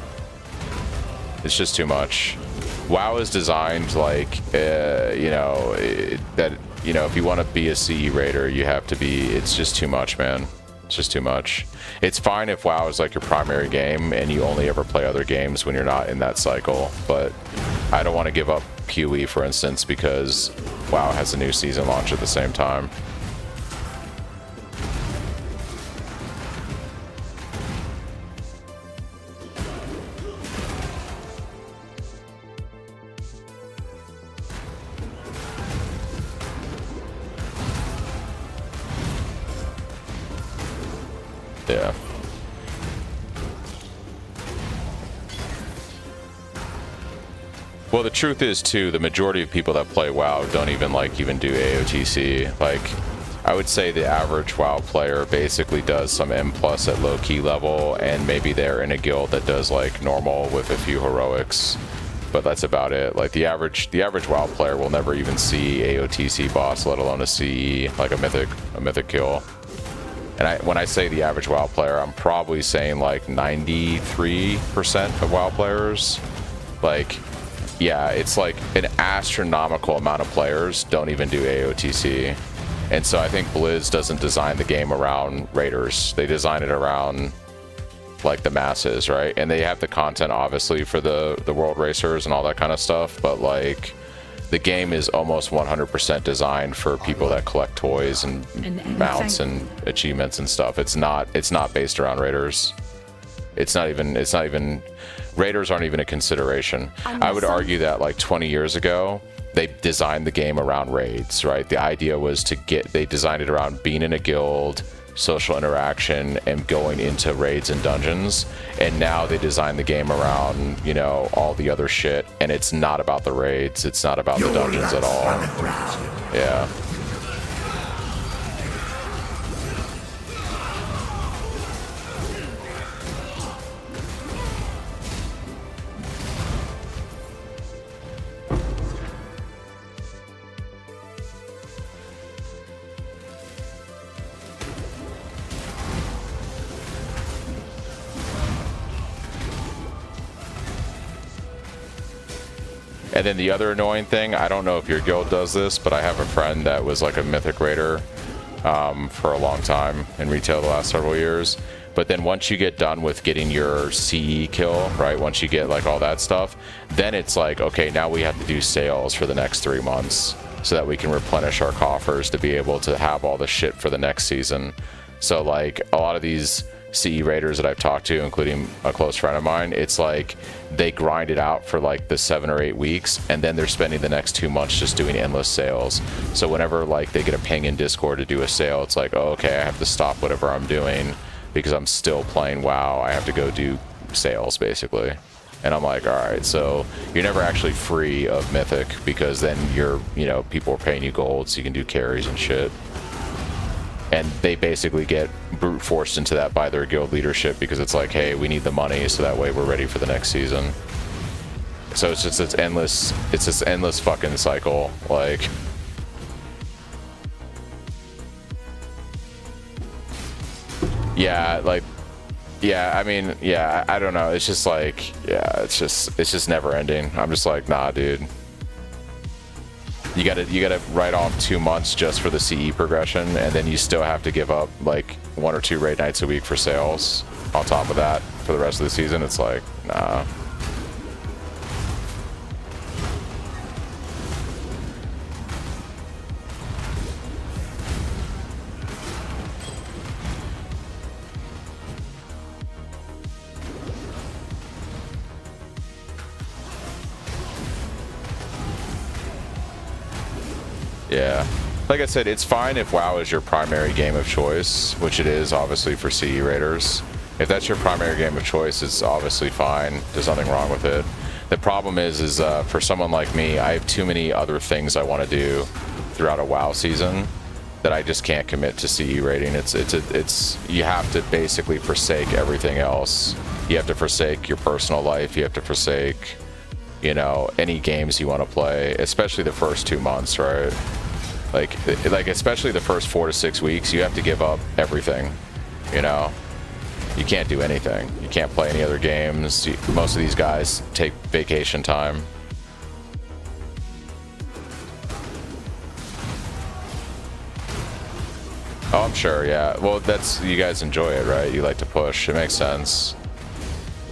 It's just too much. WoW is designed like, you know, that, you know, if you want to be a CE raider, you have to be, it's just too much, man. It's just too much. It's fine if WoW is like your primary game and you only ever play other games when you're not in that cycle, but I don't want to give up QE, for instance, because WoW has a new season launch at the same time. Yeah. Well, the truth is too, the majority of people that play WoW don't even do AOTC. Like, I would say the average WoW player basically does some M+ at low key level, and maybe they're in a guild that does like normal with a few heroics, but that's about it. Like the average WoW player will never even see AOTC boss, let alone a CE, like a mythic kill. And when I say the average WoW player, I'm probably saying like 93% of WoW players. Like, yeah, it's like an astronomical amount of players don't even do AOTC. And so I think Blizz doesn't design the game around raiders. They design it around like the masses, right? And they have the content obviously for the world racers and all that kind of stuff, but like the game is almost 100% designed for people that collect toys and mounts and achievements and stuff. It's not based around raiders. It's not even raiders aren't even a consideration. I would argue that like 20 years ago, they designed the game around raids, right? The idea was they designed it around being in a guild, social interaction, and going into raids and dungeons. And now they design the game around, you know, all the other shit, and it's not about the raids, it's not about the dungeons at all. Yeah. And then the other annoying thing, I don't know if your guild does this, but I have a friend that was like a mythic raider for a long time in retail the last several years. But then once you get done with getting your CE kill, right, once you get like all that stuff, then it's like, okay, now we have to do sales for the next 3 months so that we can replenish our coffers to be able to have all the shit for the next season. So like a lot of these CE raiders that I've talked to, including a close friend of mine, it's like they grind it out for like the 7 or 8 weeks, and then they're spending the next 2 months just doing endless sales. So whenever like they get a ping in Discord to do a sale, it's like, oh, okay, I have to stop whatever I'm doing because I'm still playing WoW. I have to go do sales basically. And I'm like, all right, so you're never actually free of mythic, because then people are paying you gold so you can do carries and shit. And they basically get brute forced into that by their guild leadership, because it's like, hey, we need the money so that way we're ready for the next season. So it's just this endless fucking cycle. Like, yeah, like, yeah, I mean, yeah, I don't know. It's just like, yeah, it's just never ending. I'm just like, nah, dude. You gotta write off 2 months just for the CE progression, and then you still have to give up like 1 or 2 raid nights a week for sales on top of that for the rest of the season. It's like, nah. Yeah, like I said, it's fine if WoW is your primary game of choice, which it is obviously for CE raiders. If that's your primary game of choice, it's obviously fine. There's nothing wrong with it. The problem is for someone like me, I have too many other things I want to do throughout a WoW season that I just can't commit to CE rating. It's you have to basically forsake everything else. You have to forsake your personal life. You have to forsake, you know, any games you want to play, especially the first 2 months, right? Like especially the first 4 to 6 weeks, you have to give up everything, you know? You can't do anything. You can't play any other games. Most of these guys take vacation time. Oh, I'm sure, yeah. Well, that's, you guys enjoy it, right? You like to push. It makes sense.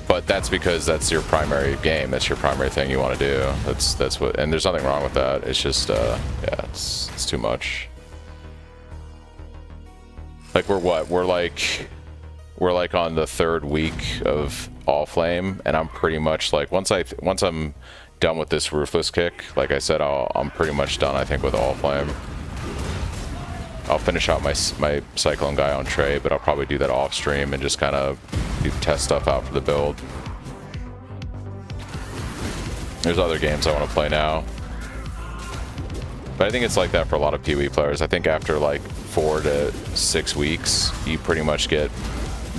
But that's because that's your primary game. That's your primary thing you want to do. That's what, and there's nothing wrong with that. It's just, yeah, it's too much. Like, we're what? We're like on the 3rd week of All Flame, and I'm pretty much like, once I'm done with this Ruthless kick, like I said, I'm pretty much done, I think, with All Flame. I'll finish out my Cyclone guy on Trey, but I'll probably do that off stream and just kind of test stuff out for the build. There's other games I want to play now. But I think it's like that for a lot of PoE players. I think after like 4 to 6 weeks, you pretty much get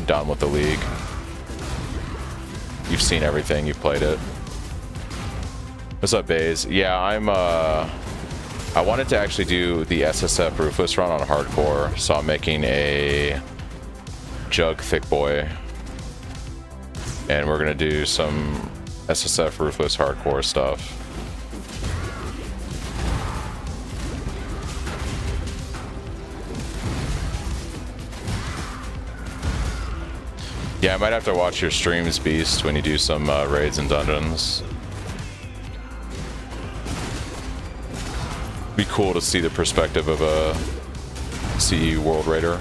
done with the league. You've seen everything, you've played it. What's up, Baze? Yeah, I wanted to actually do the SSF Ruthless run on hardcore, so I'm making a JUGG thick boy. And we're gonna do some SSF Ruthless hardcore stuff. Yeah, I might have to watch your streams, Beast, when you do some raids and dungeons. Be cool to see the perspective of a CE World Raider.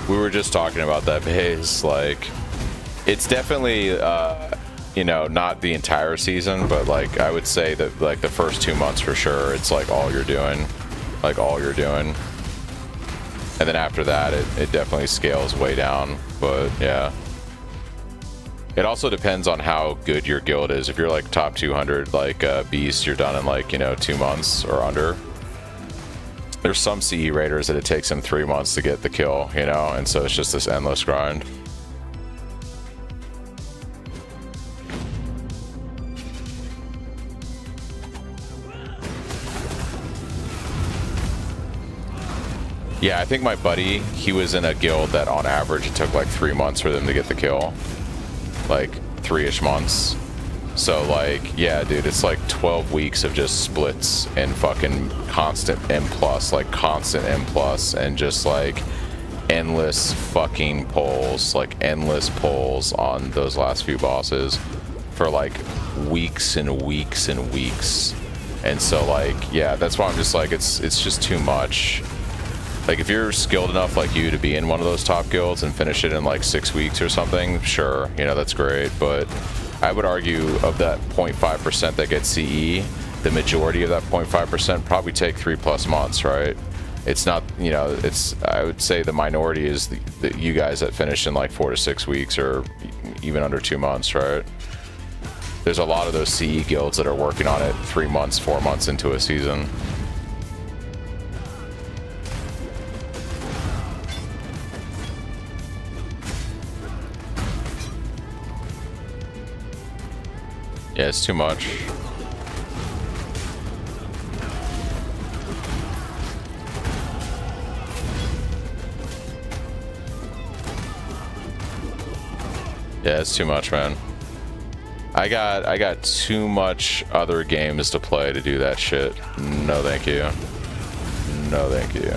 We were just talking about that base. Like, it's definitely you know, not the entire season, but like I would say that like the first 2 months for sure, it's like all you're doing, and then after that it definitely scales way down. But yeah, it also depends on how good your guild is. If you're like top 200 like Beast, you're done in like, you know, 2 months or under. There's some CE raiders that it takes them 3 months to get the kill, you know, and so it's just this endless grind. Yeah, I think my buddy, he was in a guild that on average it took like 3 months for them to get the kill. Like 3-ish months. So like, yeah, dude, it's like 12 weeks of just splits and fucking constant M+, like constant M+, and just like endless fucking pulls, like endless pulls on those last few bosses for like weeks and weeks and weeks. And so like, yeah, that's why I'm just like, it's just too much. Like, if you're skilled enough like you to be in one of those top guilds and finish it in like 6 weeks or something, sure, you know, that's great. But I would argue of that 0.5% that gets CE, the majority of that 0.5% probably take 3+ months, right? It's not, you know, it's, I would say the minority is the you guys that finish in like 4 to 6 weeks or even under 2 months, right? There's a lot of those CE guilds that are working on it 3 months, 4 months into a season. Yeah, it's too much. Yeah, it's too much, man. I got too much other games to play to do that shit. No, thank you. No, thank you.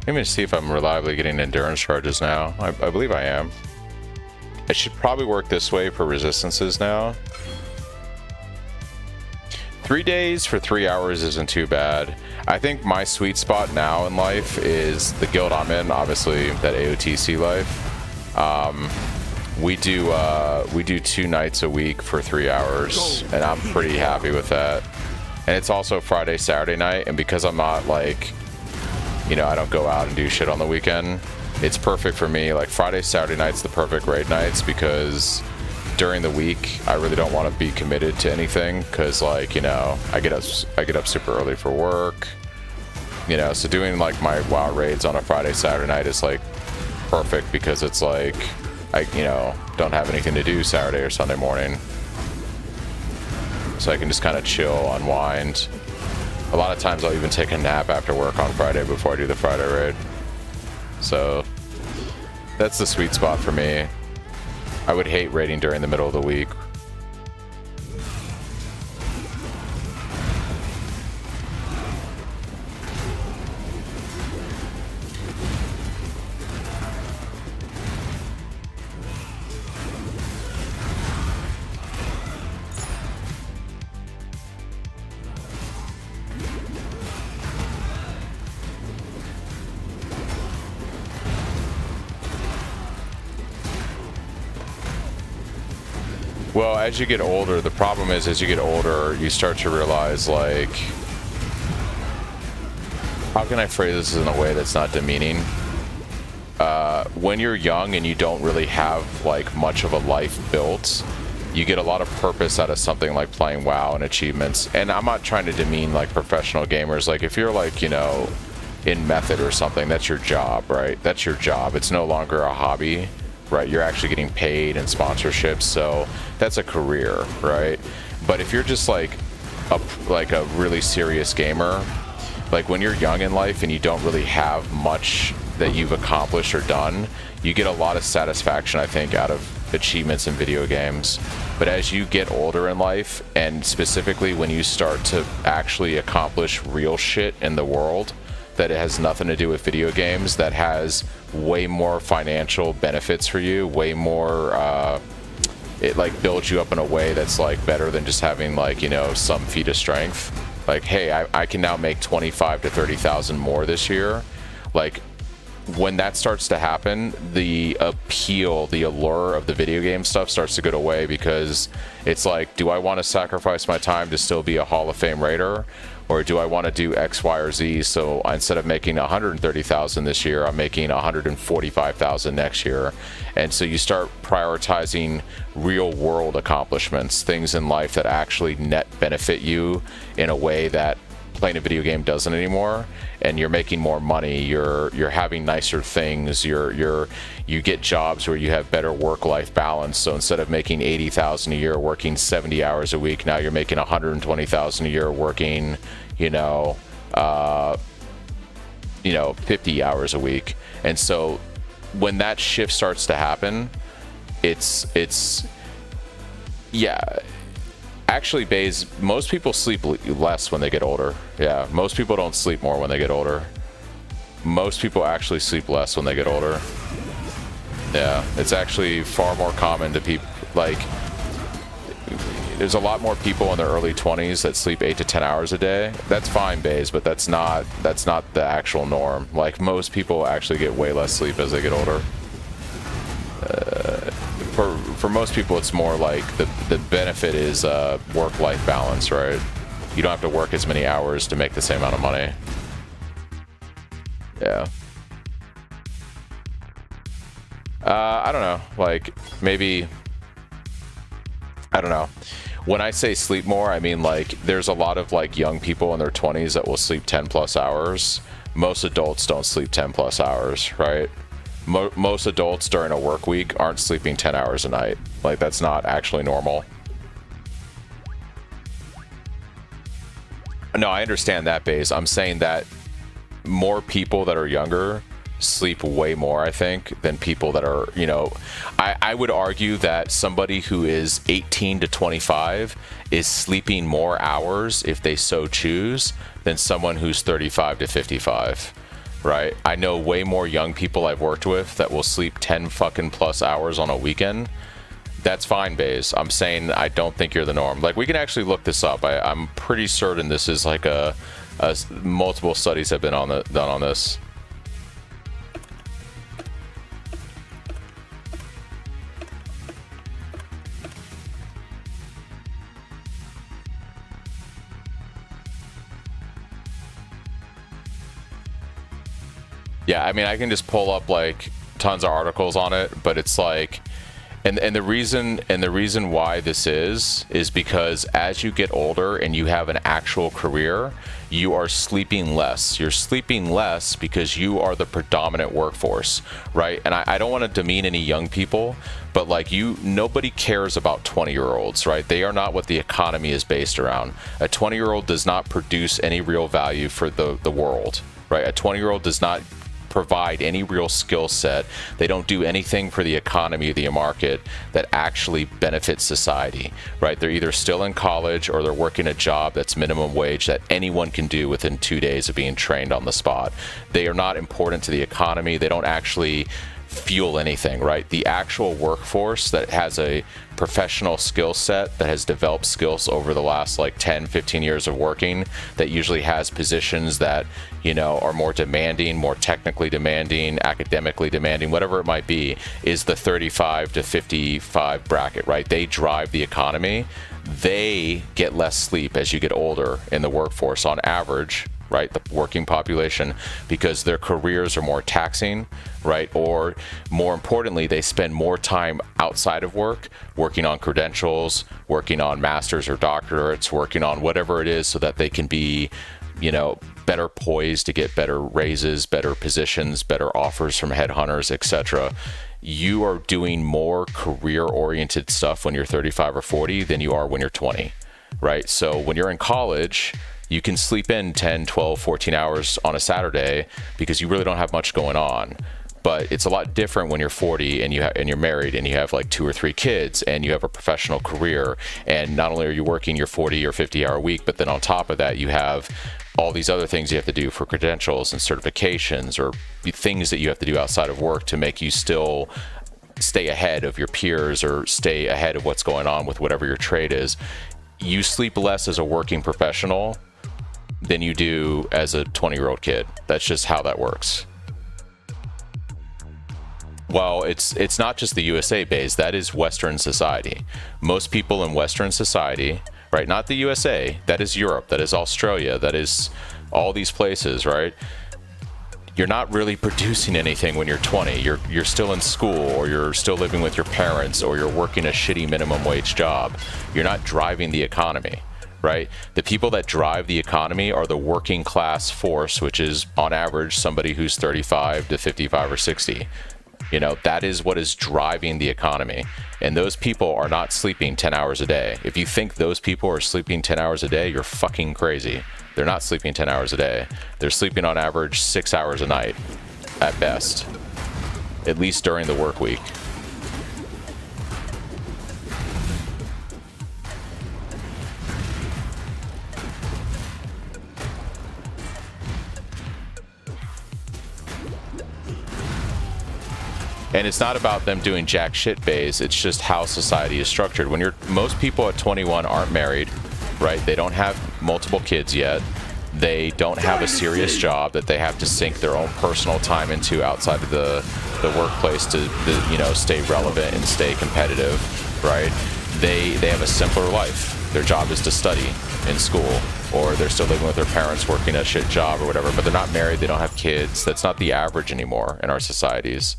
Let me see if I'm reliably getting endurance charges now. I believe I am. I should probably work this way for resistances now. 3 days for 3 hours isn't too bad. I think my sweet spot now in life is the guild I'm in, obviously that AOTC life. We do 2 nights a week for 3 hours, and I'm pretty happy with that. And it's also Friday, Saturday night, and because I'm not like, you know, I don't go out and do shit on the weekend, it's perfect for me. Like Friday, Saturday night's the perfect raid nights because during the week I really don't want to be committed to anything because, like, you know, I get up super early for work, you know, so doing like my WoW raids on a Friday, Saturday night is like perfect because it's like I, you know, don't have anything to do Saturday or Sunday morning. So I can just kind of chill, unwind. A lot of times I'll even take a nap after work on Friday before I do the Friday raid. So that's the sweet spot for me. I would hate raiding during the middle of the week. Well, as you get older, the problem is as you get older, you start to realize, like, how can I phrase this in a way that's not demeaning? When you're young and you don't really have, like, much of a life built, you get a lot of purpose out of something like playing WoW and achievements. And I'm not trying to demean, like, professional gamers. Like, if you're, like, you know, in Method or something, that's your job, right? That's your job. It's no longer a hobby. Right, you're actually getting paid and sponsorships, so that's a career, right? But if you're just like a really serious gamer, like when you're young in life and you don't really have much that you've accomplished or done, you get a lot of satisfaction, I think, out of achievements in video games. But as you get older in life, and specifically when you start to actually accomplish real shit in the world, that it has nothing to do with video games, that has way more financial benefits for you, way more, it like builds you up in a way that's like better than just having, like, you know, some feat of strength. Like, hey, I can now make 25 to 30,000 more this year. Like, when that starts to happen, the appeal, the allure of the video game stuff starts to go away, because it's like, do I want to sacrifice my time to still be a Hall of Fame raider? Or do I want to do X, Y, or Z? So instead of making 130,000 this year, I'm making 145,000 next year. And so you start prioritizing real world accomplishments, things in life that actually net benefit you in a way that playing a video game doesn't anymore. And you're making more money, you're having nicer things, you get jobs where you have better work-life balance. So instead of making 80,000 a year working 70 hours a week, now you're making 120,000 a year working, 50 hours a week. And so when that shift starts to happen, it's yeah. Actually, Baze, most people sleep less when they get older. Yeah, most people don't sleep more when they get older. Most people actually sleep less when they get older. Yeah, it's actually far more common to people, like, there's a lot more people in their early 20s that sleep 8 to 10 hours a day. That's fine, Baze, but that's not the actual norm. Like, most people actually get way less sleep as they get older. For most people, it's more like the benefit is work-life balance, right? You don't have to work as many hours to make the same amount of money. Yeah. I don't know. Like, maybe... I don't know. When I say sleep more, I mean, like, there's a lot of, like, young people in their 20s that will sleep 10+ hours. Most adults don't sleep 10+ hours, right? Most adults during a work week aren't sleeping 10 hours a night. Like, that's not actually normal. No, I understand that, Base. I'm saying that more people that are younger sleep way more, I think, than people that are, I would argue that somebody who is 18 to 25 is sleeping more hours, if they so choose, than someone who's 35 to 55. Right? I know way more young people I've worked with that will sleep 10 fucking plus hours on a weekend. That's fine, Baze. I'm saying I don't think you're the norm. Like, we can actually look this up. I'm pretty certain this is like a multiple studies have been done on this. Yeah, I mean, I can just pull up like tons of articles on it, but it's like, and the reason why this is because as you get older and you have an actual career, you are sleeping less. You're sleeping less because you are the predominant workforce, right? And I don't want to demean any young people, but like nobody cares about 20-year-olds, right? They are not what the economy is based around. A 20-year-old does not produce any real value for the world, right? A 20-year-old does not provide any real skill set. They don't do anything for the economy or the market that actually benefits society, right? They're either still in college or they're working a job that's minimum wage that anyone can do within 2 days of being trained on the spot. They are not important to the economy. They don't actually fuel anything, right? The actual workforce that has a professional skill set, that has developed skills over the last like 10, 15 years of working, that usually has positions that, you know, are more demanding, more technically demanding, academically demanding, whatever it might be, is the 35 to 55 bracket, right? They drive the economy. They get less sleep as you get older in the workforce on average, right? The working population, because their careers are more taxing, right? Or more importantly, they spend more time outside of work, working on credentials, working on masters or doctorates, working on whatever it is so that they can be, you know, better poised to get better raises, better positions, better offers from headhunters, etc. You are doing more career-oriented stuff when you're 35 or 40 than you are when you're 20, right? So when you're in college, you can sleep in 10, 12, 14 hours on a Saturday because you really don't have much going on. But it's a lot different when you're 40 and you're married and you have like 2 or 3 kids and you have a professional career. And not only are you working your 40 or 50 hour week, but then on top of that, you have all these other things you have to do for credentials and certifications or things that you have to do outside of work to make you still stay ahead of your peers or stay ahead of what's going on with whatever your trade is. You sleep less as a working professional than you do as a 20-year-old kid. That's just how that works. Well, it's not just the USA based, that is Western society. Most people in Western society, right, not the USA, that is Europe, that is Australia, that is all these places, right? You're not really producing anything when you're 20. You're still in school, or you're still living with your parents, or you're working a shitty minimum wage job. You're not driving the economy, right? The people that drive the economy are the working class force, which is on average somebody who's 35 to 55 or 60. You know, that is what is driving the economy. And those people are not sleeping 10 hours a day. If you think those people are sleeping 10 hours a day, you're fucking crazy. They're not sleeping 10 hours a day. They're sleeping on average 6 hours a night at best, at least during the work week. And it's not about them doing jack shit bays, it's just how society is structured. Most people at 21 aren't married, right? They don't have multiple kids yet. They don't have a serious job that they have to sink their own personal time into outside of the workplace to you know, stay relevant and stay competitive, right? They have a simpler life. Their job is to study in school, or they're still living with their parents working a shit job or whatever, but they're not married, they don't have kids. That's not the average anymore in our societies.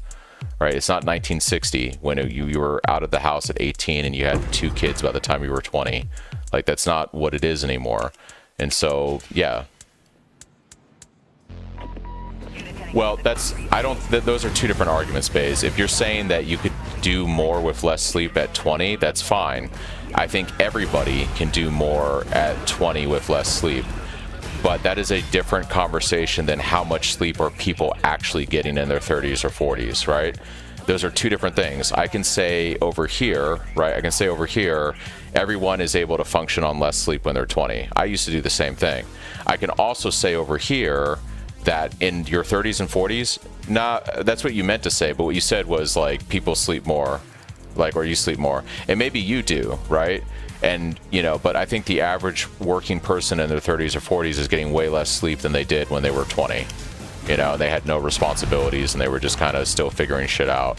Right, it's not 1960 when you were out of the house at 18 and you had 2 kids by the time you were 20. Like, that's not what it is anymore. And so, yeah. Well, those are 2 different arguments, Baze. If you're saying that you could do more with less sleep at 20, that's fine. I think everybody can do more at 20 with less sleep. But that is a different conversation than how much sleep are people actually getting in their 30s or 40s, right? Those are 2 different things. I can say over here, right? I can say over here, everyone is able to function on less sleep when they're 20. I used to do the same thing. I can also say over here that in your 30s and 40s, nah, that's what you meant to say, but what you said was like people sleep more, like, or you sleep more. And maybe you do, right? And, you know, but I think the average working person in their 30s or 40s is getting way less sleep than they did when they were 20. You know, they had no responsibilities and they were just kind of still figuring shit out.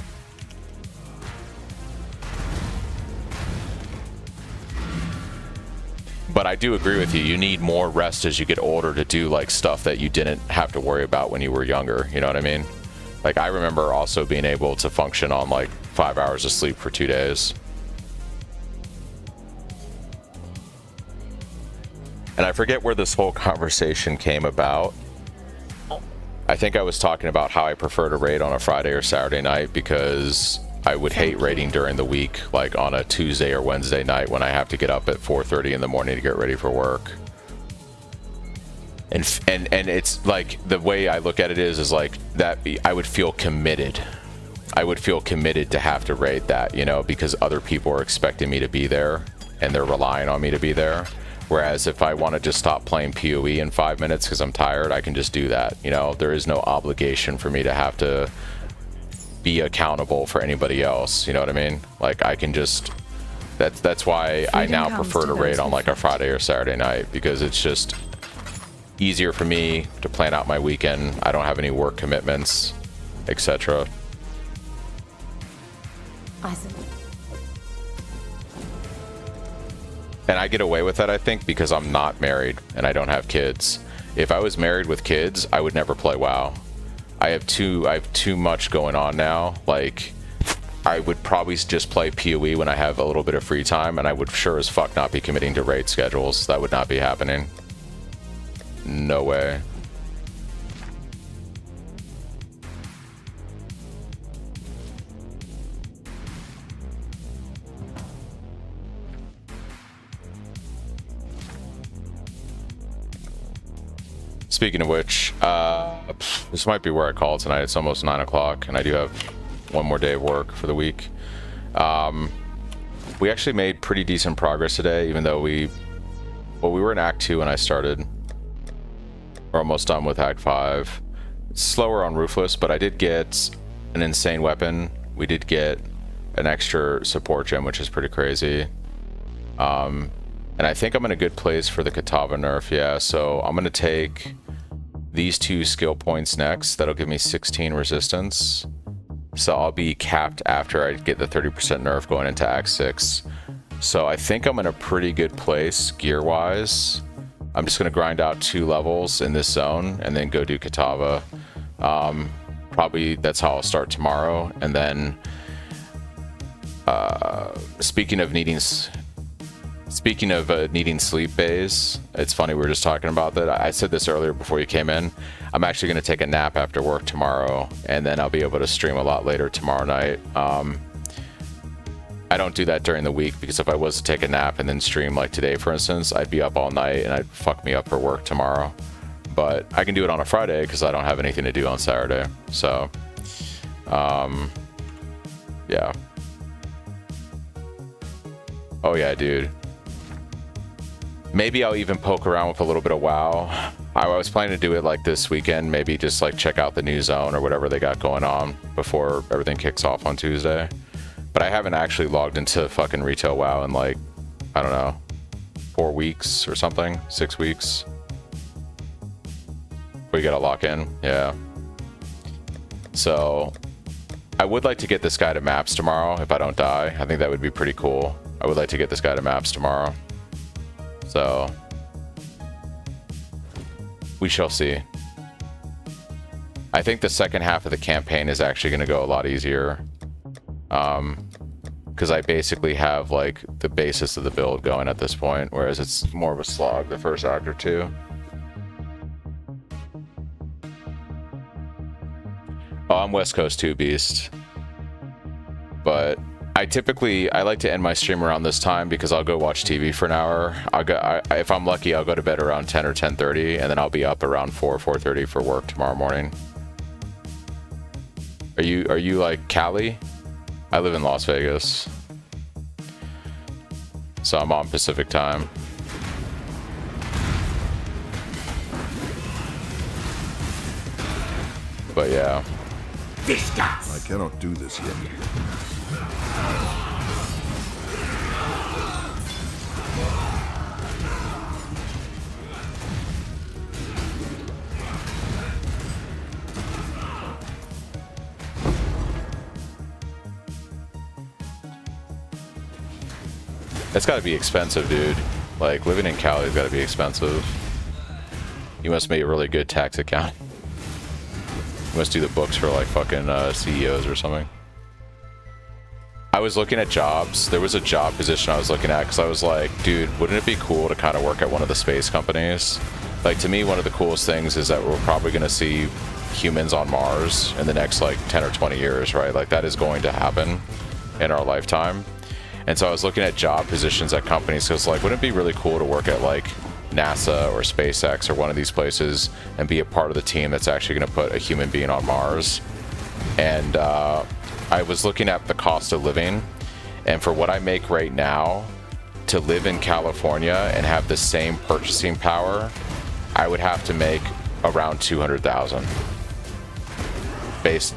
But But I do agree with you. You need more rest as you get older to do like stuff that you didn't have to worry about when you were younger. You know what I mean? Like I remember also being able to function on like 5 hours of sleep for 2 days. And I forget where this whole conversation came about. I think I was talking about how I prefer to raid on a Friday or Saturday night because I would hate raiding during the week, like on a Tuesday or Wednesday night when I have to get up at 4:30 in the morning to get ready for work. And it's like the way I look at it is like that I would feel committed. I would feel committed to have to raid that, you know, because other people are expecting me to be there and they're relying on me to be there. Whereas if I want to just stop playing PoE in 5 minutes because I'm tired, I can just do that. You know, there is no obligation for me to have to be accountable for anybody else. You know what I mean? Like I can just, that's why I now prefer to raid on like a Friday or Saturday night, because it's just easier for me to plan out my weekend. I don't have any work commitments, etc. Awesome. And I get away with that, I think, because I'm not married and I don't have kids. If I was married with kids, I would never play WoW. I have too much going on now. Like, I would probably just play PoE when I have a little bit of free time, and I would sure as fuck not be committing to raid schedules. That would not be happening. No way. Speaking of which, this might be where I call it tonight. It's almost 9 o'clock, and I do have one more day of work for the week. We actually made pretty decent progress today, even though we were in Act 2 when I started. We're almost done with Act 5. It's slower on Ruthless, but I did get an insane weapon. We did get an extra support gem, which is pretty crazy. And I think I'm in a good place for the Kitava nerf, yeah. So I'm going to take these 2 skill points next. That'll give me 16 resistance. So I'll be capped after I get the 30% nerf going into Act 6. So I think I'm in a pretty good place gear-wise. I'm just going to grind out 2 levels in this zone and then go do Kitava. Probably that's how I'll start tomorrow. And then, speaking of needing sleep bays, it's funny, we were just talking about that. I said this earlier before you came in. I'm actually going to take a nap after work tomorrow, and then I'll be able to stream a lot later tomorrow night. I don't do that during the week, because if I was to take a nap and then stream like today, for instance, I'd be up all night and I'd fuck me up for work tomorrow. But I can do it on a Friday because I don't have anything to do on Saturday. So, yeah. Oh yeah, dude. Maybe I'll even poke around with a little bit of WoW. I was planning to do it like this weekend, maybe just like check out the new zone or whatever they got going on before everything kicks off on Tuesday. But I haven't actually logged into fucking retail WoW in like, I don't know, 4 weeks or something, 6 weeks. We gotta lock in, yeah. So I would like to get this guy to maps tomorrow if I don't die. I think that would be pretty cool. I would like to get this guy to maps tomorrow. So we shall see. I think the second half of the campaign is actually going to go a lot easier, because I basically have like the basis of the build going at this point, whereas it's more of a slog the first act or 2. Oh, I'm West Coast 2 Beast, but I like to end my stream around this time because I'll go watch TV for an hour. If I'm lucky, I'll go to bed around 10 or 10:30, and then I'll be up around 4:30 for work tomorrow morning. Are you like Cali? I live in Las Vegas, so I'm on Pacific time. But yeah. I cannot do this yet. It's got to be expensive, dude. Like, living in Cali's gotta be expensive. You must make a really good tax account. You must do the books for like fucking CEOs or something. I was looking at jobs. There was a job position I was looking at because I was like, dude, wouldn't it be cool to kind of work at one of the space companies? Like, to me, one of the coolest things is that we're probably going to see humans on Mars in the next like 10 or 20 years, right? Like, that is going to happen in our lifetime. And so I was looking at job positions at companies. So it's like, wouldn't it be really cool to work at like NASA or SpaceX or one of these places and be a part of the team that's actually going to put a human being on Mars? And I was looking at the cost of living, and for what I make right now, to live in California and have the same purchasing power, I would have to make around $200,000 based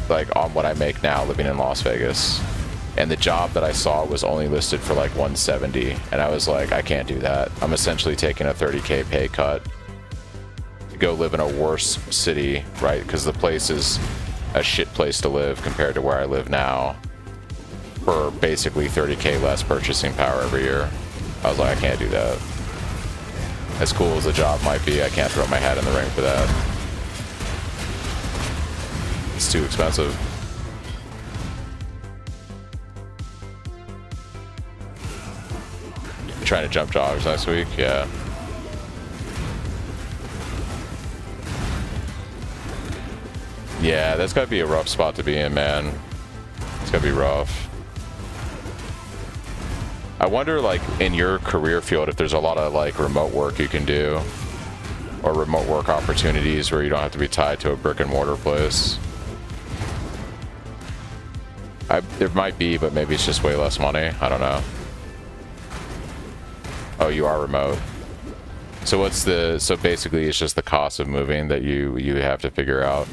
like on what I make now living in Las Vegas. And the job that I saw was only listed for like 170, and I was like, I can't do that. I'm essentially taking a 30K pay cut to go live in a worse city, right? Because the place is a shit place to live compared to where I live now, for basically 30K less purchasing power every year. I was like, I can't do that. As cool as the job might be, I can't throw my hat in the ring for that. It's too expensive. Trying to jump jogs next week, yeah. Yeah, that's gotta be a rough spot to be in, man. It's gotta be rough. I wonder, like, in your career field, if there's a lot of, like, remote work you can do, or remote work opportunities where you don't have to be tied to a brick and mortar place. There might be, but maybe it's just way less money. I don't know. Oh, you are remote. So what's the, so basically it's just the cost of moving that you have to figure out.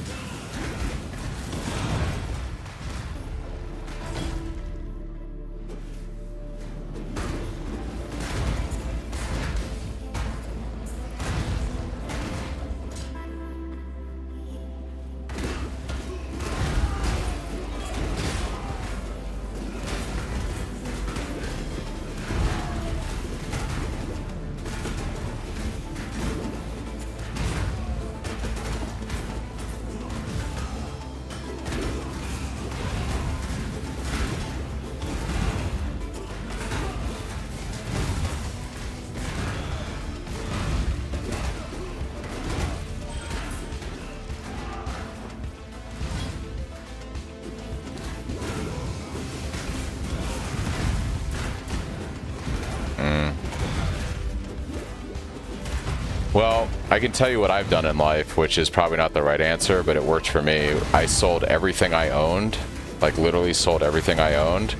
Well, I can tell you what I've done in life, which is probably not the right answer, but it worked for me. I sold everything I owned, like literally sold everything I owned,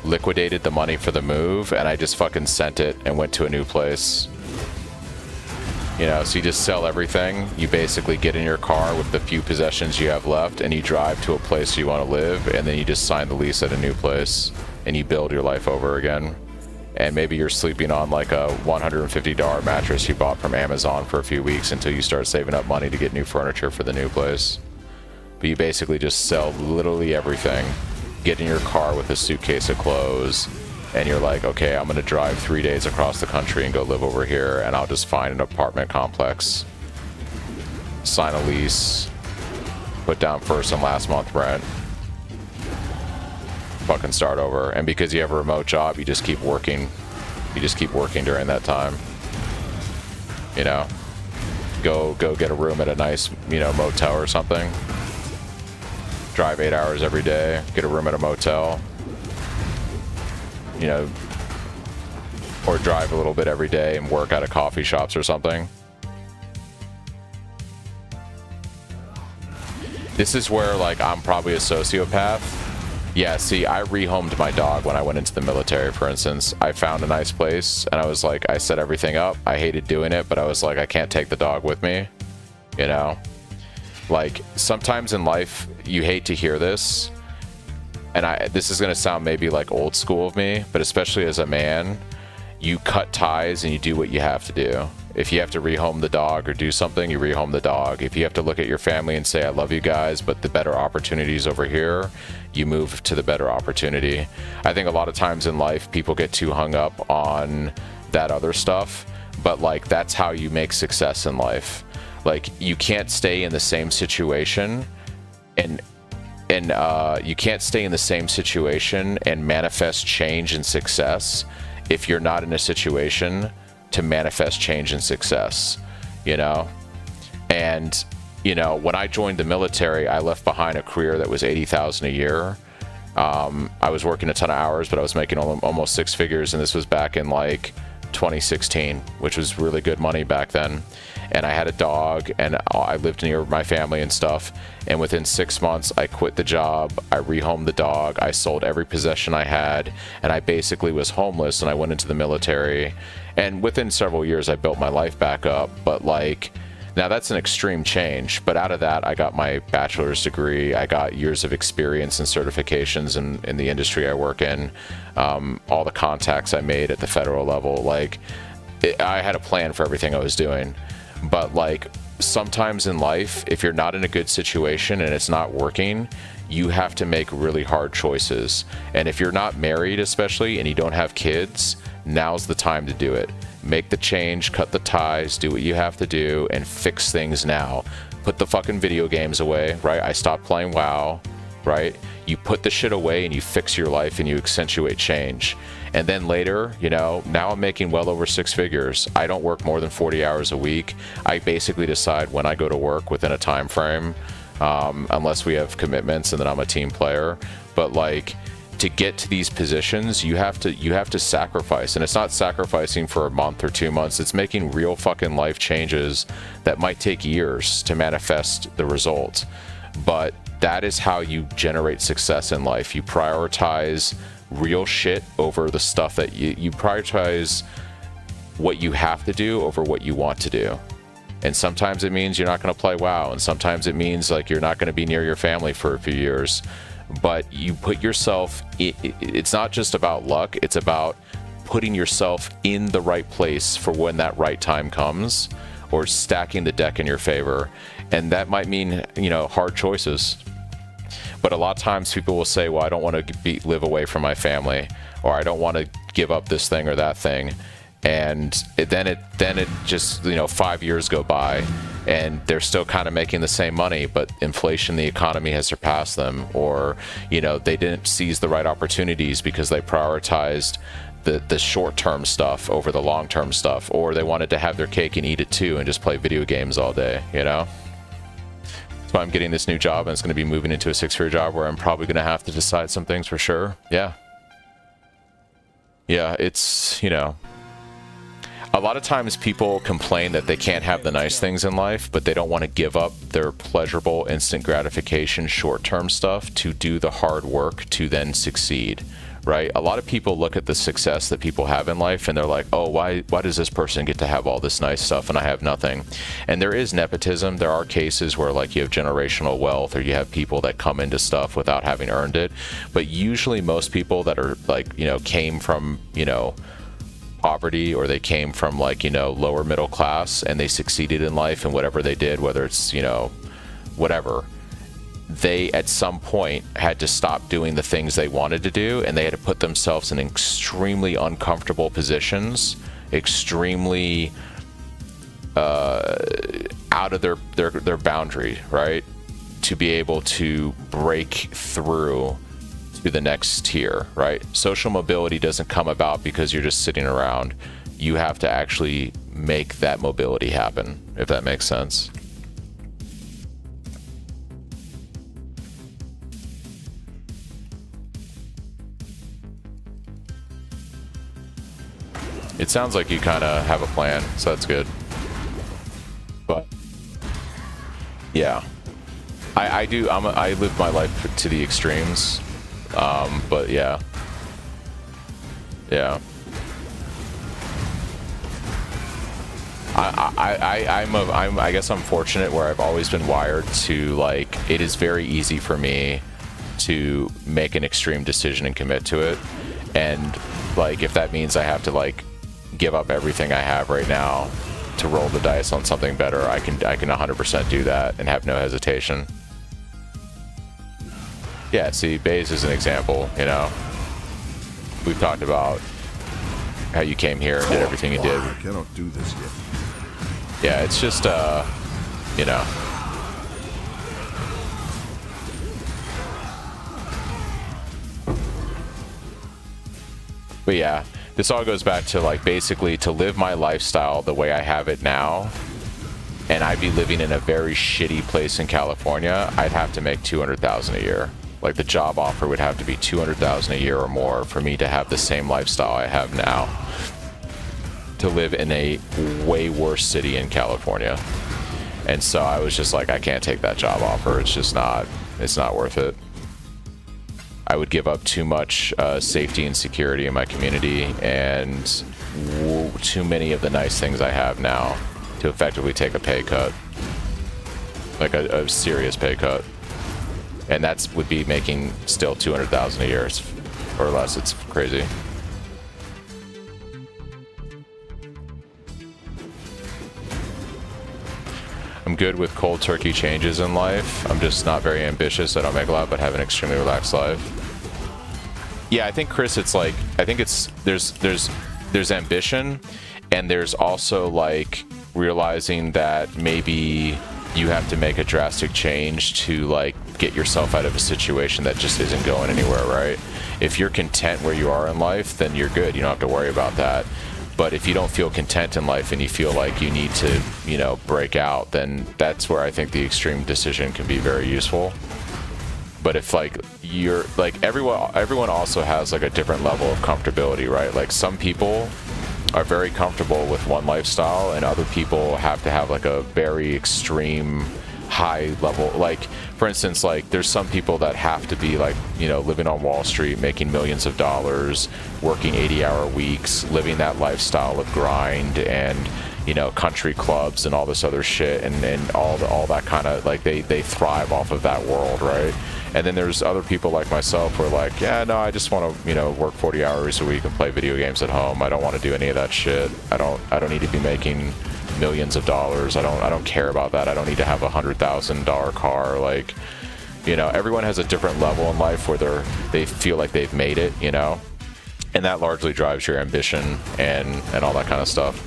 liquidated the money for the move, and I just fucking sent it and went to a new place. You know, so you just sell everything, you basically get in your car with the few possessions you have left, and you drive to a place you want to live, and then you just sign the lease at a new place, and you build your life over again. And maybe you're sleeping on like a $150 mattress you bought from Amazon for a few weeks until you start saving up money to get new furniture for the new place. But you basically just sell literally everything, get in your car with a suitcase of clothes, and you're like, okay, I'm gonna drive 3 days across the country and go live over here, and I'll just find an apartment complex, sign a lease, put down first and last month rent, fucking start over. And because you have a remote job, you just keep working. You just keep working during that time. You know, go get a room at a nice, you know, motel or something. Drive 8 hours every day, get a room at a motel. You know, or drive a little bit every day and work out of coffee shops or something. This is where, like, I'm probably a sociopath. Yeah, see, I rehomed my dog when I went into the military, for instance. I found a nice place, and I was like, I set everything up. I hated doing it, but I was like, I can't take the dog with me, you know? Like, sometimes in life, you hate to hear this, and this is gonna sound maybe like old school of me, but especially as a man, you cut ties and you do what you have to do. If you have to rehome the dog or do something, you rehome the dog. If you have to look at your family and say, I love you guys, but the better opportunity's over here, you move to the better opportunity. I think a lot of times in life, people get too hung up on that other stuff, but like that's how you make success in life. Like you can't stay in the same situation and you can't stay in the same situation and manifest change and success if you're not in a situation to manifest change and success, you know? And, you know, when I joined the military, I left behind a career that was $80,000 a year. I was working a ton of hours, but I was making almost six figures, and this was back in like 2016, which was really good money back then. And I had a dog, and I lived near my family and stuff. And within 6 months, I quit the job. I rehomed the dog. I sold every possession I had, and I basically was homeless. And I went into the military. And within several years, I built my life back up. But like, now that's an extreme change. But out of that, I got my bachelor's degree. I got years of experience and certifications in the industry I work in. All the contacts I made at the federal level, like I had a plan for everything I was doing. But like sometimes in life, if you're not in a good situation and it's not working, you have to make really hard choices. And if you're not married, especially, and you don't have kids, now's the time to do it. Make the change, cut the ties, do what you have to do, and fix things now. Put the fucking video games away, right? I stopped playing WoW, right? You put the shit away and you fix your life and you accentuate change. And then later, you know, now I'm making well over six figures. I don't work more than 40 hours a week. I basically decide when I go to work within a time frame, unless we have commitments, and then I'm a team player. But like, to get to these positions, you have to sacrifice. And it's not sacrificing for a month or 2 months. It's making real fucking life changes that might take years to manifest the result. But that is how you generate success in life. You prioritize real shit over the stuff that you prioritize what you have to do over what you want to do. And sometimes it means you're not going to play WoW, and sometimes it means like you're not going to be near your family for a few years. But you put yourself, it's not just about luck, it's about putting yourself in the right place for when that right time comes, or stacking the deck in your favor. And that might mean, you know, hard choices. But a lot of times people will say, well, I don't want to live away from my family, or I don't want to give up this thing or that thing. And then it just, you know, 5 years go by and they're still kind of making the same money, but inflation, the economy has surpassed them, or, you know, they didn't seize the right opportunities because they prioritized the short-term stuff over the long-term stuff, or they wanted to have their cake and eat it too and just play video games all day, you know? That's why I'm getting this new job, and it's going to be moving into a six-figure job where I'm probably going to have to decide some things for sure. Yeah, it's, you know, a lot of times people complain that they can't have the nice things in life, but they don't want to give up their pleasurable, instant gratification, short-term stuff to do the hard work to then succeed, right? A lot of people look at the success that people have in life and they're like, oh, why does this person get to have all this nice stuff and I have nothing? And there is nepotism. There are cases where like you have generational wealth, or you have people that come into stuff without having earned it. But usually most people that are like, you know, came from, you know, poverty, or they came from like, you know, lower middle class, and they succeeded in life and whatever they did, whether it's, you know, whatever, they at some point had to stop doing the things they wanted to do, and they had to put themselves in extremely uncomfortable positions, extremely out of their boundary, right, to be able to break through to the next tier, right? Social mobility doesn't come about because you're just sitting around. You have to actually make that mobility happen, if that makes sense. It sounds like you kind of have a plan, so that's good. But yeah, I do. I live my life to the extremes. But yeah. I guess I'm fortunate where I've always been wired to, like, it is very easy for me to make an extreme decision and commit to it. And like, if that means I have to like give up everything I have right now to roll the dice on something better, I can 100% do that and have no hesitation. Yeah, see, Baze is an example, you know. We've talked about how you came here and did everything you did. I cannot do this yet. Yeah, it's just you know. But yeah, this all goes back to like basically to live my lifestyle the way I have it now, and I'd be living in a very shitty place in California, I'd have to make $200,000 a year. Like the job offer would have to be $200,000 a year or more for me to have the same lifestyle I have now, to live in a way worse city in California. And so I was just like, I can't take that job offer. It's just not, it's not worth it. I would give up too much safety and security in my community and too many of the nice things I have now to effectively take a pay cut, like a serious pay cut. And that's would be making still $200,000 a year or less. It's crazy. I'm good with cold turkey changes in life. I'm just not very ambitious. I don't make a lot, but have an extremely relaxed life. Yeah, I think Chris, it's like, I think it's there's ambition, and there's also like realizing that maybe you have to make a drastic change to like get yourself out of a situation that just isn't going anywhere, right? If you're content where you are in life, then you're good. You don't have to worry about that. But if you don't feel content in life and you feel like you need to, you know, break out, then that's where I think the extreme decision can be very useful. But if like you're like everyone also has like a different level of comfortability, right? Like some people are very comfortable with one lifestyle, and other people have to have like a very extreme high level. Like for instance, like there's some people that have to be like, you know, living on Wall Street, making millions of dollars, working 80-hour weeks, living that lifestyle of grind and, you know, country clubs and all this other shit, and all that kind of like they thrive off of that world, right? And then there's other people like myself who are like, yeah, no, I just want to, you know, work 40 hours a week and play video games at home. I don't want to do any of that shit. I don't need to be making millions of dollars. I don't care about that. I don't need to have a $100,000 car. Like, you know, everyone has a different level in life where they feel like they've made it, you know, and that largely drives your ambition and all that kind of stuff.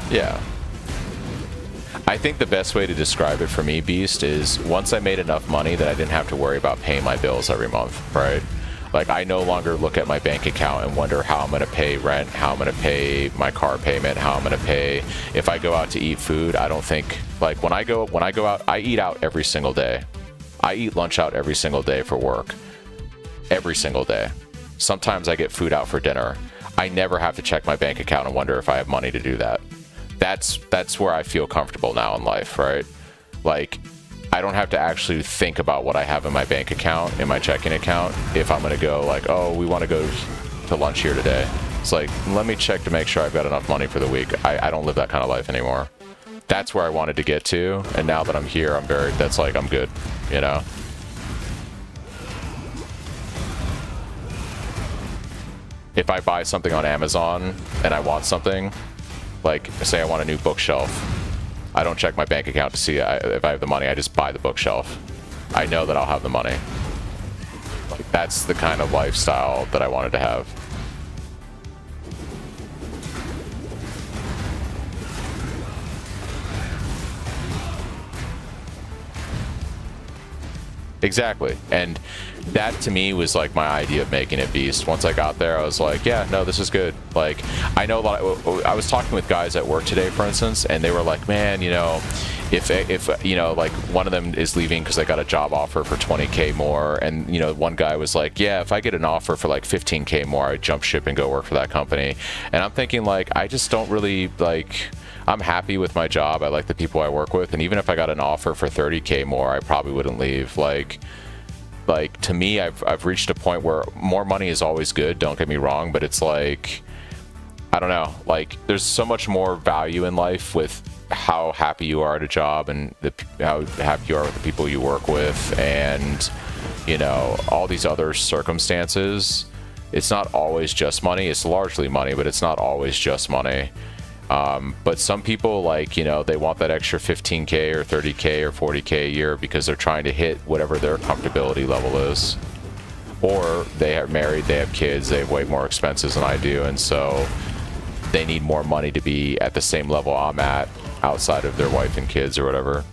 Yeah. I think the best way to describe it for me, Beast, is once I made enough money that I didn't have to worry about paying my bills every month, right? Like I no longer look at my bank account and wonder how I'm going to pay rent, how I'm going to pay my car payment, how I'm going to pay if I go out to eat food. I don't think like when I go out, I eat out every single day. I eat lunch out every single day for work. Every single day. Sometimes I get food out for dinner. I never have to check my bank account and wonder if I have money to do that. That's where I feel comfortable now in life, right? Like I don't have to actually think about what I have in my bank account, in my checking account, if I'm gonna go like, oh, we want to go to lunch here today. It's like, let me check to make sure I've got enough money for the week. I don't live that kind of life anymore. That's where I wanted to get to, and now that I'm here, that's like, I'm good, you know? If I buy something on Amazon and I want something, like say I want a new bookshelf, I don't check my bank account to see if I have the money. I just buy the bookshelf. I know that I'll have the money. Like that's the kind of lifestyle that I wanted to have. Exactly. And that to me was like my idea of making it Beast. Once I got there, I was like, yeah, no, this is good. Like, I know I was talking with guys at work today, for instance, and they were like, man, you know, if you know, like one of them is leaving because they got a job offer for 20K more, and you know, one guy was like, yeah, if I get an offer for like 15K more, I'd jump ship and go work for that company. And I'm thinking like, I just don't really like, I'm happy with my job. I like the people I work with, and even if I got an offer for 30K more, I probably wouldn't leave. Like to me, I've reached a point where more money is always good, don't get me wrong, but it's like, I don't know, like there's so much more value in life with how happy you are at a job and how happy you are with the people you work with, and you know, all these other circumstances. It's not always just money. It's largely money, but it's not always just money. But some people, like, you know, they want that extra 15K or 30K or 40K a year because they're trying to hit whatever their comfortability level is. or they are married, they have kids, they have way more expenses than I do, and so they need more money to be at the same level I'm at outside of their wife and kids or whatever.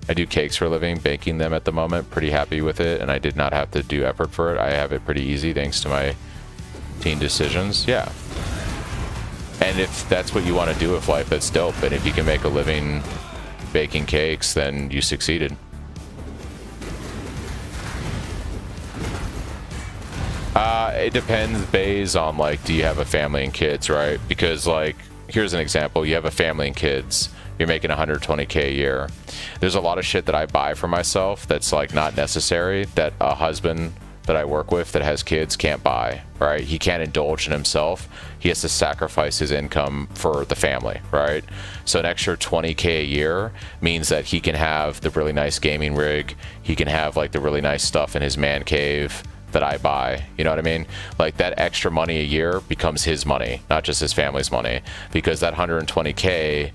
I do cakes for a living, baking them at the moment, pretty happy with it, and I did not have to do effort for it. I have it pretty easy thanks to my teen decisions. Yeah. And if that's what you want to do with life, that's dope. And if you can make a living baking cakes, then you succeeded. It depends based on, like, do you have a family and kids, right? Because, like, here's an example. You have a family and kids. You're making 120K a year. There's a lot of shit that I buy for myself that's, like, not necessary, that a husband that I work with that has kids can't buy, right? He can't indulge in himself. He has to sacrifice his income for the family, right? So an extra 20K a year means that he can have the really nice gaming rig. He can have, like, the really nice stuff in his man cave that I buy. You know what I mean? Like, that extra money a year becomes his money, not just his family's money, because that 120K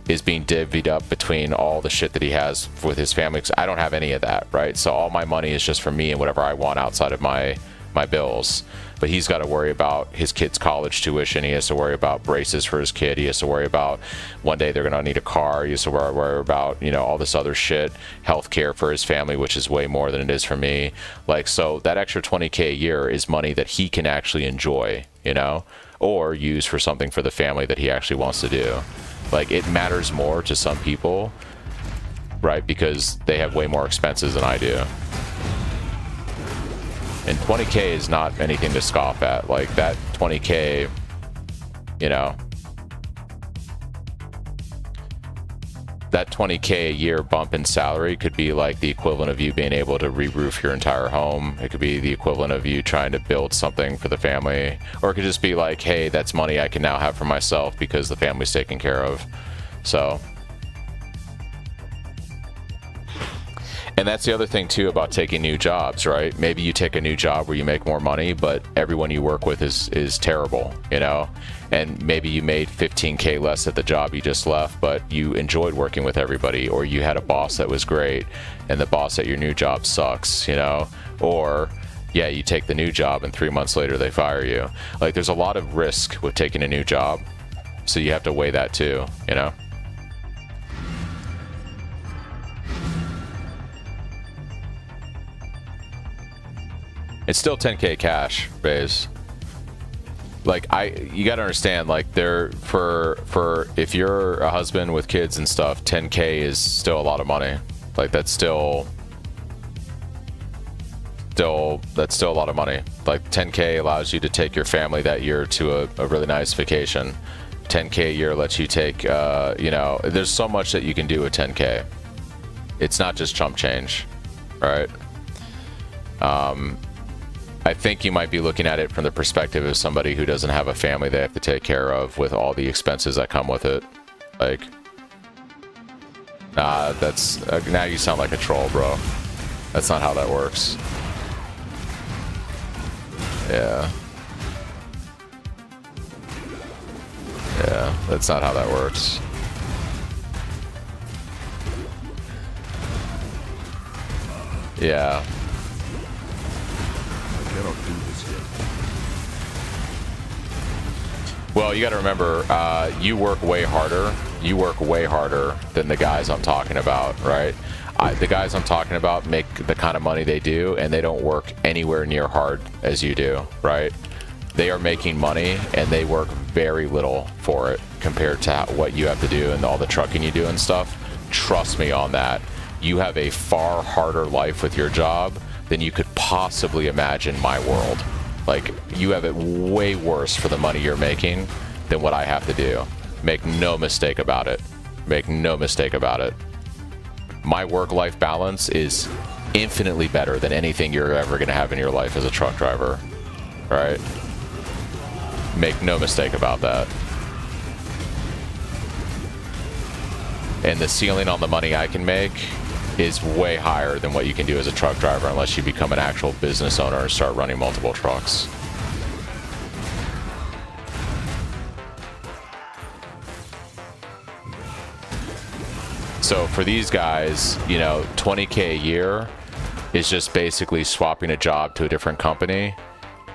is being divvied up between all the shit that he has with his family. 'Cause I don't have any of that, right? So all my money is just for me and whatever I want outside of my bills. But he's got to worry about his kid's college tuition. He has to worry about braces for his kid. He has to worry about one day they're going to need a car. He has to worry about, you know, all this other shit, health care for his family, which is way more than it is for me. Like, so that extra 20K a year is money that he can actually enjoy, you know, or use for something for the family that he actually wants to do. Like, it matters more to some people, right? Because they have way more expenses than I do. And 20K is not anything to scoff at. Like, that 20K, you know, that 20K a year bump in salary could be like the equivalent of you being able to re-roof your entire home. It could be the equivalent of you trying to build something for the family. Or it could just be like, hey, that's money I can now have for myself because the family's taken care of. So... And that's the other thing, too, about taking new jobs, right? Maybe you take a new job where you make more money, but everyone you work with is terrible, you know? And maybe you made 15K less at the job you just left, but you enjoyed working with everybody, or you had a boss that was great, and the boss at your new job sucks, you know? Or, yeah, you take the new job, and 3 months later they fire you. Like, there's a lot of risk with taking a new job, so you have to weigh that, too, you know? It's still 10K cash, Baze. Like, you gotta understand, like, for if you're a husband with kids and stuff, 10K is still a lot of money. Like, that's still a lot of money. Like, 10K allows you to take your family that year to a really nice vacation. 10K a year lets you take, you know, there's so much that you can do with 10K. It's not just chump change, right? I think you might be looking at it from the perspective of somebody who doesn't have a family they have to take care of with all the expenses that come with it. Like, that's now you sound like a troll, bro. That's not how that works. Yeah, that's not how that works. Yeah. Cannot do this yet. Well, you got to remember, you work way harder. You work way harder than the guys I'm talking about, right? The guys I'm talking about make the kind of money they do, and they don't work anywhere near hard as you do, right? They are making money, and they work very little for it compared to what you have to do and all the trucking you do and stuff. Trust me on that. You have a far harder life with your job than you could possibly imagine my world. Like, you have it way worse for the money you're making than what I have to do. Make no mistake about it. Make no mistake about it. My work-life balance is infinitely better than anything you're ever gonna have in your life as a truck driver, right? Make no mistake about that. And the ceiling on the money I can make is way higher than what you can do as a truck driver unless you become an actual business owner and start running multiple trucks. So for these guys, you know, 20K a year, is just basically swapping a job to a different company,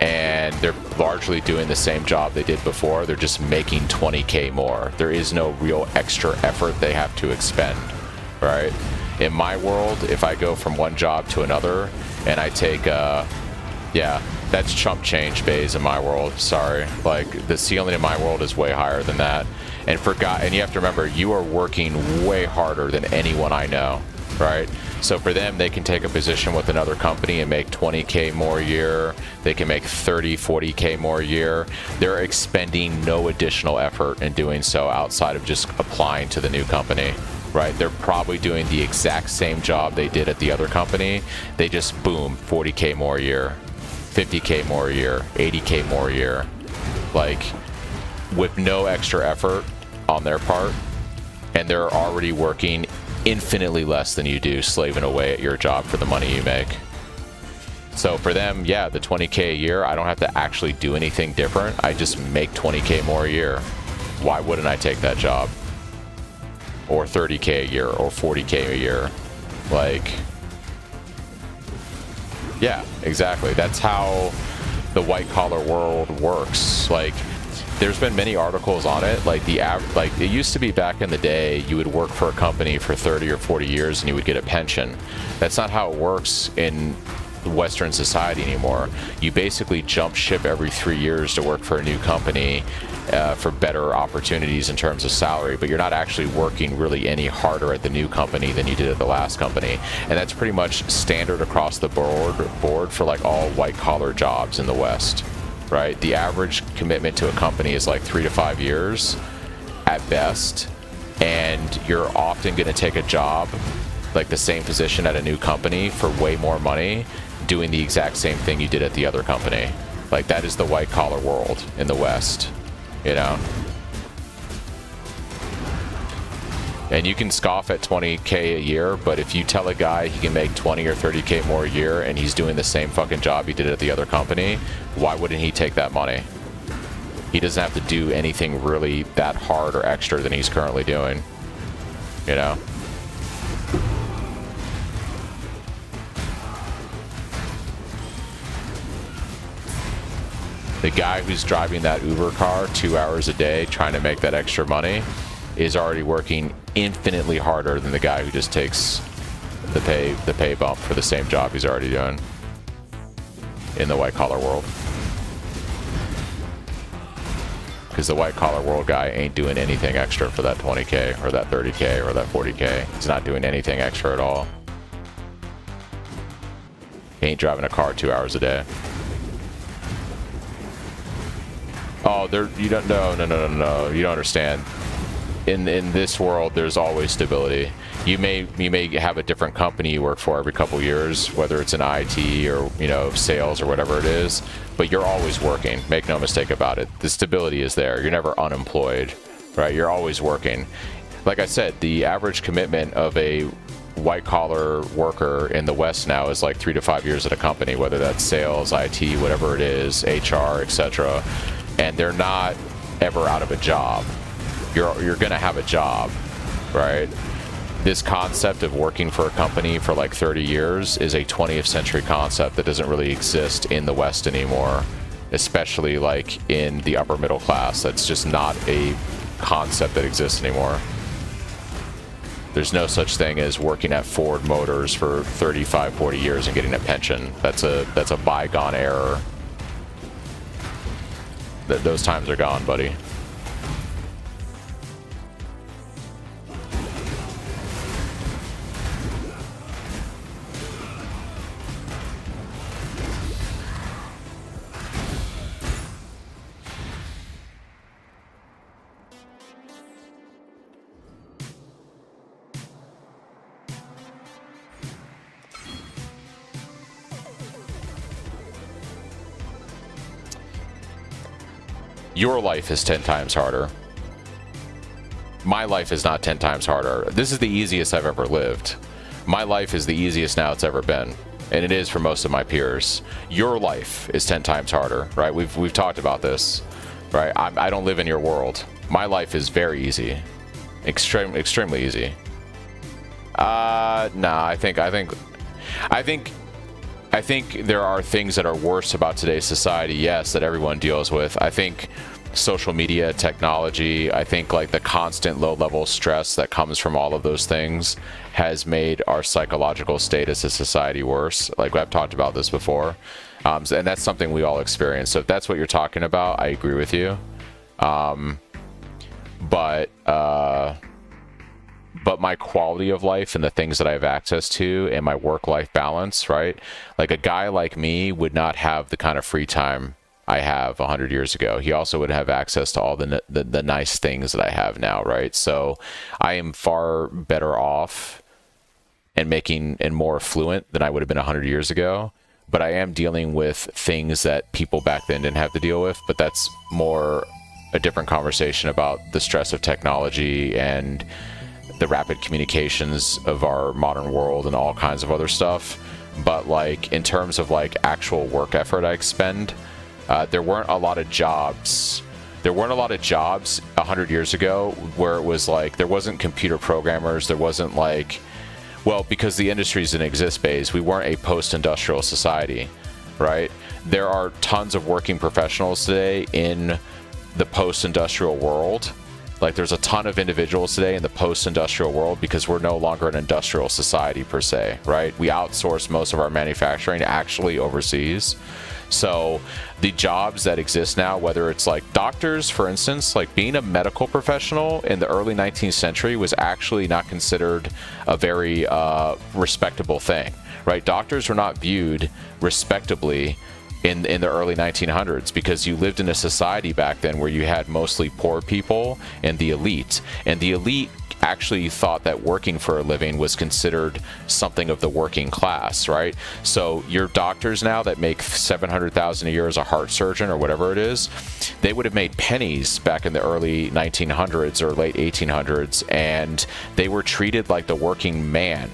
and they're largely doing the same job they did before. They're just making 20K more. There is no real extra effort they have to expend, right? In my world, if I go from one job to another and I take yeah, that's chump change bays in my world. Sorry, like the ceiling in my world is way higher than that. And and you have to remember, you are working way harder than anyone I know, right? So for them, they can take a position with another company and make 20K more a year. They can make 30, 40K more a year. They're expending no additional effort in doing so outside of just applying to the new company, right? They're probably doing the exact same job they did at the other company. They just, boom, 40K more a year, 50K more a year, 80K more a year, like with no extra effort on their part. And they're already working infinitely less than you do, slaving away at your job for the money you make. So for them, yeah, the 20K a year, I don't have to actually do anything different. I just make 20K more a year. Why wouldn't I take that job? Or 30K a year, or 40K a year. Like, yeah, exactly. That's how the white collar world works. Like, there's been many articles on it. Like like it used to be back in the day, you would work for a company for 30 or 40 years and you would get a pension. That's not how it works in Western society anymore. You basically jump ship every 3 years to work for a new company for better opportunities in terms of salary, but you're not actually working really any harder at the new company than you did at the last company. And that's pretty much standard across the board for like all white collar jobs in the West. Right? The average commitment to a company is like 3 to 5 years at best. And you're often going to take a job, like the same position at a new company for way more money, doing the exact same thing you did at the other company. Like that is the white collar world in the West, you know? And you can scoff at 20K a year, but if you tell a guy he can make 20 or 30K more a year and he's doing the same fucking job he did at the other company, why wouldn't he take that money? He doesn't have to do anything really that hard or extra than he's currently doing, you know? The guy who's driving that Uber car 2 hours a day trying to make that extra money is already working infinitely harder than the guy who just takes the pay bump for the same job he's already doing in the white collar world. Because the white collar world guy ain't doing anything extra for that 20K or that 30K or that 40K. He's not doing anything extra at all. He ain't driving a car 2 hours a day. Oh, you don't, no, you don't understand. In this world, there's always stability. You may have a different company you work for every couple years, whether it's in IT or, you know, sales or whatever it is, but you're always working. Make no mistake about it. The stability is there. You're never unemployed, right? You're always working. Like I said, the average commitment of a white collar worker in the West now is like 3 to 5 years at a company, whether that's sales, IT, whatever it is, HR, etc. And they're not ever out of a job. You're gonna have a job, right? This concept of working for a company for like 30 years is a 20th century concept that doesn't really exist in the West anymore, especially like in the upper middle class. That's just not a concept that exists anymore. There's no such thing as working at Ford Motors for 35, 40 years and getting a pension. That's a bygone era. Those times are gone, buddy. Your life is 10 times harder. My life is not 10 times harder. This is the easiest I've ever lived. My life is the easiest now it's ever been, and it is for most of my peers. Your life is 10 times harder, right? We've talked about this, right? I don't live in your world. My life is very easy, extremely easy. Nah, I think I think there are things that are worse about today's society, yes, that everyone deals with. I think social media, technology, I think like the constant low-level stress that comes from all of those things has made our psychological state as a society worse. Like I've talked about this before, and that's something we all experience. So if that's what you're talking about, I agree with you. But my quality of life and the things that I have access to and my work-life balance, right? Like a guy like me would not have the kind of free time I have 100 years ago. He also would have access to all the nice things that I have now, right? So I am far better off and more affluent than I would have been 100 years ago. But I am dealing with things that people back then didn't have to deal with. But that's more a different conversation about the stress of technology and the rapid communications of our modern world and all kinds of other stuff. But like in terms of like actual work effort I expend, there weren't a lot of jobs. There weren't a lot of jobs 100 years ago where it was like there wasn't computer programmers. There wasn't like, well, because the industries didn't exist, Baze, we weren't a post-industrial society, right? There are tons of working professionals today in the post-industrial world. Like there's a ton of individuals today in the post-industrial world because we're no longer an industrial society per se, right? We outsource most of our manufacturing actually overseas. So the jobs that exist now, whether it's like doctors, for instance, like being a medical professional in the early 19th century was actually not considered a very respectable thing, right? Doctors were not viewed respectably in the early 1900s because you lived in a society back then where you had mostly poor people and the elite. And the elite actually thought that working for a living was considered something of the working class, right? So your doctors now that make $700,000 a year as a heart surgeon or whatever it is, they would have made pennies back in the early 1900s or late 1800s, and they were treated like the working man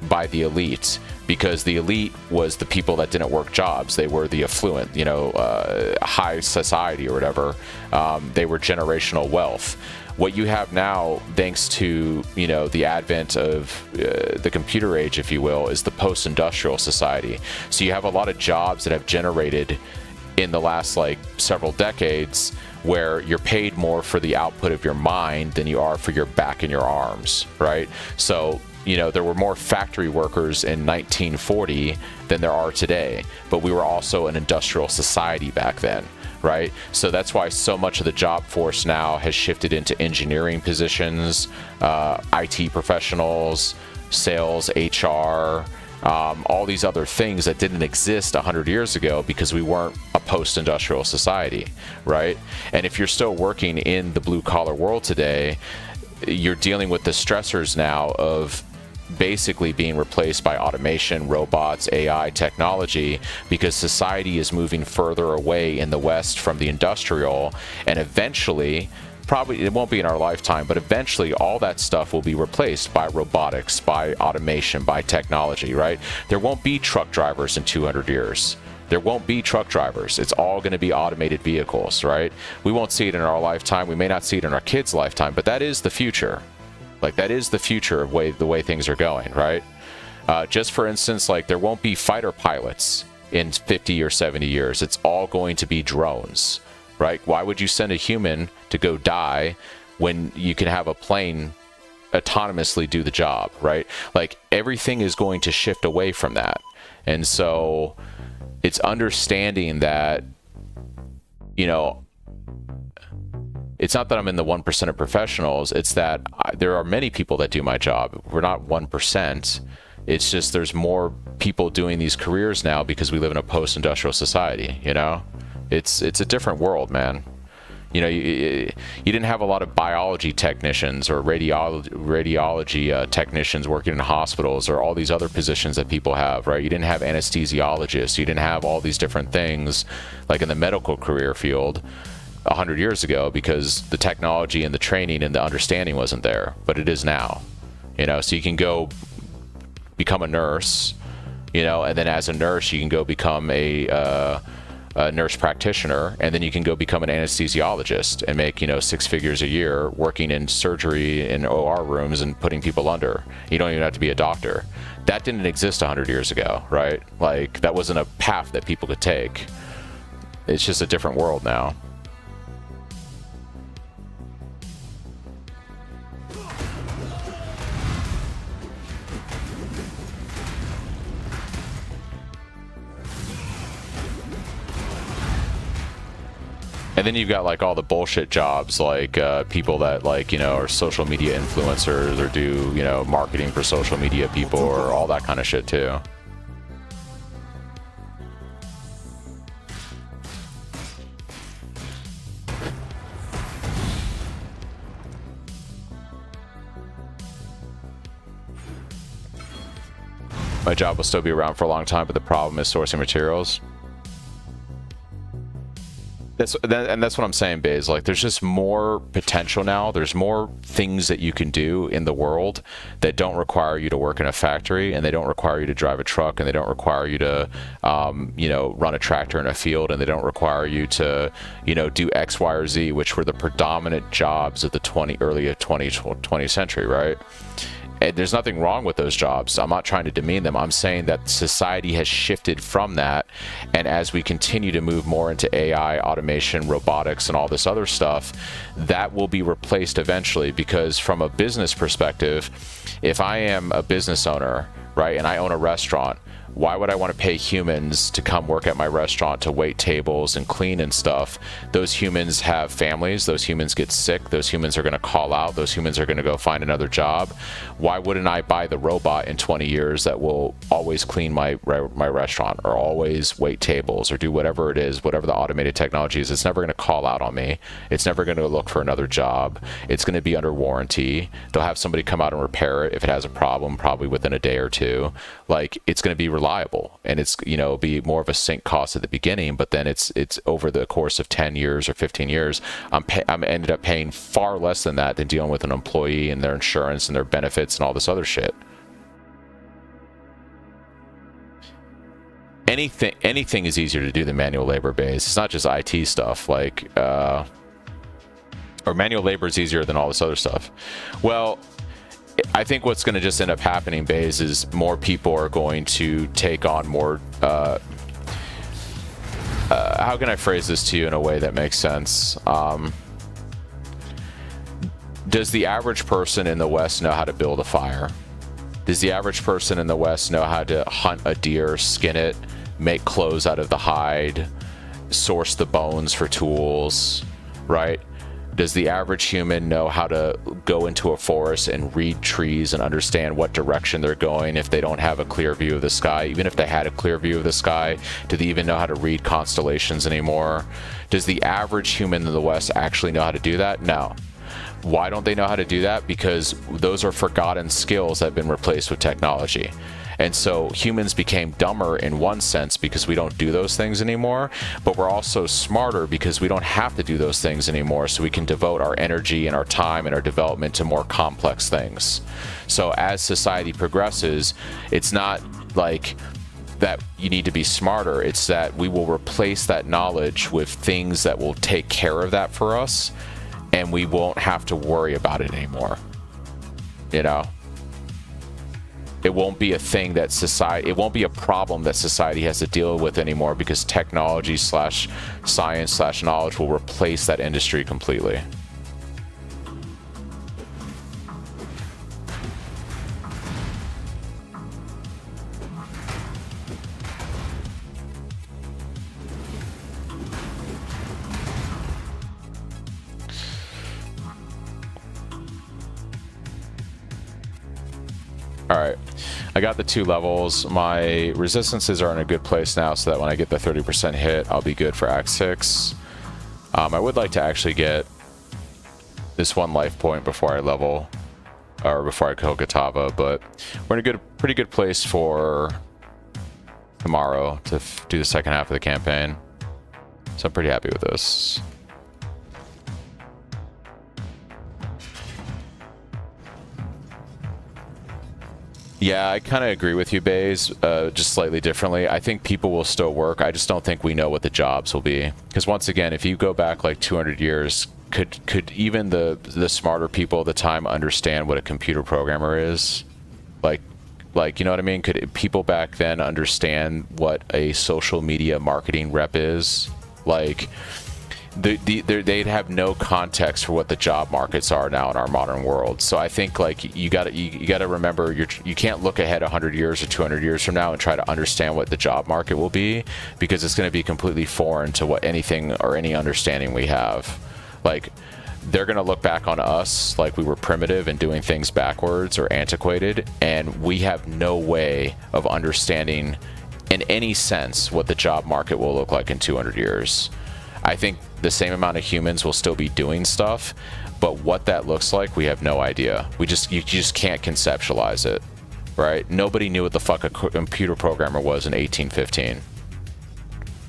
by the elite because the elite was the people that didn't work jobs. They were the affluent, high society or whatever. They were generational wealth. What you have now, thanks to the advent of the computer age, if you will, is the post-industrial society. So you have a lot of jobs that have generated in the last like several decades where you're paid more for the output of your mind than you are for your back and your arms, right? So there were more factory workers in 1940 than there are today, but we were also an industrial society back then. Right? So that's why so much of the job force now has shifted into engineering positions, IT professionals, sales, HR, all these other things that didn't exist 100 years ago because we weren't a post-industrial society, right? And if you're still working in the blue-collar world today, you're dealing with the stressors now of basically being replaced by automation, robots, AI, technology, because society is moving further away in the West from the industrial, and eventually, probably it won't be in our lifetime, but eventually all that stuff will be replaced by robotics, by automation, by technology, right? There won't be truck drivers in 200 years. There won't be truck drivers. It's all going to be automated vehicles, right? We won't see it in our lifetime. We may not see it in our kids' lifetime, but that is the future. Like that is the future of the way things are going, right? Just for instance, like there won't be fighter pilots in 50 or 70 years. It's all going to be drones, right? Why would you send a human to go die when you can have a plane autonomously do the job, right? Like everything is going to shift away from that. And so it's understanding that, it's not that I'm in the 1% of professionals. It's that there are many people that do my job. We're not 1%. It's just there's more people doing these careers now because we live in a post-industrial society, It's a different world, man. You didn't have a lot of biology technicians or radiology technicians working in hospitals or all these other positions that people have, right? You didn't have anesthesiologists. You didn't have all these different things like in the medical career field 100 years ago because the technology and the training and the understanding wasn't there, but it is now. So you can go become a nurse, and then as a nurse you can go become a nurse practitioner, and then you can go become an anesthesiologist and make 6 figures a year working in surgery in OR rooms and putting people under. You don't even have to be a doctor. that didn't exist 100 years ago, right? Like, that wasn't a path that people could take. It's just a different world now. And then you've got like all the bullshit jobs, like people that like, you know, are social media influencers or do, you know, marketing for social media people or all that kind of shit too. My job will still be around for a long time, but the problem is sourcing materials. That's what I'm saying, Baze. Like, there's just more potential now. There's more things that you can do in the world that don't require you to work in a factory, and they don't require you to drive a truck, and they don't require you to, you know, run a tractor in a field, and they don't require you to, you know, do X, Y, or Z, which were the predominant jobs of the early 20th century, right? And there's nothing wrong with those jobs. I'm not trying to demean them. I'm saying that society has shifted from that. And as we continue to move more into AI, automation, robotics, and all this other stuff, that will be replaced eventually. Because from a business perspective, if I am a business owner, right, and I own a restaurant, why would I want to pay humans to come work at my restaurant to wait tables and clean and stuff? Those humans have families. Those humans get sick. Those humans are going to call out. Those humans are going to go find another job. Why wouldn't I buy the robot in 20 years that will always clean my restaurant or always wait tables or do whatever it is, whatever the automated technology is? It's never going to call out on me. It's never going to look for another job. It's going to be under warranty. They'll have somebody come out and repair it if it has a problem, probably within a day or two. Like, it's going to be reliable, and it's, you know, be more of a sink cost at the beginning, but then it's over the course of 10 years or 15 years, I'm ended up paying far less than that than dealing with an employee and their insurance and their benefits and all this other shit. Anything is easier to do than manual labor based. It's not just IT stuff, like or manual labor is easier than all this other stuff. Well, I think what's going to just end up happening, Baze, is more people are going to take on more. How can I phrase this to you in a way that makes sense? Does the average person in the West know how to build a fire? Does the average person in the West know how to hunt a deer, skin it, make clothes out of the hide, source the bones for tools, right? Does the average human know how to go into a forest and read trees and understand what direction they're going if they don't have a clear view of the sky? Even if they had a clear view of the sky, do they even know how to read constellations anymore? Does the average human in the West actually know how to do that? No. Why don't they know how to do that? Because those are forgotten skills that have been replaced with technology. And so humans became dumber in one sense because we don't do those things anymore, but we're also smarter because we don't have to do those things anymore, so we can devote our energy and our time and our development to more complex things. So as society progresses, it's not like that you need to be smarter, it's that we will replace that knowledge with things that will take care of that for us, and we won't have to worry about it anymore. You know? It won't be a thing that society, it won't be a problem that society has to deal with anymore, because technology / science / knowledge will replace that industry completely. Alright, I got the 2 levels. My resistances are in a good place now, so that when I get the 30% hit, I'll be good for Act 6. I would like to actually get this 1 life point before I level, or before I kill Gatava, but we're in a pretty good place for tomorrow to do the second half of the campaign. So I'm pretty happy with this. Yeah, I kind of agree with you, Baze, just slightly differently. I think people will still work. I just don't think we know what the jobs will be. Because once again, if you go back like 200 years, could even the smarter people at the time understand what a computer programmer is? Like Like, you know what I mean? Could people back then understand what a social media marketing rep is? Like, they'd have no context for what the job markets are now in our modern world. So I think like you gotta remember you can't look ahead 100 years or 200 years from now and try to understand what the job market will be, because it's going to be completely foreign to what anything or any understanding we have. Like, they're going to look back on us like we were primitive and doing things backwards or antiquated, and we have no way of understanding in any sense what the job market will look like in 200 years. I think the same amount of humans will still be doing stuff, but what that looks like, we have no idea. You just can't conceptualize it, right? Nobody knew what the fuck a computer programmer was in 1815.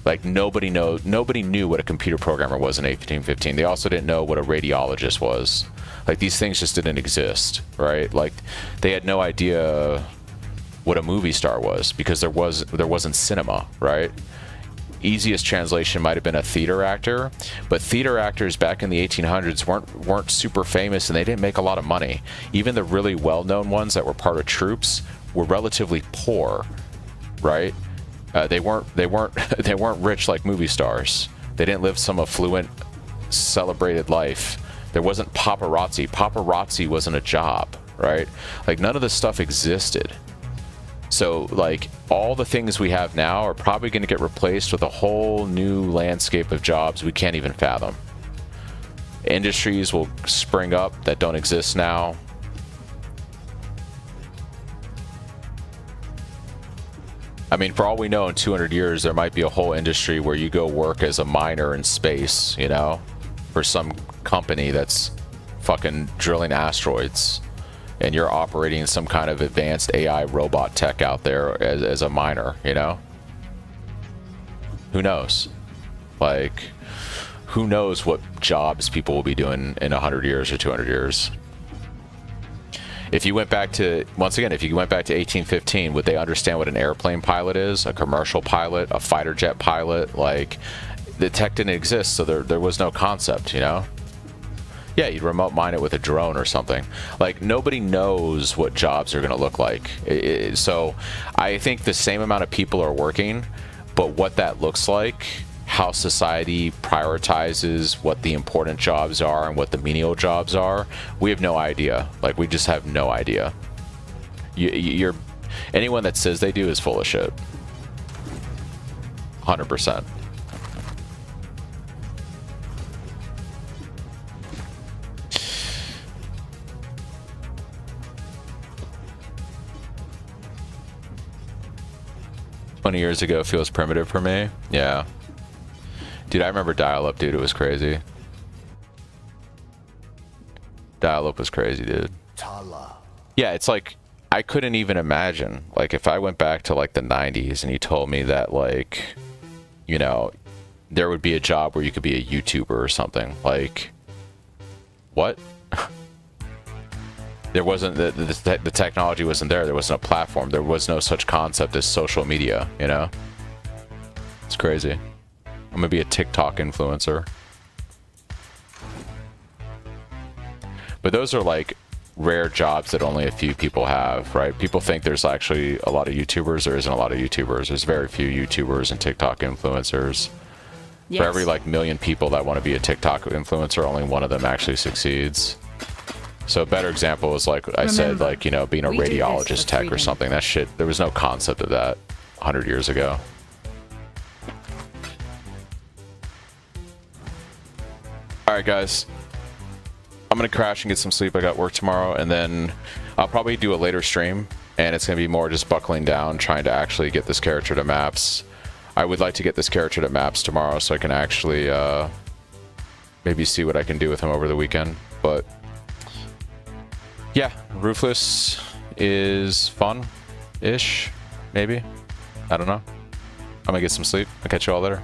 Like, nobody knew what a computer programmer was in 1815. They also didn't know what a radiologist was. Like, these things just didn't exist, right? Like, they had no idea what a movie star was, because there wasn't cinema, right? Easiest translation might have been a theater actor, but theater actors back in the 1800s weren't super famous, and they didn't make a lot of money. Even the really well-known ones that were part of troops were relatively poor, right? They weren't rich like movie stars. They didn't live some affluent, celebrated life. There wasn't paparazzi. Paparazzi wasn't a job, right? Like, none of this stuff existed. So, like, all the things we have now are probably going to get replaced with a whole new landscape of jobs we can't even fathom. Industries will spring up that don't exist now. I mean, for all we know, in 200 years, there might be a whole industry where you go work as a miner in space, you know, for some company that's fucking drilling asteroids, and you're operating some kind of advanced AI robot tech out there as a miner, you know? Who knows? Like, who knows what jobs people will be doing in 100 years or 200 years? If you went back to, once again, if you went back to 1815, would they understand what an airplane pilot is, a commercial pilot, a fighter jet pilot? Like, the tech didn't exist, so there was no concept, you know? Yeah, you'd remote mine it with a drone or something. Like, nobody knows what jobs are going to look like. So I think the same amount of people are working, but what that looks like, how society prioritizes what the important jobs are and what the menial jobs are, we have no idea. Like, we just have no idea. Anyone that says they do is full of shit. 100%. Years ago feels primitive for me. Yeah, dude, I remember dial-up, dude. It was crazy. Dial-up was crazy, dude. Yeah, it's like, I couldn't even imagine, like, if I went back to like the 90s and you told me that, like, you know, there would be a job where you could be a YouTuber or something. Like, what? There wasn't the technology wasn't there. There wasn't a platform. There was no such concept as social media, you know? It's crazy. I'm gonna be a TikTok influencer. But those are like rare jobs that only a few people have, right? People think there's actually a lot of YouTubers. There isn't a lot of YouTubers. There's very few YouTubers and TikTok influencers. Yes. For every like million people that want to be a TikTok influencer, only one of them actually succeeds. So a better example is, like I said, like, you know, being a radiologist tech or something. That shit, there was no concept of that 100 years ago. All right, guys. I'm going to crash and get some sleep. I got work tomorrow, and then I'll probably do a later stream, and it's going to be more just buckling down, trying to actually get this character to maps. I would like to get this character to maps tomorrow so I can actually maybe see what I can do with him over the weekend. But yeah, Ruthless is fun-ish, maybe. I don't know. I'm gonna get some sleep. I'll catch you all later.